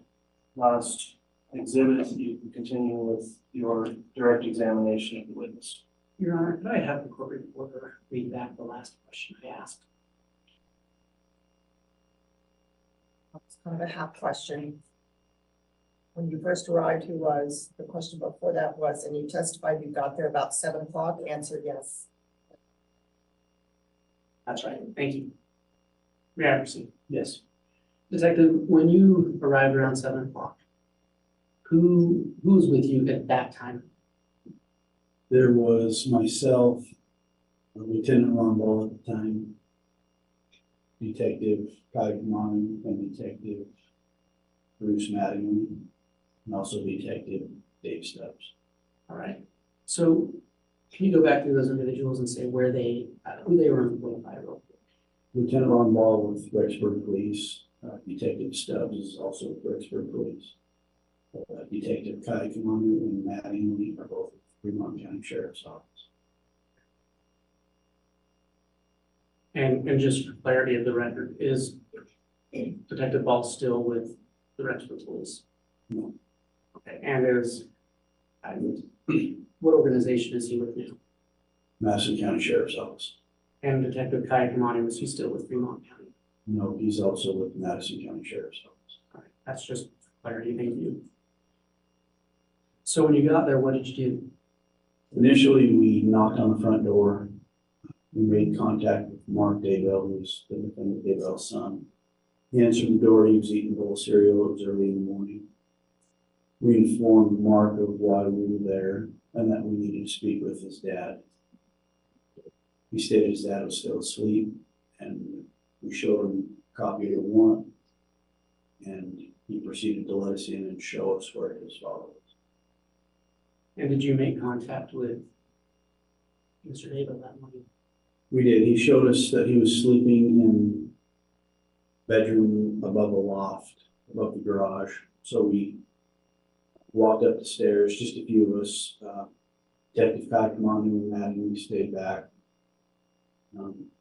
last exhibit. You can continue with your direct examination of the witness. Your Honor, could I have the court reporter read back the last question I asked? It's kind of a half question. When you first arrived, who was, the question before that was, and you testified you got there about 7 o'clock, answer yes. That's right, thank you. May I proceed? Yes. Detective, when you arrived around 7 o'clock, who was with you at that time? There was myself, Lieutenant Ron Ball at the time, Detective Kai Kamani, and Detective Bruce Mattingly, and also Detective Dave Stubbs. All right, so can you go back through those individuals and say where they, who they were employed by real quick? Lieutenant Ron Ball with Rexburg Police, Detective Stubbs is also with Rexburg Police. Detective Kai Kamani and Mattingly are both with Fremont County Sheriff's Office. And just for clarity of the record, is Detective Ball still with the Rexburg Police? No. Okay, and what organization is he with now? Madison County Sheriff's Office. And Detective Kai Kamani, was he still with Fremont County? No, he's also with Madison County Sheriff's Office. All right, that's just for clarity, thank you. So when you got there, what did you do? Initially, we knocked on the front door. We made contact with Mark Daybell, who's the defendant Daybell's son. He answered the door. He was eating a bowl of cereal. It was early in the morning. We informed Mark of why we were there and that we needed to speak with his dad. He stated his dad was still asleep, and we showed him a copy of the warrant, and he proceeded to let us in and show us where his father was. And did you make contact with Mr. Daybell that morning? We did. He showed us that he was sleeping in bedroom above a loft, above the garage. So we walked up the stairs, just a few of us. Detective Kai Kamani and Maddie, we stayed back.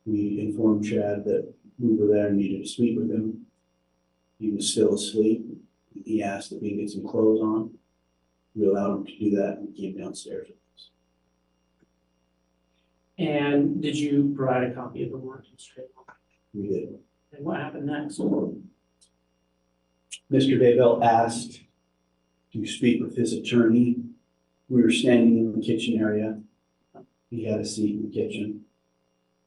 We informed Chad that we were there and needed to speak with him. He was still asleep. He asked if we could get some clothes on. We allowed him to do that and came downstairs with us. And did you provide a copy of the warrant to Mr. Daybell? We did. And what happened next? Mr. Daybell asked to speak with his attorney. We were standing in the kitchen area. He had a seat in the kitchen.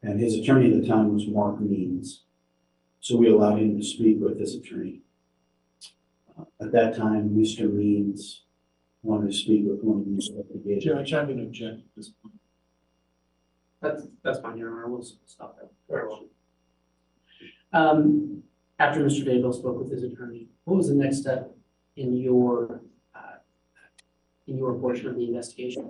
And his attorney at the time was Mark Means. So we allowed him to speak with his attorney. At that time, Mr. Means wanted to speak with one of the investigators. Judge, I'm going to object at this point. That's fine, Your Honor, we'll stop there. Very well. After Mr. Daybell spoke with his attorney, what was the next step in your portion of the investigation?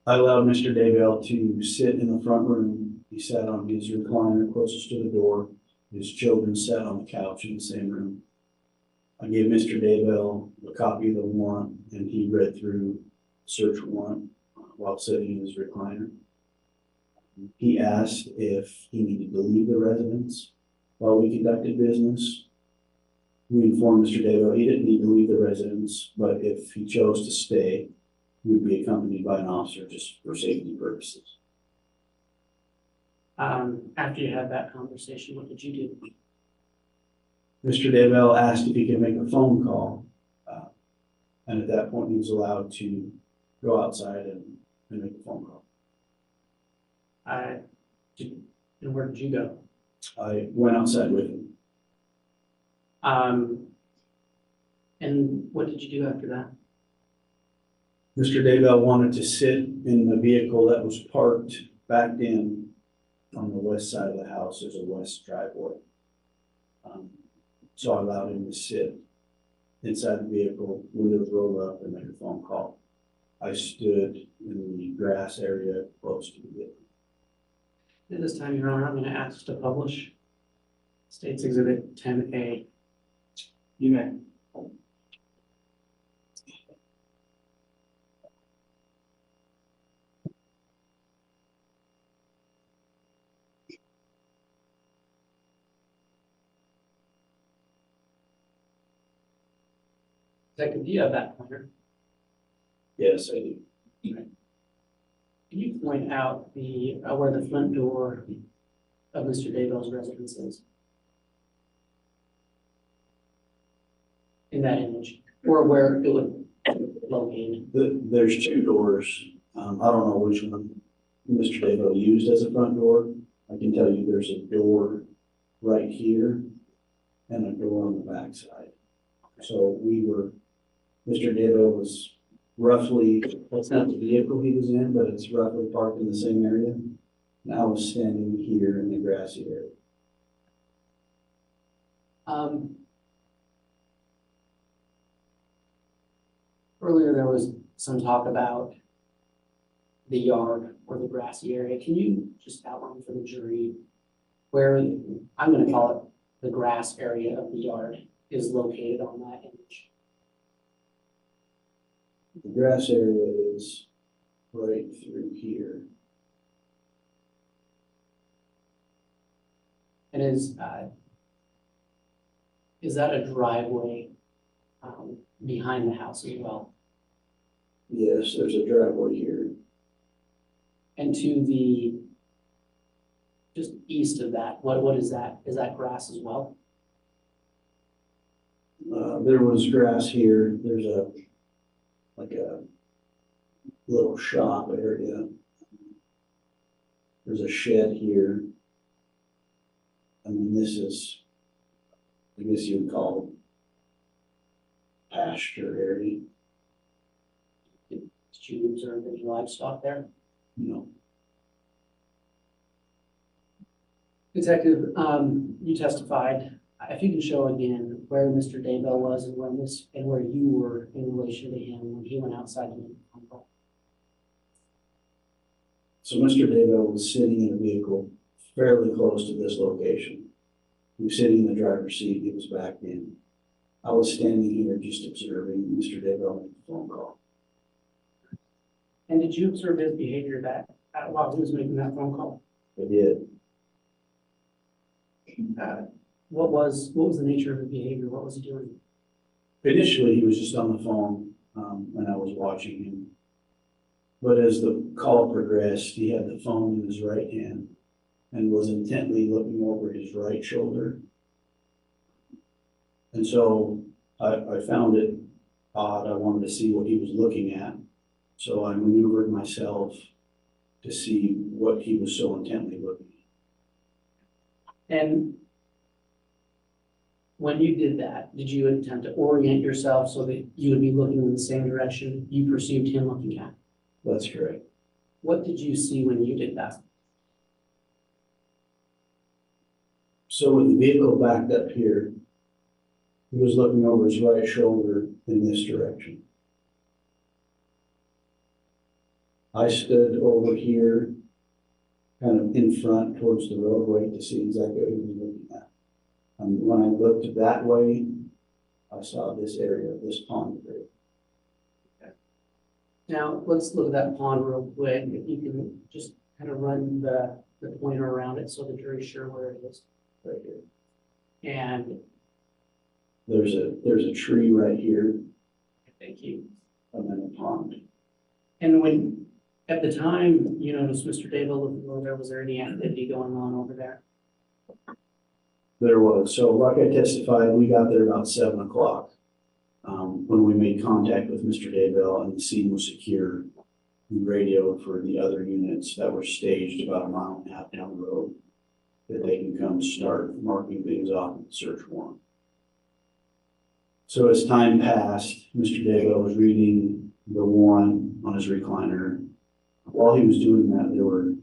I allowed Mr. Daybell to sit in the front room. He sat on his recliner closest to the door. His children sat on the couch in the same room. I gave Mr. Daybell a copy of the warrant, and he read through the search warrant while sitting in his recliner. He asked if he needed to leave the residence while we conducted business. We informed Mr. Daybell he didn't need to leave the residence, but if he chose to stay, he would be accompanied by an officer just for safety purposes. After you had that conversation, what did you do? Mr. Daybell asked if he could make a phone call, and at that point he was allowed to go outside and make a phone call. And where did you go? I went outside with him. And what did you do after that? Mr. Daybell wanted to sit in the vehicle that was parked backed in on the west side of the house. There's a west driveway. So I allowed him to sit inside the vehicle, windows rolled up, and make a phone call. I stood in the grass area close to the vehicle. At this time, Your Honor, I'm going to ask to publish State's Exhibit 10A. You may. Detective, do you have that pointer? Yes, I do. Can you point out where the front door of Mr. Daybell's residence is? In that image, or where it would locate? There's two doors. I don't know which one Mr. Daybell used as a front door. I can tell you there's a door right here and a door on the back side. So Mr. Daybell was roughly, that's not the vehicle he was in, but it's roughly parked in the same area. And I was standing here in the grassy area. Earlier, there was some talk about the yard or the grassy area. Can you just outline for the jury where, I'm gonna call it the grass area of the yard, is located on that image? The grass area is right through here. And is that a driveway behind the house as well? Yes, there's a driveway here. And to the just east of that, what is that? Is that grass as well? There was grass here. There's like a little shop area. There's a shed here. And then this is, I guess you would call pasture area. Did you observe any livestock there? No. Detective, you testified, if you can show again where Mr. Daybell was and where you were in relation to him when he went outside to make a phone call. So Mr. Daybell was sitting in a vehicle fairly close to this location. He was sitting in the driver's seat. He was backed in. I was standing here just observing Mr. Daybell make the phone call. And did you observe his behavior while he was making that phone call? I did. What was the nature of the behavior? What was he doing? Initially, he was just on the phone, and I was watching him. But as the call progressed, he had the phone in his right hand and was intently looking over his right shoulder. And so I found it odd. I wanted to see what he was looking at. So I maneuvered myself to see what he was so intently looking at. And when you did that, did you attempt to orient yourself so that you would be looking in the same direction you perceived him looking at? That's correct. What did you see when you did that? So with the vehicle backed up here, he was looking over his right shoulder in this direction. I stood over here, kind of in front towards the roadway to see exactly what he was looking at. And when I looked that way, I saw this area, this pond area. Now, let's look at that pond real quick. If you can just kind of run the pointer around it so the jury's sure where it is. Right here. And There's a tree right here, thank you. and then a pond. And when, at the time, you noticed Mr. Daybell looking over there, was there any activity going on over there? There was. So like I testified, we got there about 7 o'clock. When we made contact with Mr. Daybell and the scene was secure, we radioed for the other units that were staged about 1.5 miles down the road that they can come start marking things off in the search warrant. So as time passed, Mr. Daybell was reading the warrant on his recliner. While he was doing that, there were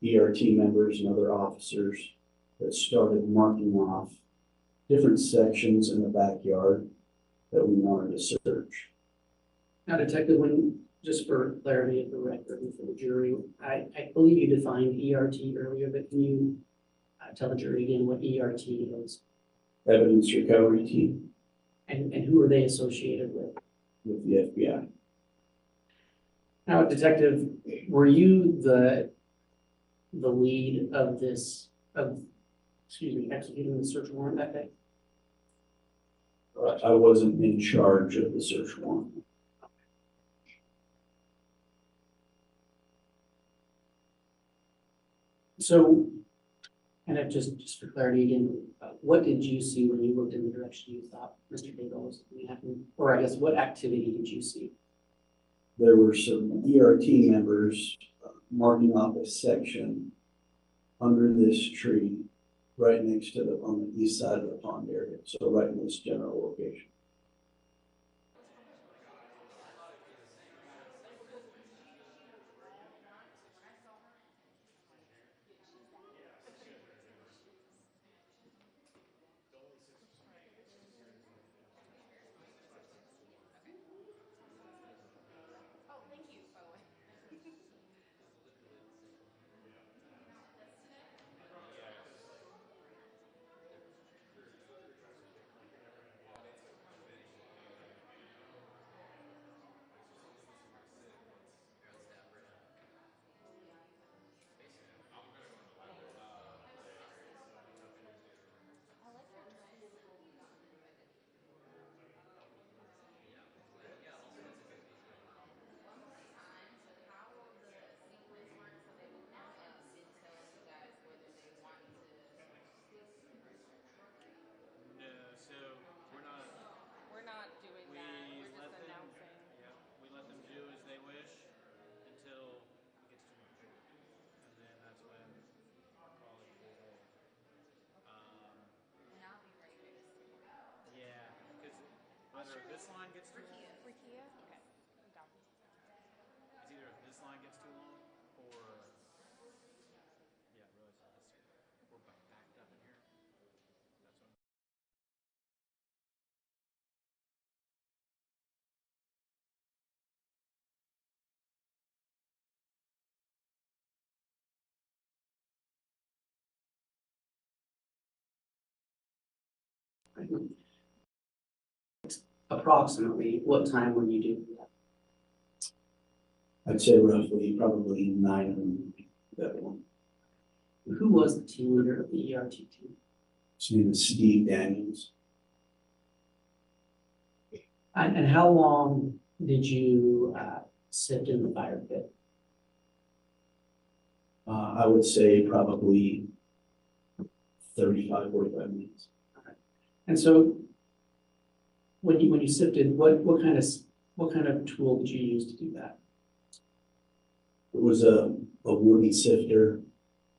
ERT members and other officers that started marking off different sections in the backyard that we wanted to search. Now, Detective, just for clarity of the record and for the jury, I believe you defined ERT earlier, but can you tell the jury again what ERT is? Evidence recovery team And who are they associated with? with the FBI. Now, Detective, were you the lead of executing the search warrant that day? I wasn't in charge of the search warrant. So, kind of just for clarity again, what did you see when you looked in the direction you thought Mr. Daybell was looking at? Or I guess, what activity did you see? There were some ERT members marking off a section under this tree, right next to on the east side of the pond area, so right in this general location. Approximately, what time were you doing that? I'd say roughly probably 9 of them, that one. Who was the team leader of the ERT team? His name is Steve Daniels. And how long did you sit in the fire pit? I would say probably 35, 45 minutes. And so when you sifted, what kind of tool did you use to do that? It was a wooden sifter.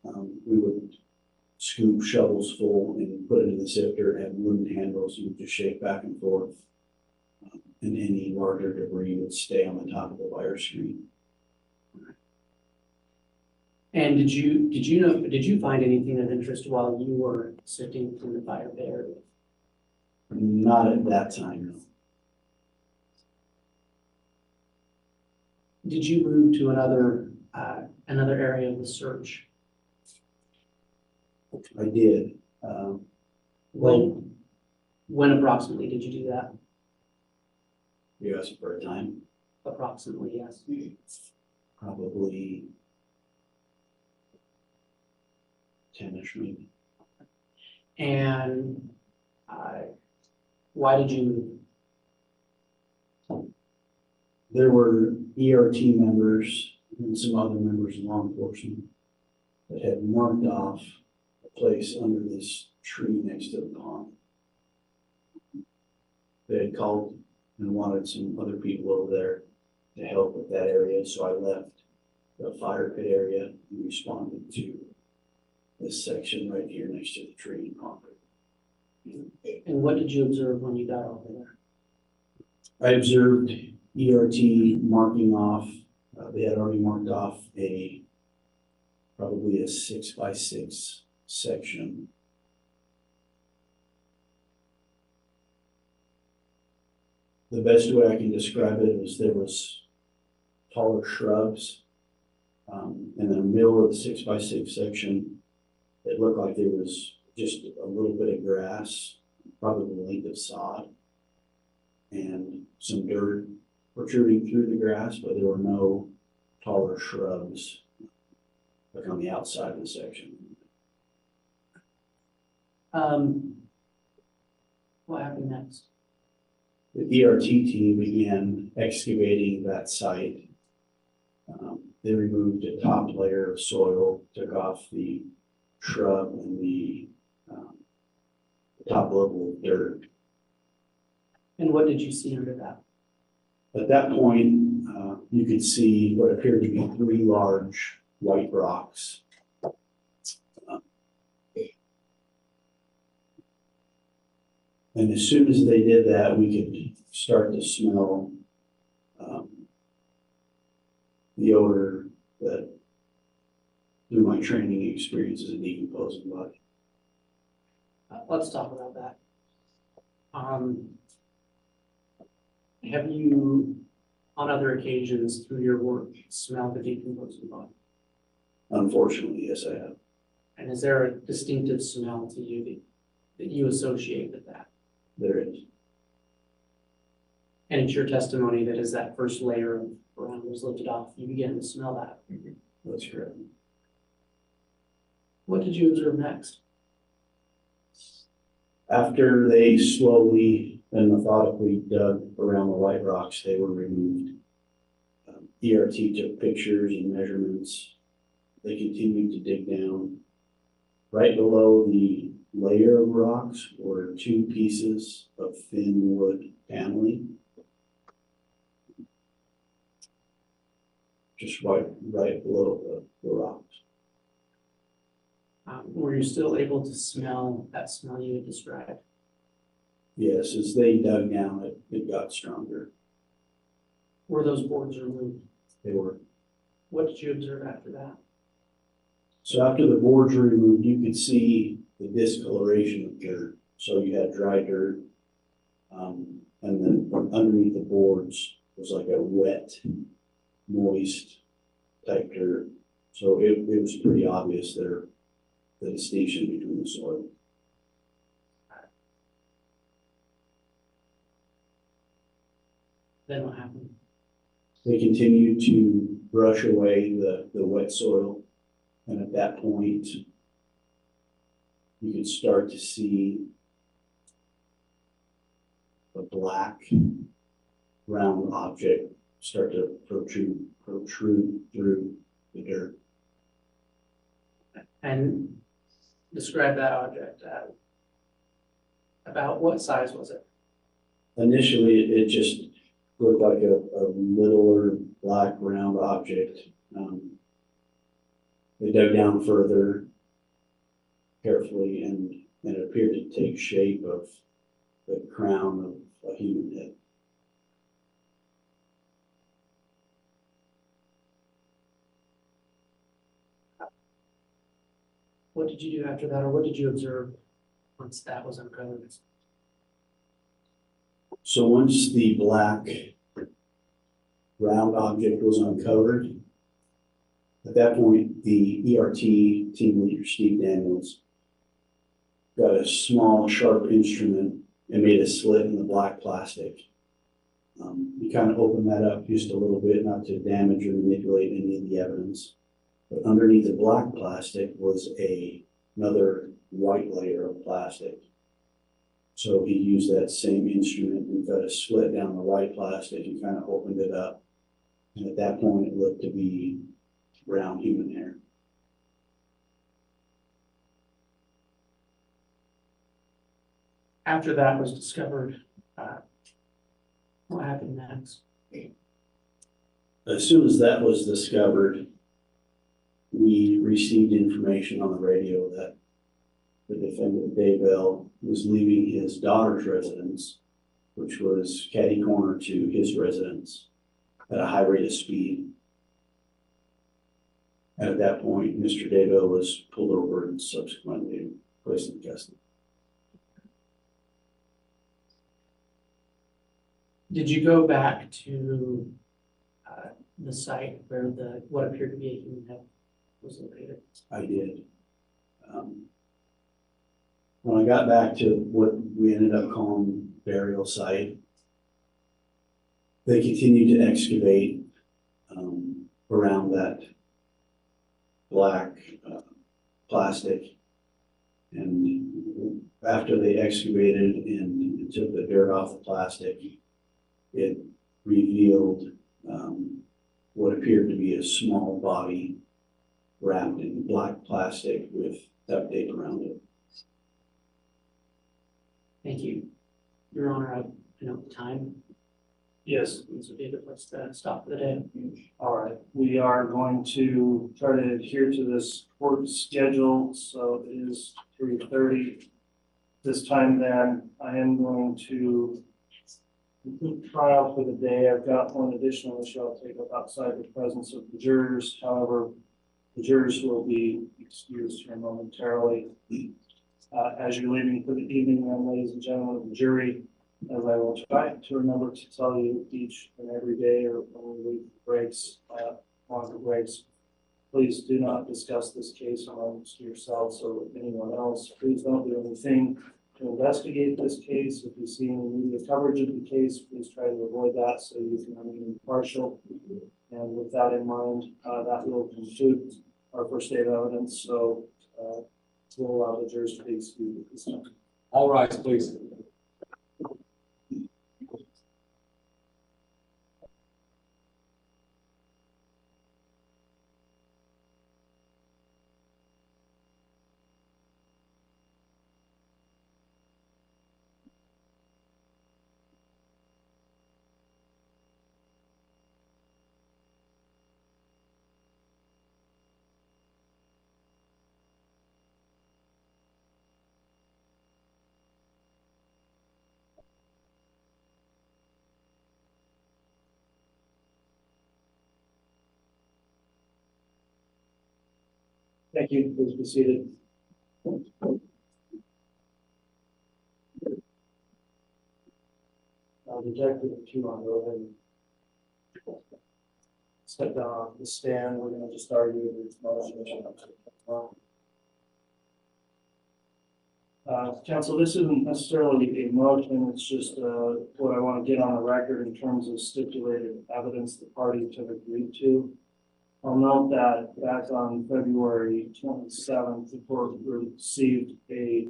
We would scoop shovels full and put it in the sifter, and wooden handles. You would just shake back and forth. And any larger debris would stay on the top of the wire screen. And did you find anything of interest while you were sifting through the fire pit area? Not at that time, no. Did you move to another area of the search? I did. When approximately did you do that? You asked for a time? Approximately, yes. Probably 10-ish maybe. And why did you move? There were ERT members and some other members of law enforcement that had marked off a place under this tree next to the pond. They had called and wanted some other people over there to help with that area, so I left the fire pit area and responded to this section right here next to the tree and concrete. And what did you observe when you got over there? I observed ERT marking off, they had already marked off probably a 6x6 section. The best way I can describe it is there was taller shrubs in the middle of the 6x6 section. It looked like there was just a little bit of grass, probably the length of sod, and some dirt protruding through the grass, but there were no taller shrubs like on the outside of the section. What happened next? the ERT team began excavating that site. They removed a top layer of soil, took off the shrub and the top level of dirt. And what did you see under that? At that point, you could see what appeared to be 3 large white rocks. And as soon as they did that, we could start to smell the odor that, through my training experience as a decomposing body. Let's talk about that. Have you, on other occasions through your work, smelled the decomposing body? Unfortunately, yes, I have. And is there a distinctive smell to you that you associate with that? There is. And it's your testimony that as that first layer of ground was lifted off, you began to smell that. That's correct. What did you observe next? After they slowly and methodically dug around the white rocks, they were removed. ERT took pictures and measurements. They continued to dig down. Right below the layer of rocks were 2 pieces of thin wood paneling. Just right below the rocks. Were you still able to smell that smell you had described? Yes, as they dug down, it got stronger. Were those boards removed? They were. What did you observe after that? So after the boards were removed, you could see the discoloration of dirt. So you had dry dirt, and then underneath the boards was like a wet, moist type dirt. So it was pretty obvious there, the distinction between the soil. Then what happened? They continued to brush away the wet soil, and at that point, you could start to see a black round object start to protrude through the dirt. And describe that object. About what size was it? Initially, it just looked like a littler black round object. They dug down further carefully, and it appeared to take shape of the crown of a human head. What did you do after that, or what did you observe once that was uncovered? So once the black round object was uncovered, at that point, the ERT team leader, Steve Daniels, got a small, sharp instrument and made a slit in the black plastic. He kind of opened that up just a little bit, not to damage or manipulate any of the evidence. But underneath the black plastic was another white layer of plastic. So he used that same instrument and got a slit down the white plastic and kind of opened it up. And at that point, it looked to be brown human hair. After that was discovered, what happened next? As soon as that was discovered, we received information on the radio that the defendant Daybell was leaving his daughter's residence, which was catty corner to his residence, at a high rate of speed. And at that point, Mr. Daybell was pulled over and subsequently placed in custody. Did you go back to the site where what appeared to be a human head was located? I did. When I got back to what we ended up calling burial site, they continued to excavate around that black plastic. And after they excavated and took the dirt off the plastic, it revealed what appeared to be a small body wrapped in black plastic with duct tape around it. Thank you. Your Honor, I know the time. Yes. This would be a good place to stop for the day. All right, we are going to try to adhere to this court schedule, so it is 3:30. This time then, I am going to complete trial for the day. I've got one additional issue I'll take up outside the presence of the jurors. However, the jurors will be excused here momentarily. As you're leaving for the evening, then, ladies and gentlemen of the jury, as I will try to remember to tell you each and every day, or when we leave breaks, longer breaks, please do not discuss this case amongst yourselves or with anyone else. Please don't do anything to investigate this case. If you see any media coverage of the case, please try to avoid that so you can remain impartial. And with that in mind, that will conclude our first day of evidence. So we'll allow the jurors to be excused at this time. All rise, please. Thank you. Please be seated. Detective, if you want to go ahead and step down off the stand, we're going to just argue this motion. Counsel, this isn't necessarily a motion, it's just what I want to get on the record in terms of stipulated evidence the parties have agreed to. I'll note that back on February 27th, the court received a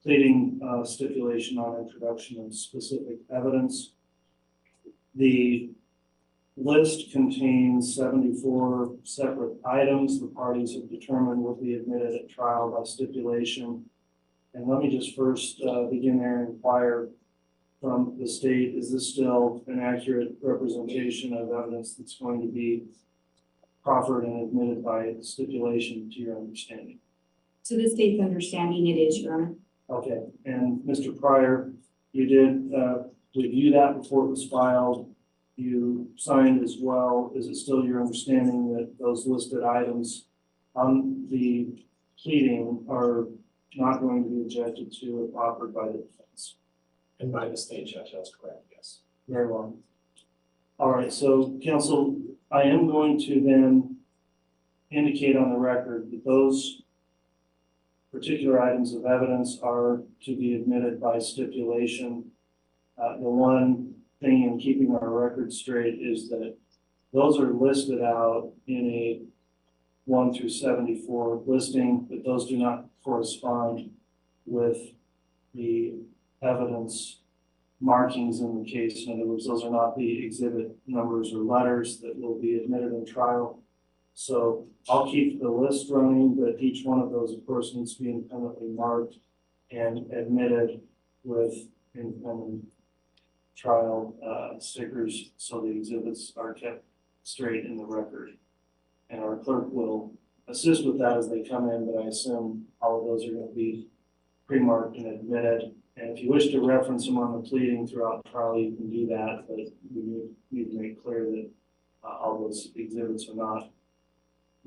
pleading stipulation on introduction of specific evidence. The list contains 74 separate items the parties have determined will be admitted at trial by stipulation. And let me just first begin there and inquire from the state, is this still an accurate representation of evidence that's going to be proffered and admitted by stipulation to your understanding? To the state's understanding, it is, Your Honor. Okay, and Mr. Pryor, you did review that before it was filed. You signed as well. Is it still your understanding that those listed items on the pleading are not going to be objected to if offered by the defense? And by the state judge, that's correct, yes. Very well. All right, so counsel, I am going to then indicate on the record that those particular items of evidence are to be admitted by stipulation. The one thing in keeping our record straight is that those are listed out in a 1 through 74 listing, but those do not correspond with the evidence markings in the case. In other words, those are not the exhibit numbers or letters that will be admitted in trial. So I'll keep the list running, but each one of those, of course, needs to be independently marked and admitted with independent trial stickers so the exhibits are kept straight in the record. And our clerk will assist with that as they come in, but I assume all of those are going to be pre-marked and admitted. And if you wish to reference them on the pleading throughout the trial, you can do that, but we need to make clear that all those exhibits are not.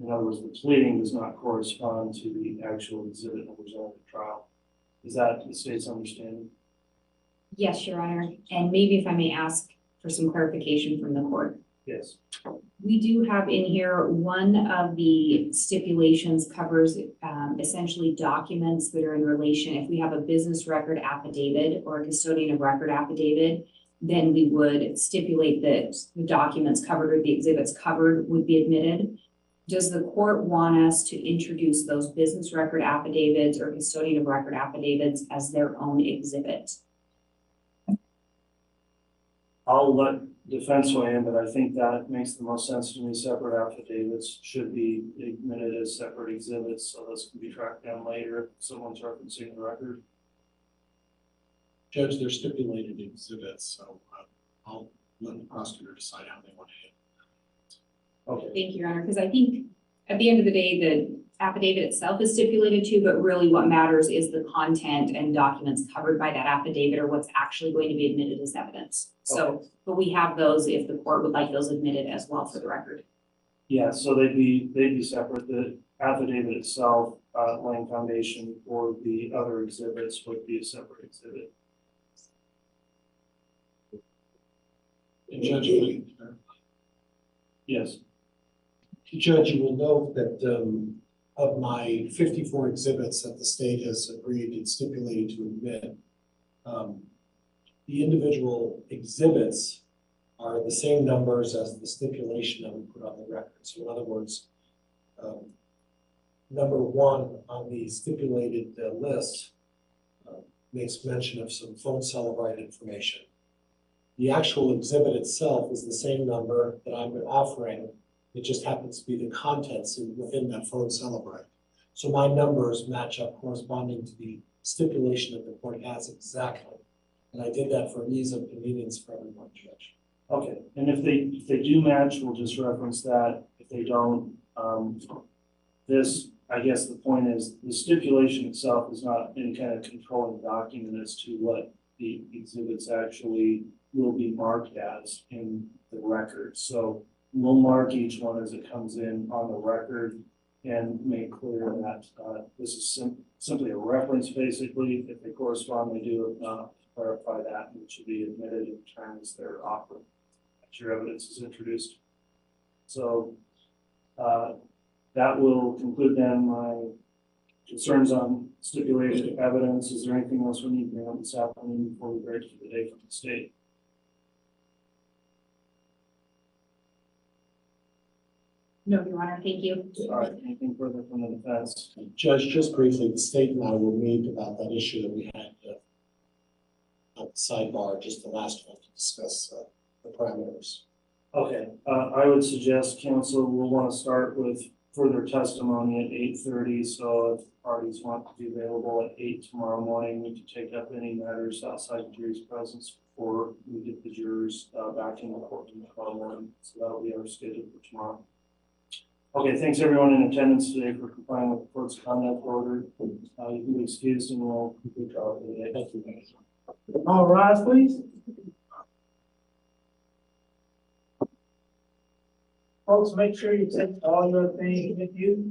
In other words, the pleading does not correspond to the actual exhibit numbers on the trial. Is that the state's understanding? Yes, Your Honor. And maybe if I may ask for some clarification from the court. Yes. We do have in here, one of the stipulations covers essentially documents that are in relation. If we have a business record affidavit or a custodian of record affidavit, then we would stipulate that the documents covered or the exhibits covered would be admitted. Does the court want us to introduce those business record affidavits or custodian of record affidavits as their own exhibit? I'll let defense weigh in, but I think that makes the most sense to me. Separate affidavits should be admitted as separate exhibits, so those can be tracked down later if someone's referencing the record. Judge, they're stipulated exhibits, so I'll let the prosecutor decide how they want to handle it. Okay. Thank you, Your Honor, because I think at the end of the day, the affidavit itself is stipulated to, but really what matters is the content and documents covered by that affidavit or what's actually going to be admitted as evidence. So, but we have those if the court would like those admitted as well for the record. Yeah, so they'd be separate. The affidavit itself, laying foundation for the other exhibits would be a separate exhibit. And Judge, Yes. Judge, you will note that of my 54 exhibits that the state has agreed and stipulated to admit, the individual exhibits are the same numbers as the stipulation that we put on the record. So in other words, number one on the stipulated list makes mention of some phone cell right information. The actual exhibit itself is the same number that I'm offering. It just happens to be the contents within that phone celebrate. So my numbers match up corresponding to the stipulation that the court has exactly. And I did that for ease of convenience for everyone, Judge. Okay, and if they do match, we'll just reference that. If they don't, I guess the point is the stipulation itself is not any kind of controlling document as to what the exhibits actually will be marked as in the record. So we'll mark each one as it comes in on the record and make clear that this is simply a reference, basically. If they correspond, they do. If not, clarify that, and it should be admitted in terms they're offered as your evidence is introduced. So that will conclude then my concerns on stipulated evidence. Is there anything else we need to bring up this afternoon before we break for the day from the state? No, Your Honor, thank you. All right, anything further from the defense? Judge, just briefly, the state and I will meet about that issue that we had at the sidebar, just the last one, to discuss the parameters. Okay, I would suggest, counsel, we'll want to start with further testimony at 8:30. So if parties want to be available at 8 tomorrow morning, we can take up any matters outside the jury's presence before we get the jurors back in the courtroom tomorrow morning. So that'll be our schedule for tomorrow. Okay, thanks everyone in attendance today for complying with the court's conduct order. You can be excused and we'll complete trial for the day. Thank you. All rise, please. Folks, make sure you take all your things with you.